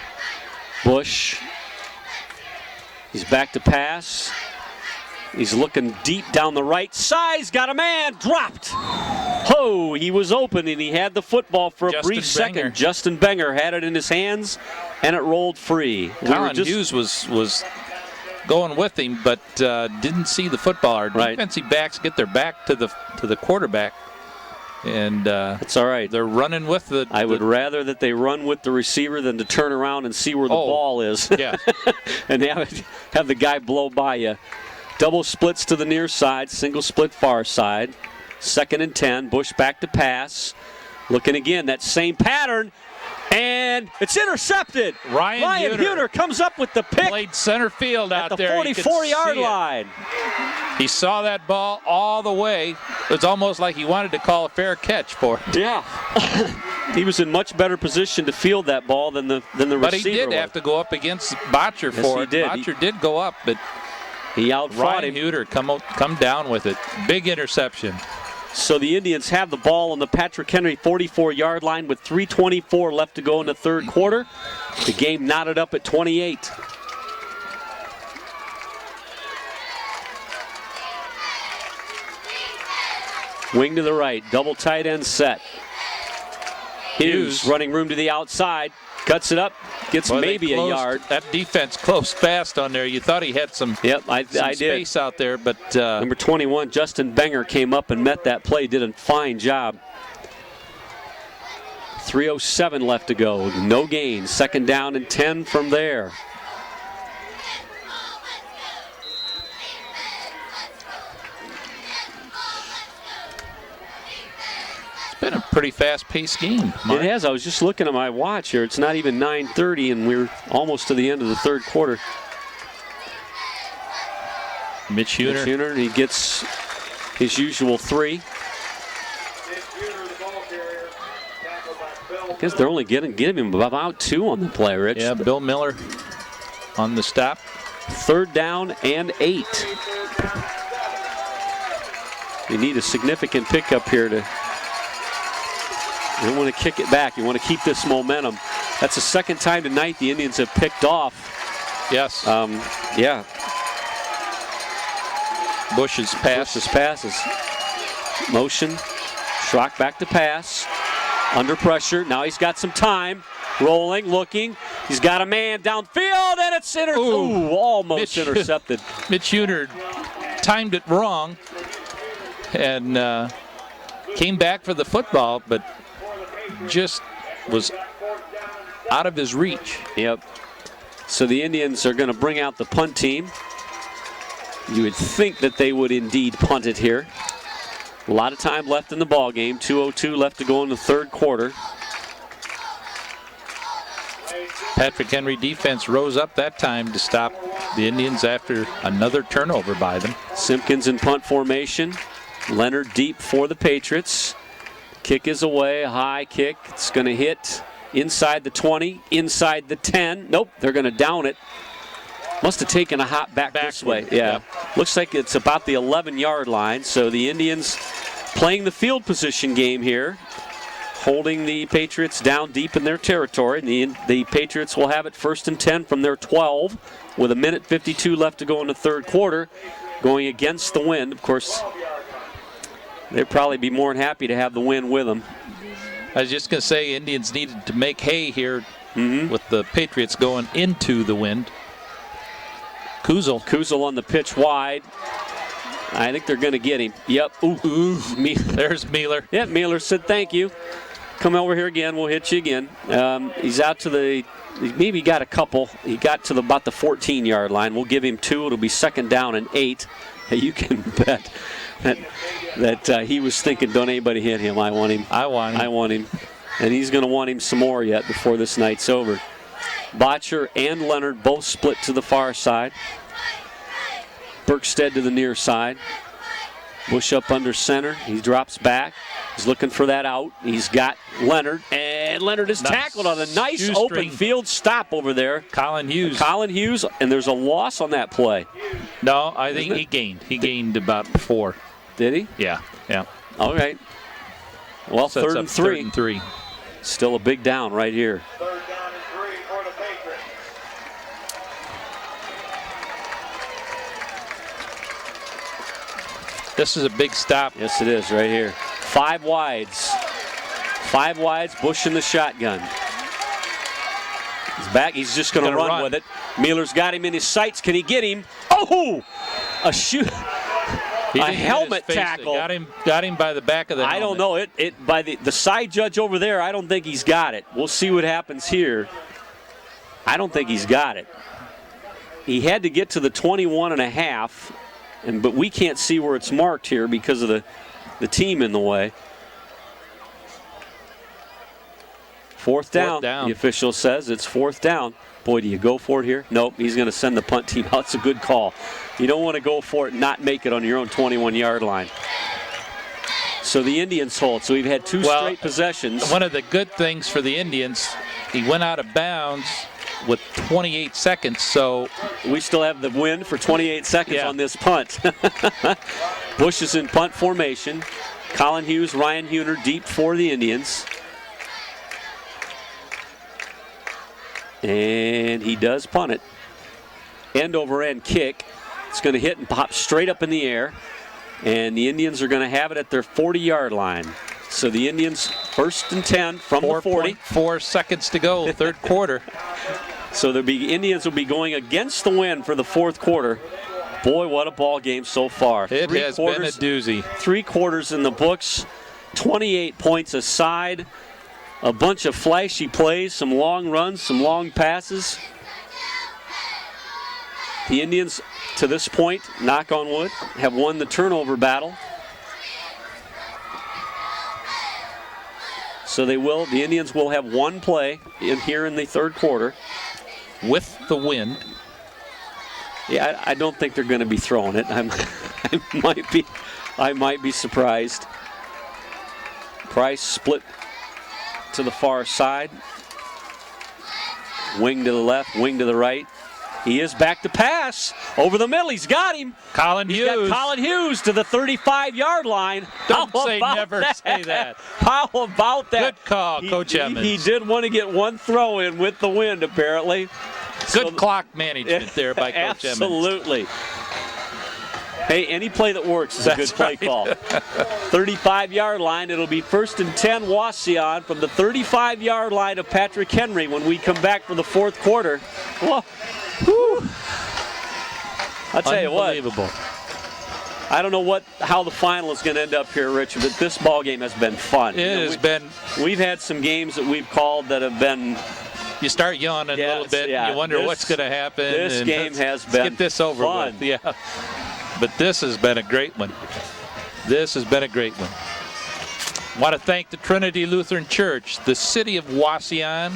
Bush. He's back to pass. He's looking deep down the right side. He's got a man. Dropped. Oh, he was open and he had the football for a brief second. Justin Benger had it in his hands and it rolled free. Colin Hughes was going with him, but didn't see the football. Our defensive backs get their back to the quarterback, and it's all right. They're running with the. I would rather that they run with the receiver than to turn around and see where the ball is. Yeah, and have the guy blow by you. Double splits to the near side, single split far side. 2nd and 10. Bush back to pass. Looking again, that same pattern. And it's intercepted. Ryan Huner comes up with the pick. Played center field out there. At the 44-yard line. He saw that ball all the way. It was almost like he wanted to call a fair catch for it. Yeah. He was in much better position to field that ball than the receiver. But he did have to go up against Botcher for it. Did. Botcher did go up, but he outfought him. Ryan Huner come down with it. Big interception. So the Indians have the ball on the Patrick Henry 44-yard line with 3:24 left to go in the third quarter. The game knotted up at 28. Wing to the right, double tight end set. Hughes running room to the outside, cuts it up, gets maybe a yard. That defense closed fast on there. You thought he had some, I did. Space out there, but number 21, Justin Benger, came up and met that play, did a fine job. 3:07 left to go, no gain, 2nd down and 10 from there. Been a pretty fast-paced game, Mark. It has. I was just looking at my watch here. It's not even 9:30, and we're almost to the end of the third quarter. Mitch Huner. He gets his usual 3. I guess they're only giving him about 2 on the play, Rich. Yeah, Bill Miller on the stop. 3rd down and 8. You need a significant pickup here to. You don't want to kick it back. You want to keep this momentum. That's the second time tonight the Indians have picked off. Yes. Yeah. Bush's passes. Motion. Schrock back to pass. Under pressure. Now he's got some time. Rolling, looking. He's got a man downfield, and it's almost intercepted. Mitch Huner timed it wrong and came back for the football, but just was out of his reach. Yep. So the Indians are going to bring out the punt team. You would think that they would indeed punt it here. A lot of time left in the ball game. 2:02 left to go in the third quarter. Patrick Henry defense rose up that time to stop the Indians after another turnover by them. Simpkins in punt formation. Leonard deep for the Patriots. Kick is away, a high kick. It's going to hit inside the 20, inside the 10. Nope, they're going to down it. Must have taken a hop back this way. Yeah. Looks like it's about the 11-yard line. So the Indians playing the field position game here, holding the Patriots down deep in their territory. The Patriots will have it 1st and 10 from their 12 with 1:52 left to go in the third quarter, going against the wind. Of course, they'd probably be more than happy to have the wind with them. I was just going to say Indians needed to make hay here with the Patriots going into the wind. Kuzel on the pitch wide. I think they're going to get him. Yep. There's Mealer. Yeah, Mealer said thank you. Come over here again. We'll hit you again. He's out to the. Maybe got a couple. He got to about the 14-yard line. We'll give him 2. It'll be 2nd down and 8. You can bet that he was thinking, don't anybody hit him. I want him. I want him. And he's going to want him some more yet before this night's over. Botcher and Leonard both split to the far side. Berkstead to the near side. Bush up under center. He drops back. He's looking for that out. He's got Leonard, and Leonard is tackled on a nice open field stop over there. Colin Hughes, and there's a loss on that play. No, I think he gained. He gained about 4. Did he? Yeah. All right. Well, so 3rd and 3. 3rd and 3. Still a big down right here. 3rd down and 3 for the Patriots. This is a big stop. Yes, it is right here. 5 wides. 5 wides, Bush in the shotgun. He's back. He's just going to run with it. Mealer's got him in his sights. Can he get him? Oh! A shoot. A helmet tackle. Got him by the back of the helmet. I don't know. It by the side judge over there, I don't think he's got it. We'll see what happens here. I don't think he's got it. He had to get to the 21.5, but we can't see where it's marked here because of the team in the way. 4th down, the official says. It's 4th down. Boy, do you go for it here? Nope, he's going to send the punt team out. It's a good call. You don't want to go for it and not make it on your own 21-yard line. So the Indians hold. So we've had 2 straight possessions. One of the good things for the Indians, he went out of bounds with 28 seconds, so we still have the win for 28 seconds on this punt. Bush is in punt formation. Colin Hughes, Ryan Huner deep for the Indians. And he does punt it. End over end kick. It's going to hit and pop straight up in the air. And the Indians are going to have it at their 40-yard line. So the Indians 1st and 10 from the 40. 4 seconds to go, third quarter. So the Indians will be going against the wind for the 4th quarter. Boy, what a ball game so far. It has been a doozy. 3 quarters in the books, 28 points aside. A bunch of flashy plays, some long runs, some long passes. The Indians, to this point, knock on wood, have won the turnover battle. So they will. The Indians will have one play here in the third quarter. With the wind. Yeah, I don't think they're going to be throwing it. I might be surprised. Price split to the far side. Wing to the left, wing to the right. He is back to pass over the middle. He's got him. Colin Hughes. He's got Colin Hughes to the 35-yard line. Don't say never say that. How about that? Good call, Coach Emmons. He did want to get one throw in with the wind, apparently. Good clock management there by Coach Emmons. Absolutely. Hey, any play that works is a good play call. 35-yard line. It'll be 1st and 10 Wauseon from the 35-yard line of Patrick Henry when we come back for the fourth quarter. Whoa. Whew. I'll tell you what. Unbelievable. I don't know how the final is going to end up here, Richard, but this ball game has been fun. It has been. We've had some games that we've called that have been. You start yawning a little bit. Yeah, and you wonder what's going to happen. This game has been. Let's get this over fun. with. Yeah. But this has been a great one. This has been a great one. I want to thank the Trinity Lutheran Church, the City of Wauseon,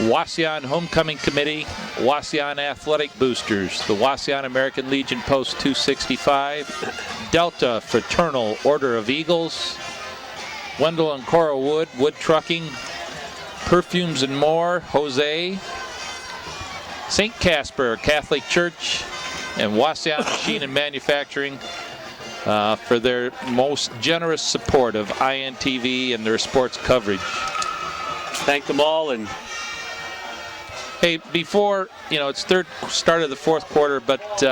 Wauseon Homecoming Committee, Wauseon Athletic Boosters, the Wauseon American Legion Post 265, Delta Fraternal Order of Eagles, Wendell and Cora Wood, Wood Trucking, Perfumes and More, Jose, St. Casper Catholic Church, and Wauseon Machine and Manufacturing for their most generous support of INTV and their sports coverage. Thank them all. And hey, before, it's start of the fourth quarter, but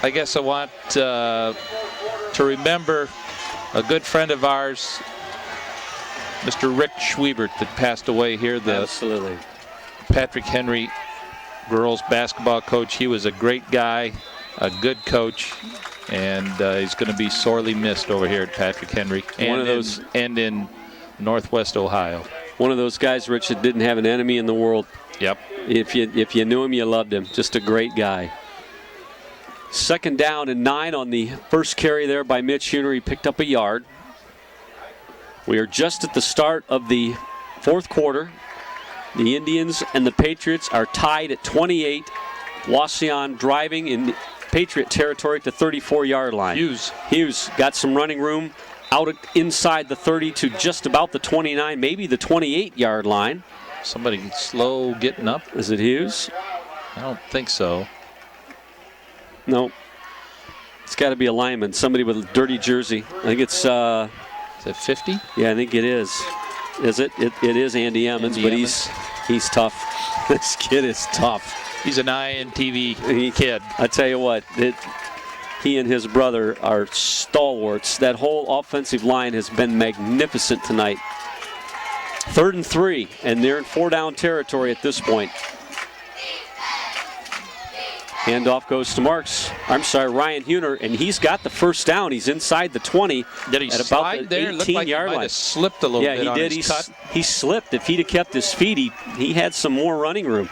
I guess I want to remember a good friend of ours, Mr. Rick Schwiebert, that passed away here. Absolutely. Patrick Henry girls basketball coach. He was a great guy, a good coach, and he's going to be sorely missed over here at Patrick Henry and in Northwest Ohio. One of those guys, Rich, that didn't have an enemy in the world. Yep. If you knew him, you loved him. Just a great guy. 2nd down and 9 on the first carry there by Mitch Huner. He picked up a yard. We are just at the start of the fourth quarter. The Indians and the Patriots are tied at 28. Wauseon driving in Patriot territory at the 34-yard line. Hughes got some running room out inside the 30 to just about the 29, maybe the 28-yard line. Somebody slow getting up. Is it Hughes? I don't think so. No. It's got to be a lineman, somebody with a dirty jersey. I think it's... is it 50? Yeah, I think it is. Is it? It is Andy Emmons, but he's tough. This kid is tough. He's an INTV kid. I tell you what, he and his brother are stalwarts. That whole offensive line has been magnificent tonight. 3rd and 3, and they're in 4-down territory at this point. Handoff goes to Ryan Huner, and he's got the first down. He's inside the 20 Did he at about slide the there? 18-yard line. Have slipped a little bit. Yeah, he did. He slipped. If he'd have kept his feet, he had some more running room.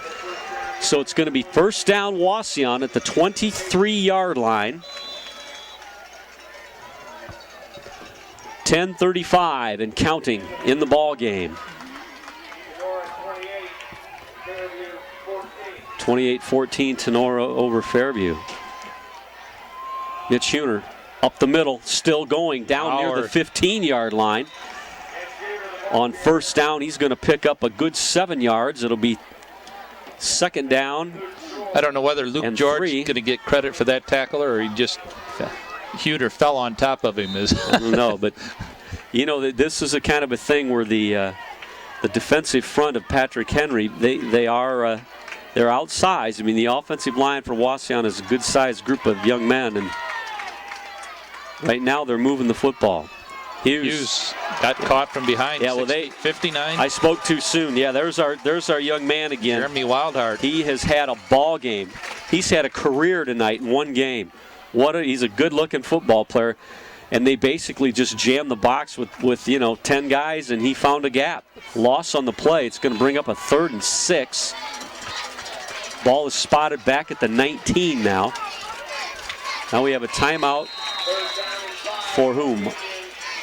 So it's going to be 1st down Wauseon at the 23-yard line. 10:35 and counting in the ball game. 28-14 Tenora over Fairview. Mitch Huner up the middle, still going down near the 15-yard line. On 1st down, he's going to pick up a good 7 yards. It'll be 2nd down. I don't know whether Luke George is going to get credit for that tackle or Huner fell on top of him. I don't know, but this is a kind of a thing where the defensive front of Patrick Henry, they're outsized. I mean, the offensive line for Wauseon is a good-sized group of young men, and right now they're moving the football. Hughes got caught from behind. Yeah, 59. I spoke too soon. Yeah, there's our young man again. Jeremy Wildheart. He has had a ball game. He's had a career tonight in one game. He's a good-looking football player, and they basically just jammed the box with 10 guys, and he found a gap. Loss on the play. It's going to bring up a 3rd and 6. Ball is spotted back at the 19 now. Now we have a timeout for whom?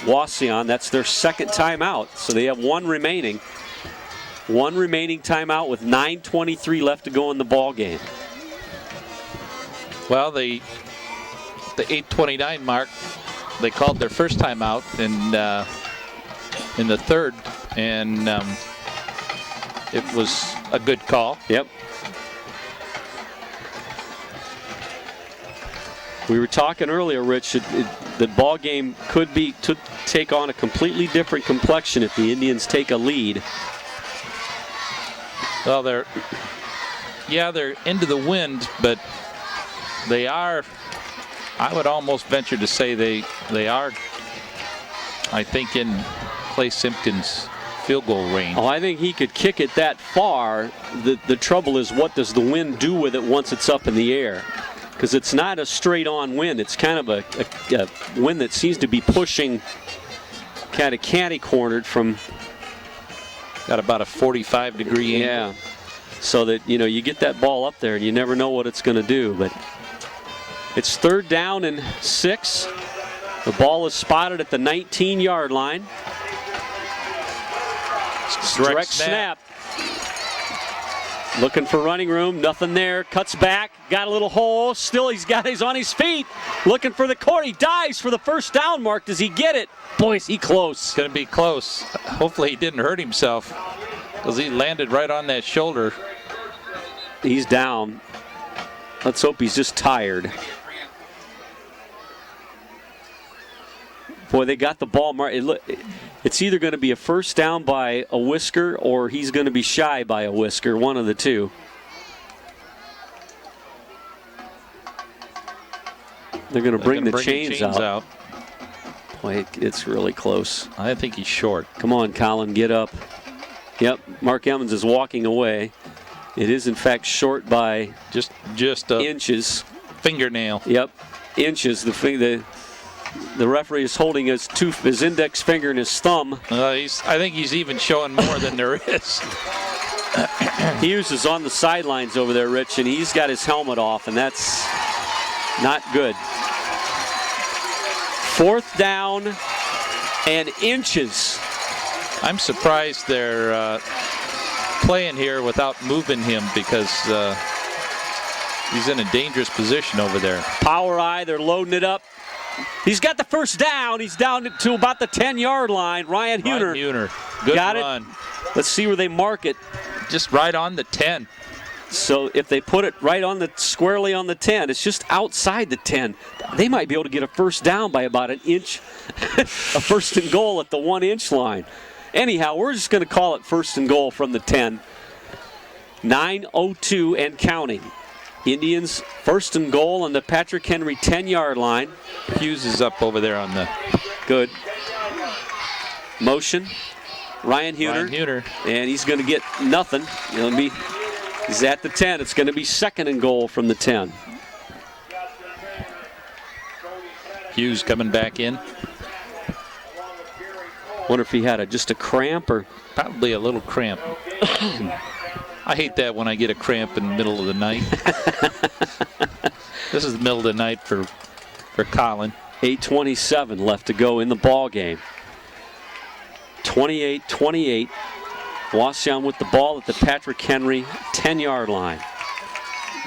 Wauseon. That's their second timeout, so they have one remaining. One remaining timeout with 9:23 left to go in the ball game. Well, the 8:29 mark, they called their first timeout in the third, and it was a good call. Yep. We were talking earlier, Rich, the ball game could take on a completely different complexion if the Indians take a lead. Well, they're into the wind, but they are, I would almost venture to say they are, I think, in Clay Simpkins' field goal range. Oh, I think he could kick it that far. The trouble is, what does the wind do with it once it's up in the air? Because it's not a straight-on wind. It's kind of a wind that seems to be pushing, kind of candy-cornered from. Got about a 45-degree angle. Yeah. So that, you get that ball up there and you never know what it's going to do. But it's 3rd down and 6. The ball is spotted at the 19-yard line. Direct snap. Looking for running room, nothing there. Cuts back, got a little hole. Still, he's on his feet. Looking for the corner. He dives for the first down mark. Does he get it? Boy, is he close. It's going to be close. Hopefully he didn't hurt himself, because he landed right on that shoulder. He's down. Let's hope he's just tired. Boy, they got the ball marked. It's either going to be a first down by a whisker or he's going to be shy by a whisker, one of the two. They're going to bring the chains out. Boy, it's really close. I think he's short. Come on, Colin, get up. Yep, Mark Emmons is walking away. It is, in fact, short by just a inches. Fingernail. Yep, inches. The referee is holding his index finger and his thumb. I think he's even showing more than there is. Hughes is on the sidelines over there, Rich, and he's got his helmet off, and that's not good. 4th down and inches. I'm surprised they're playing here without moving him, because he's in a dangerous position over there. Power eye, they're loading it up. He's got the first down. He's down to about the 10-yard line. Ryan Huner. Good got run. It. Let's see where they mark it. Just right on the 10. So if they put it right squarely on the 10, it's just outside the 10. They might be able to get a first down by about an inch, a 1st and goal at the 1-inch line. Anyhow, we're just going to call it 1st and goal from the 10. 9:02 and counting. Indians 1st and goal on the Patrick Henry 10-yard line. Hughes is up over there on the good motion. Ryan Huner. And he's going to get nothing. He's at the 10. It's going to be 2nd and goal from the 10. Hughes coming back in. Wonder if he had just a cramp or probably a little cramp. I hate that when I get a cramp in the middle of the night. This is the middle of the night for Colin. 8:27 left to go in the ball game. 28-28. Wauseon with the ball at the Patrick Henry 10-yard line.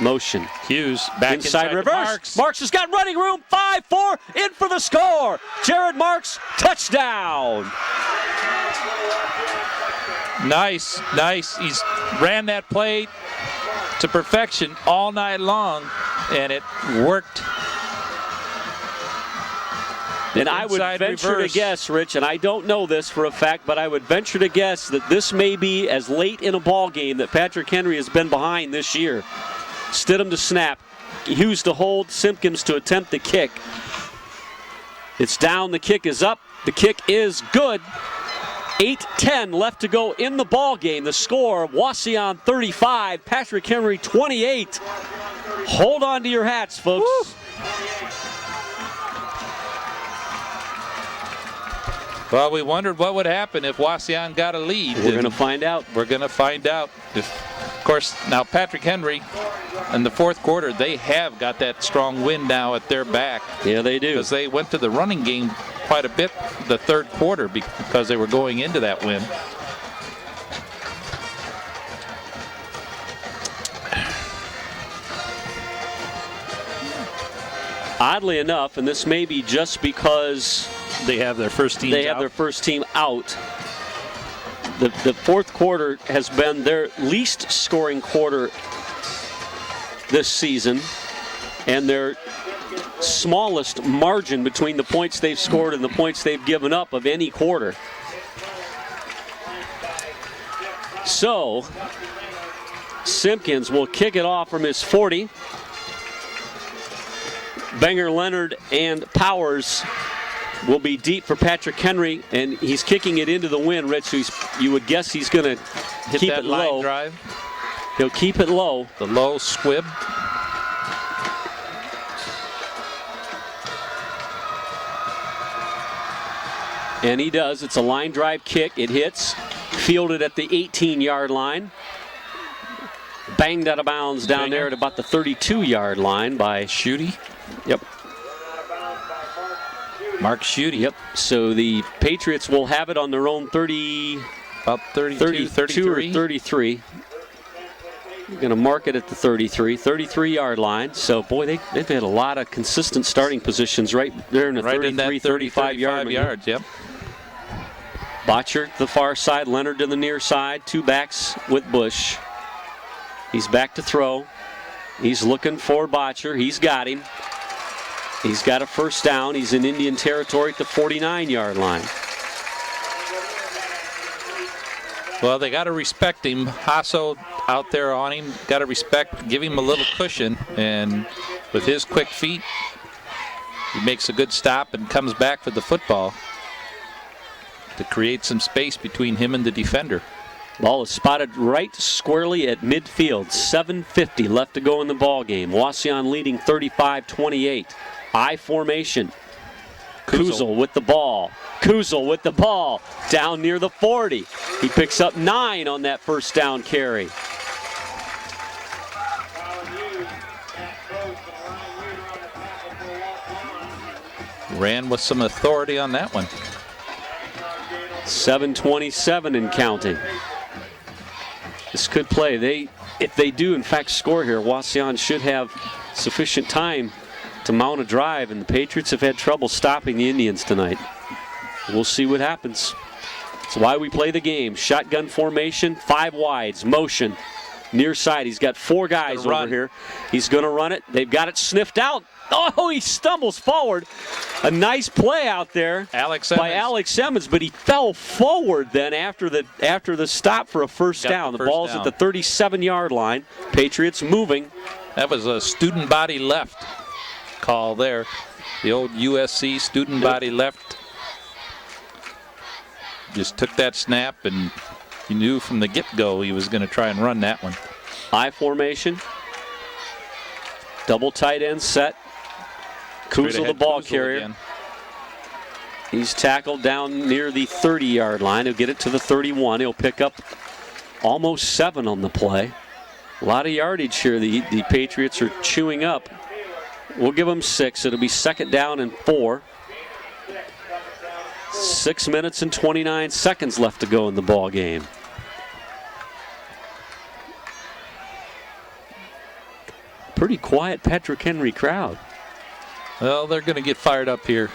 Motion. Hughes back inside reverse. Marks has got running room. 5-4 in for the score. Jared Marks, touchdown. Nice. He's ran that play to perfection all night long, and it worked. And I would venture to guess, Rich, and I don't know this for a fact, but I would venture to guess that this may be as late in a ball game that Patrick Henry has been behind this year. Stidham to snap. Hughes to hold. Simpkins to attempt the kick. It's down. The kick is up. The kick is good. 8:10 left to go in the ball game. The score, Wauseon 35, Patrick Henry 28. Hold on to your hats, folks. Woo. Well, we wondered what would happen if Wauseon got a lead. We're going to find out. We're going to find out. Of course, course, now Patrick Henry in the fourth quarter, they have got that strong wind now at their back. Yeah, they do. Because they went to the running game quite a bit the third quarter because they were going into that wind. Oddly enough, and this may be just because they have their first team out. The fourth quarter has been their least scoring quarter this season, and their smallest margin between the points they've scored and the points they've given up of any quarter. So, Simpkins will kick it off from his 40. Banger, Leonard, and Powers will be deep for Patrick Henry, and he's kicking it into the wind, Rich. So you would guess he's going to keep that it low. line drive. He'll keep it low. The low squib. And he does. It's a line drive kick. It hits. Fielded at the 18-yard line. Banged out of bounds down there at about the 32-yard line by Schutte. Yep. Mark Schutte. Yep. So the Patriots will have it on their own 30, about 32, 33. Or 33. We're going to mark it at the 33-yard line. So, boy, they've had a lot of consistent starting positions right there in the 33, 35 yards. Yep. Botcher to the far side, Leonard to the near side. Two backs with Bush. He's back to throw. He's looking for Botcher. He's got him. He's got a first down. He's in Indian territory at the 49-yard line. Well, they got to respect him. Hasso out there on him. Got to respect, give him a little cushion. And with his quick feet, he makes a good stop and comes back for the football to create some space between him and the defender. Ball is spotted right squarely at midfield. 7:50 left to go in the ball game. Wauseon leading 35-28. I formation. Kuzel with the ball. Kuzel with the ball down near the 40. He picks up 9 on that first down carry. Ran with some authority on that one. 7:27 and counting. This could play. If they do in fact score here, Wauseon should have sufficient time to mount a drive, and the Patriots have had trouble stopping the Indians tonight. We'll see what happens. That's why we play the game. Shotgun formation, 5 wides, motion, near side. He's got 4 guys over here. He's going to run it. They've got it sniffed out. Oh, he stumbles forward. A nice play out there by Alex Emmons, but he fell forward then after the stop for a first down. The ball's at the 37-yard line. Patriots moving. That was a student body left call there. The old USC student body left. Just took that snap, and he knew from the get-go he was going to try and run that one. I formation. Double tight end set. Kuzel the ball carrier. Again. He's tackled down near the 30-yard line. He'll get it to the 31. He'll pick up almost 7 on the play. A lot of yardage here the Patriots are chewing up. We'll give them 6. It'll be second down and 4. 6 minutes and 29 seconds left to go in the ball game. Pretty quiet Patrick Henry crowd. Well, they're going to get fired up here.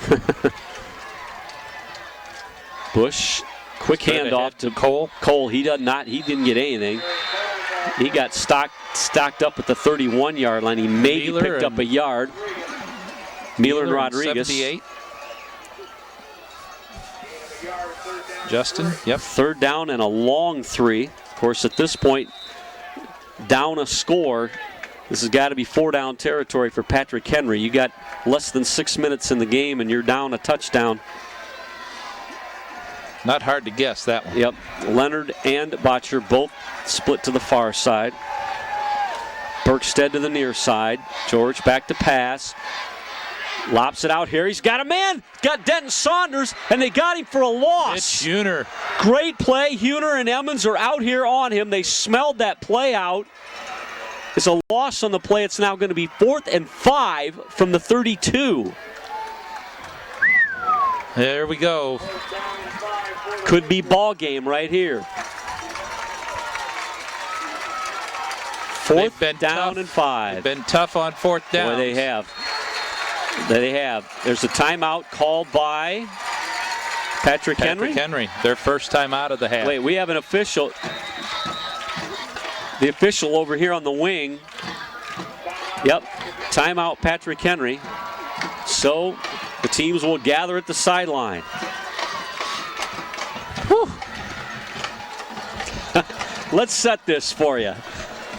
Bush, quick handoff to Cole. Cole, he didn't get anything. He got stocked up at the 31-yard line. He maybe picked up a yard. Miller and Rodriguez. 78. Justin, yep. Third down and a long 3. Of course, at this point, down a score. This has got to be 4-down territory for Patrick Henry. You got less than 6 minutes in the game, and you're down a touchdown. Not hard to guess that one. Yep. Leonard and Botcher both split to the far side. Berkstead to the near side. George back to pass. Lops it out here. He's got a man. Got Denton Saunders, and they got him for a loss. Mitch Huner. Great play. Huner and Emmons are out here on him. They smelled that play out. It's a loss on the play. It's now going to be 4th and 5 from the 32. There we go. Could be ball game right here. 4th down and 5. They've been tough on 4th down. Boy, they have. They have. There's a timeout called by Patrick Henry. Their first time out of the half. Wait, we have an official. The official over here on the wing. Yep, timeout Patrick Henry. So the teams will gather at the sideline. Whew. Let's set this for you.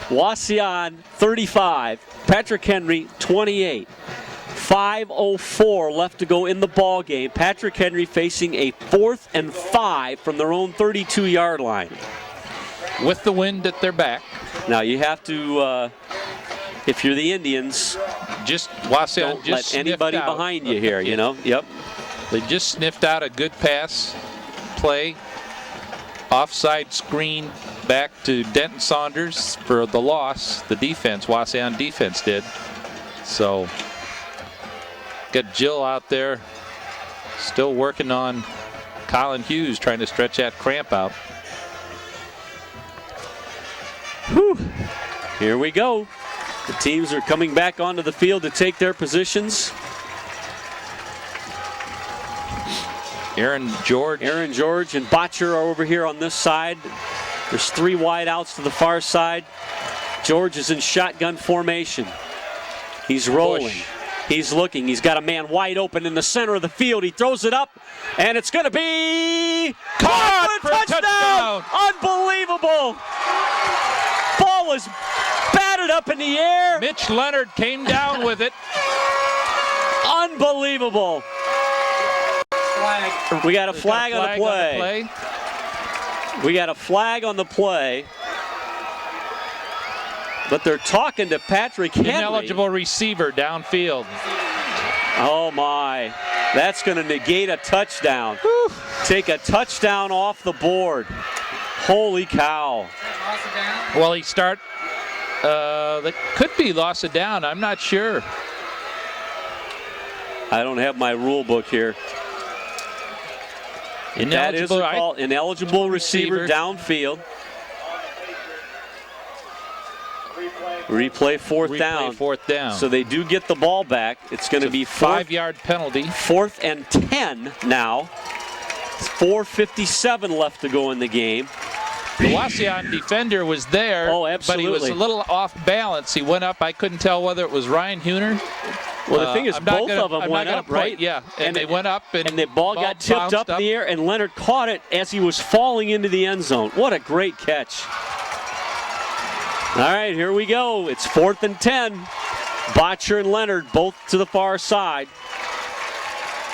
Wauseon 35, Patrick Henry 28. 5:04 left to go in the ball game. Patrick Henry facing a 4th and 5 from their own 32-yard line. With the wind at their back. Now you have to, if you're the Indians, Wauseon don't let anybody behind you here, you know? Yep. They just sniffed out a good pass play. Offside screen back to Denton Saunders for the loss. The defense, Wauseon defense did. So, got Jill out there still working on Colin Hughes, trying to stretch that cramp out. Whew. Here we go. The teams are coming back onto the field to take their positions. Aaron George and Botcher are over here on this side. There's 3 wide outs to the far side. George is in shotgun formation. He's rolling. Bush. He's looking. He's got a man wide open in the center of the field. He throws it up, and it's going to be caught for a touchdown! Unbelievable! Ball is batted up in the air. Mitch Leonard came down with it. Unbelievable. We got a flag on the play. We got a flag on the play. But they're talking to Patrick Henry. Ineligible receiver downfield. Oh my. That's going to negate a touchdown. Whew. Take a touchdown off the board. Holy cow. Well, that could be loss of down. I'm not sure. I don't have my rule book here. That is a call. Ineligible receiver downfield. Replay fourth down. So they do get the ball back. It's going to be 5-yard penalty. 4th and 10 now. 4:57 left to go in the game. The Wauseon defender was there, but he was a little off balance. He went up. I couldn't tell whether it was Ryan Huner. Well, the thing is, both of them went up, right? Yeah, and they went up, and the ball got tipped up in the air, and Leonard caught it as he was falling into the end zone. What a great catch. All right, here we go. It's 4th and 10. Botcher and Leonard both to the far side.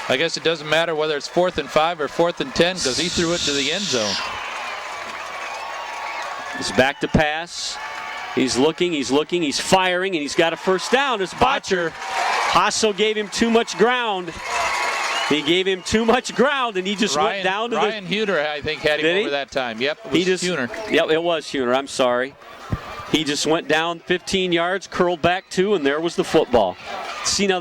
I guess it doesn't matter whether it's 4th and 5 or 4th and 10 because he threw it to the end zone. He's back to pass. He's looking, he's firing, and he's got a first down. It's Botcher. Hasso gave him too much ground. He gave him too much ground, and he just went down to Ryan Huner, I think, had him over that time. Yep, it was Huner. Yep, it was Huner. I'm sorry. He just went down 15 yards, curled back 2, and there was the football. See, now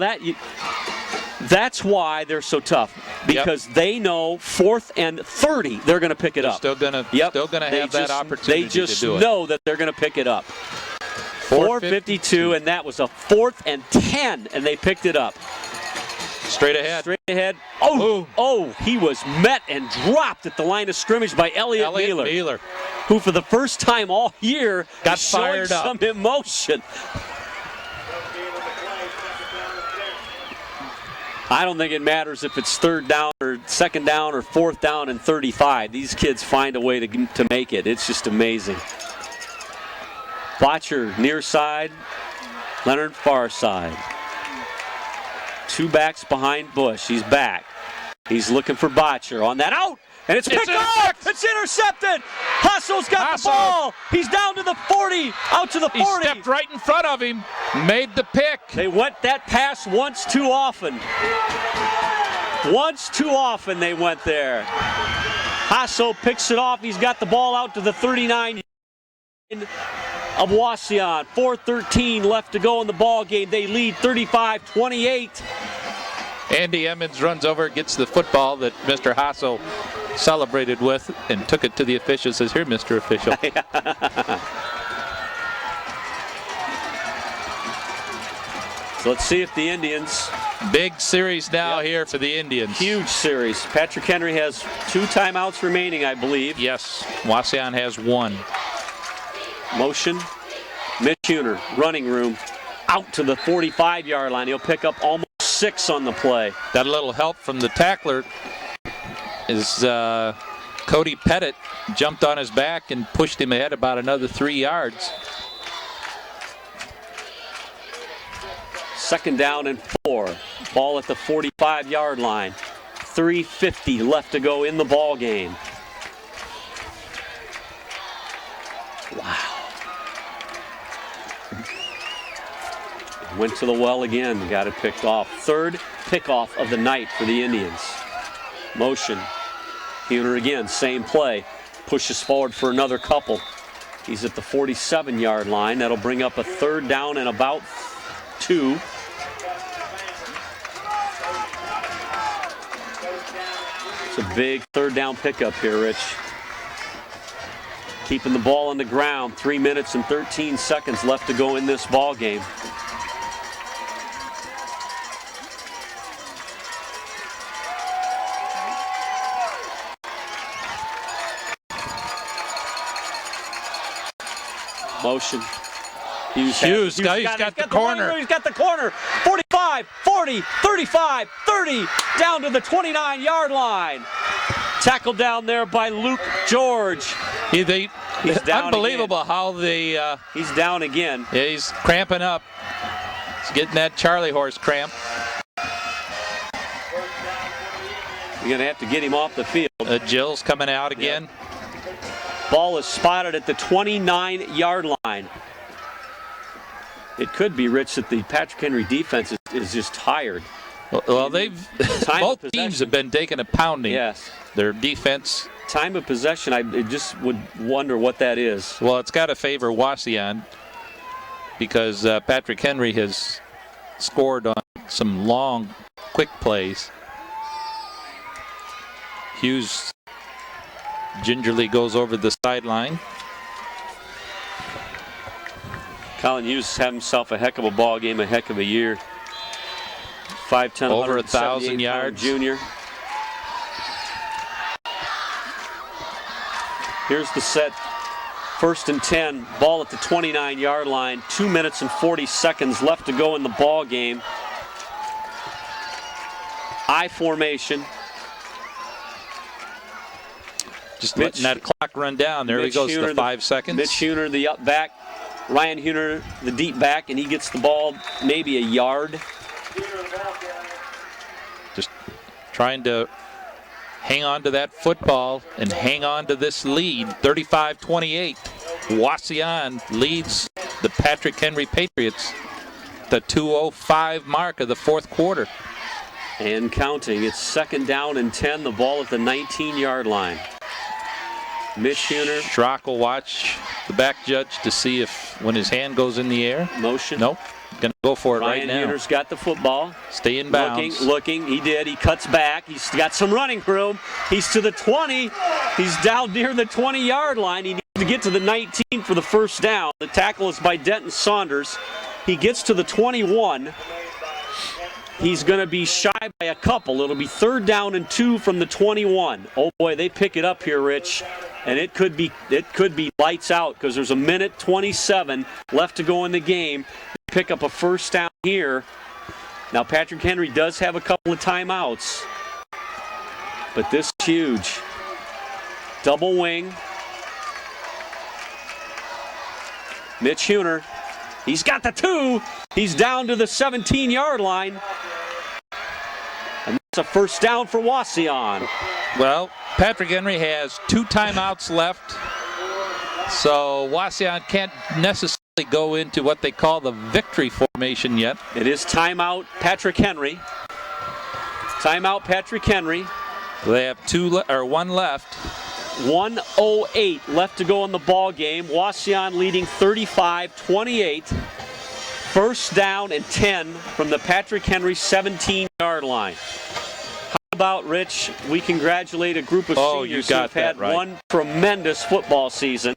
that's why they're so tough, because they know 4th and 30, they're going to pick it up. Still going to have that opportunity. They just to do know that they're going to pick it up. 4:52, and that was a 4th and 10, and they picked it up. Straight ahead. Oh, he was met and dropped at the line of scrimmage by Elliot Mueller, who for the first time all year got fired up. Some emotion. I don't think it matters if it's 3rd down or 2nd down or 4th down and 35. These kids find a way to make it. It's just amazing. Botcher near side, Leonard far side. 2 backs behind Bush. He's back. He's looking for Botcher on that out, and it's picked off. It's intercepted. Hassel's got the ball. He's down to the 40, out to the 40. He stepped right in front of him, made the pick. They went that pass once too often. Once too often they went there. Hasso picks it off. He's got the ball out to the 39 of Wauseon. 4:13 left to go in the ball game. They lead 35-28. Andy Emmons runs over, gets the football that Mr. Hasso celebrated with, and took it to the official. Says, "Here, Mr. Official." So let's see if the Indians. Big series now here for the Indians. Huge series. Patrick Henry has 2 timeouts remaining, I believe. Yes, Wauseon has 1. Motion. Mitch Huner, running room, out to the 45-yard line. He'll pick up almost 6 on the play. Got a little help from the tackler. Is Cody Pettit jumped on his back and pushed him ahead about another 3 yards. 2nd down and 4. Ball at the 45-yard line. 3:50 left to go in the ball game. Wow. Went to the well again. Got it picked off. 3rd pickoff of the night for the Indians. Motion. Huner again, same play. Pushes forward for another couple. He's at the 47-yard line. That'll bring up a 3rd down and about 2. It's a big 3rd down pickup here, Rich. Keeping the ball on the ground. 3 minutes and 13 seconds left to go in this ball game. Motion. Hughes got the corner. He's got the corner. 45, 40, 35, 30, down to the 29-yard line. Tackled down there by Luke George. He's down unbelievable again. how the He's down again. yeah, he's cramping up. He's getting that Charlie horse cramp. You're going to have to get him off the field. Jill's coming out again. Yep. Ball is spotted at the 29-yard line. It could be, Rich, that the Patrick Henry defense is just tired. Well, both teams have been taking a pounding. Yes. Their defense. Time of possession, I just would wonder what that is. Well, it's got to favor Wauseon because Patrick Henry has scored on some long, quick plays. Hughes gingerly goes over the sideline. Colin Hughes had himself a heck of a ball game, a heck of a year. 5'10", over 1,000 yards. Junior. Here's the set. 1st and 10. Ball at the 29-yard line. 2 minutes and 40 seconds left to go in the ball game. I formation. Just letting that clock run down. There he goes to the 5 seconds. Mitch Huner, the up back. Ryan Huner, the deep back, and he gets the ball maybe a yard. Just trying to hang on to that football and hang on to this lead. 35-28. Wauseon leads the Patrick Henry Patriots. The 2:05 mark of the 4th quarter. And counting. It's 2nd down and 10. The ball at the 19-yard line. Mitch Huner. Schrock will watch the back judge to see if when his hand goes in the air. Motion. Nope. Gonna go for it Ryan right now. Huner's got the football. Stay in bounds. Looking. He did. He cuts back. He's got some running room. He's to the 20. He's down near the 20-yard line. He needs to get to the 19 for the 1st down. The tackle is by Denton Saunders. He gets to the 21. He's going to be shy by a couple. It'll be 3rd down and 2 from the 21. Oh boy, they pick it up here, Rich. And it could be lights out because there's 1:27 left to go in the game. They pick up a 1st down here. Now Patrick Henry does have a couple of timeouts, but this is huge. Double wing. Mitch Huner. He's got the 2. He's down to the 17-yard line. It's a first down for Wauseon. Well, Patrick Henry has 2 timeouts left, so Wauseon can't necessarily go into what they call the victory formation yet. It is timeout Patrick Henry. Timeout Patrick Henry. They have 1 left. 1:08 left to go in the ball game. Wauseon leading 35-28. First down and 10 from the Patrick Henry 17-yard line. How about, Rich, we congratulate a group of seniors who have had one tremendous football season.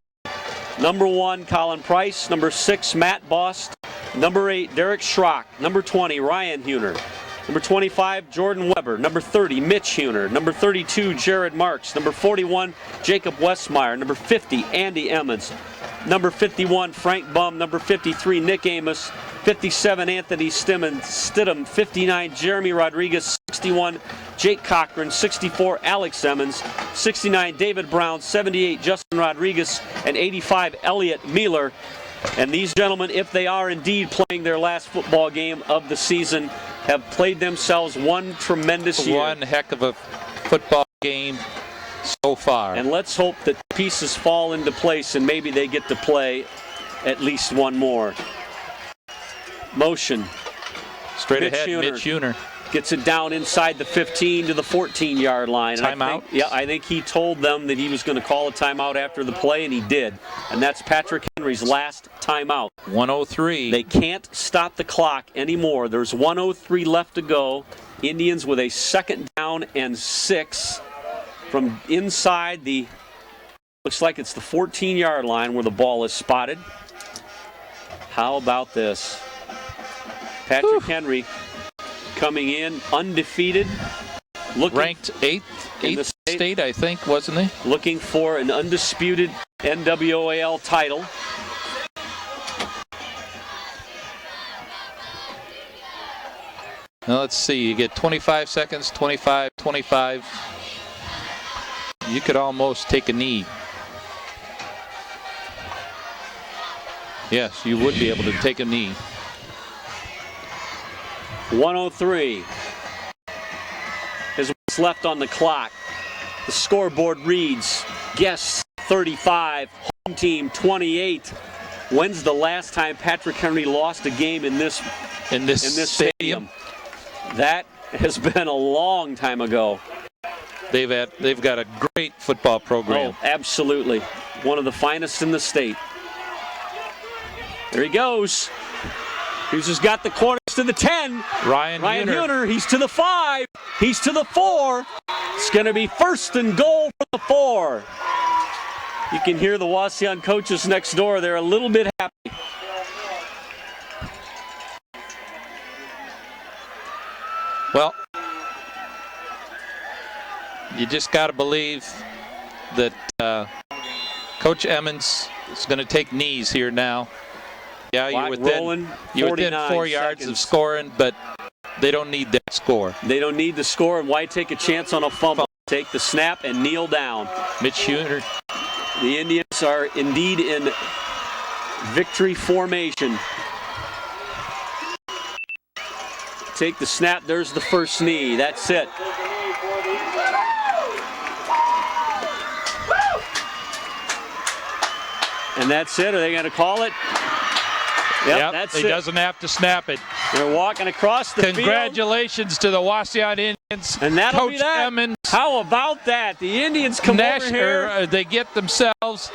Number 1, Colin Price. Number 6, Matt Bost. Number 8, Derek Schrock. Number 20, Ryan Huner. Number 25, Jordan Weber. Number 30, Mitch Huner. Number 32, Jared Marks. Number 41, Jacob Westmeyer. Number 50, Andy Emmons. Number 51, Frank Bum. Number 53, Nick Amos. 57, Anthony Stidham. 59, Jeremy Rodriguez. 61, Jake Cochran. 64, Alex Emmons. 69, David Brown. 78, Justin Rodriguez. And 85, Elliot Mueller. And these gentlemen, if they are indeed playing their last football game of the season, have played themselves one tremendous year. One heck of a football game so far. And let's hope that pieces fall into place and maybe they get to play at least one more. Motion. Straight ahead, Mitch Huner. Gets it down inside the 15 to the 14-yard line. Timeout? I think he told them that he was going to call a timeout after the play, and he did. And that's Patrick Henry's last timeout. 1:03. They can't stop the clock anymore. There's 1:03 left to go. Indians with a 2nd down and 6 from inside the, looks like it's the 14-yard line where the ball is spotted. How about this? Patrick Henry coming in undefeated, ranked 8th state, I think, wasn't he? Looking for an undisputed NWAL title. Now let's see, you get 25 seconds, 25, 25. You could almost take a knee. Yes, you would be able to take a knee. 1:03 is what's left on the clock. The scoreboard reads, guests 35, home team 28. When's the last time Patrick Henry lost a game in this stadium? That has been a long time ago. They've got a great football program. Oh, absolutely. One of the finest in the state. There he goes. He's just got the corners to the 10. Ryan Huner, he's to the 5. He's to the 4. It's going to be 1st and goal for the 4. You can hear the Wauseon coaches next door. They're a little bit happy. Well, you just got to believe that Coach Emmons is going to take knees here now. Yeah, you're within 4 yards of scoring, but they don't need that score. They don't need the score, and why take a chance on a fumble? Take the snap and kneel down. Mitch Huner. The Indians are indeed in victory formation. Take the snap, there's the first knee, that's it. And that's it, are they going to call it? Yep, that's he it. Doesn't have to snap it. They're walking across the Congratulations to the Wauseon Indians. And that'll Coach be that. Emmons. How about that? The Indians come over here. They get themselves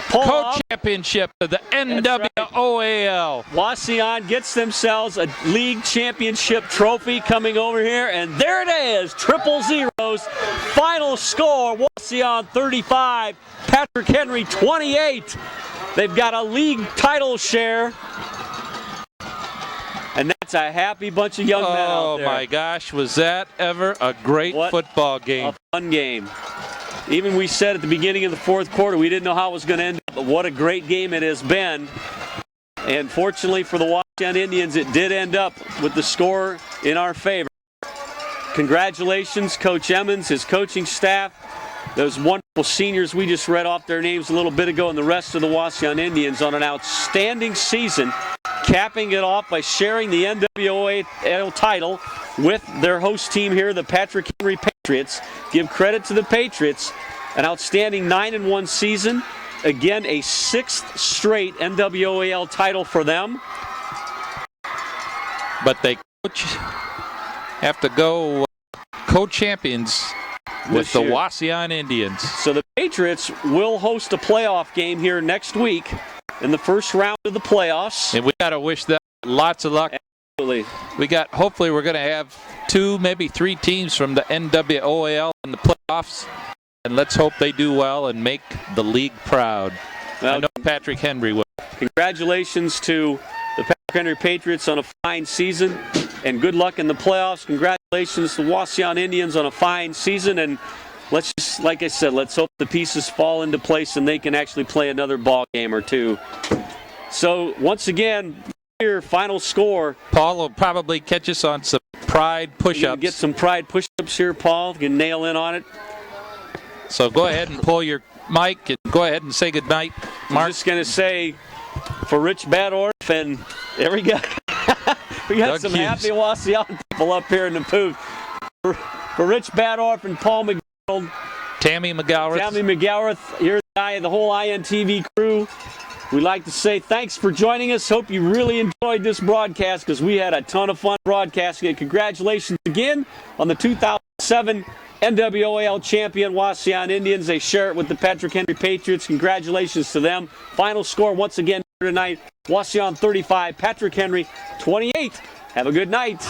co-championship of the NWOAL. Wauseon gets themselves a league championship trophy coming over here, and there it is, 000. Final score, Wauseon 35, Patrick Henry 28. They've got a league title share, and that's a happy bunch of young men out there. Oh my gosh, was that ever a great football game. A fun game. Even we said at the beginning of the 4th quarter, we didn't know how it was going to end up, but what a great game it has been. And fortunately for the Wauseon Indians, it did end up with the score in our favor. Congratulations, Coach Emmons, his coaching staff, those wonderful seniors we just read off their names a little bit ago, and the rest of the Wauseon Indians on an outstanding season, capping it off by sharing the NWOAL title with their host team here, the Patrick Henry Patriots. Give credit to the Patriots, an outstanding 9-1 season. Again, a 6th straight NWOAL title for them. But they have to go co-champions with the Wauseon Indians. So the Patriots will host a playoff game here next week in the first round of the playoffs. And we got to wish them lots of luck. Absolutely. Hopefully we're going to have 2, maybe 3 teams from the NWOAL in the playoffs. And let's hope they do well and make the league proud. Well, I know Patrick Henry will. Congratulations to the Patrick Henry Patriots on a fine season, and good luck in the playoffs. Congratulations to the Wauseon Indians on a fine season, and let's just, like I said, let's hope the pieces fall into place and they can actually play another ball game or two. So once again, your final score. Paul will probably catch us on some pride push-ups. Get some pride push-ups here, Paul. You can nail in on it. So go ahead and pull your mic and go ahead and say goodnight, Mark. I'm just going to say, for Rich Badorf, and there we go. We got Doug some Hughes. happy Wauseon people up here in the booth. For Rich Badorf and Paul McDonald, Tammy McGowarth, here's the whole intv crew. We'd like to say thanks for joining us. Hope you really enjoyed this broadcast, because we had a ton of fun broadcasting it. Congratulations again on the 2007 NWOAL champion Wauseon Indians. They share it with the Patrick Henry Patriots. Congratulations to them. Final score once again tonight, Wauseon 35, Patrick Henry 28. Have a good night.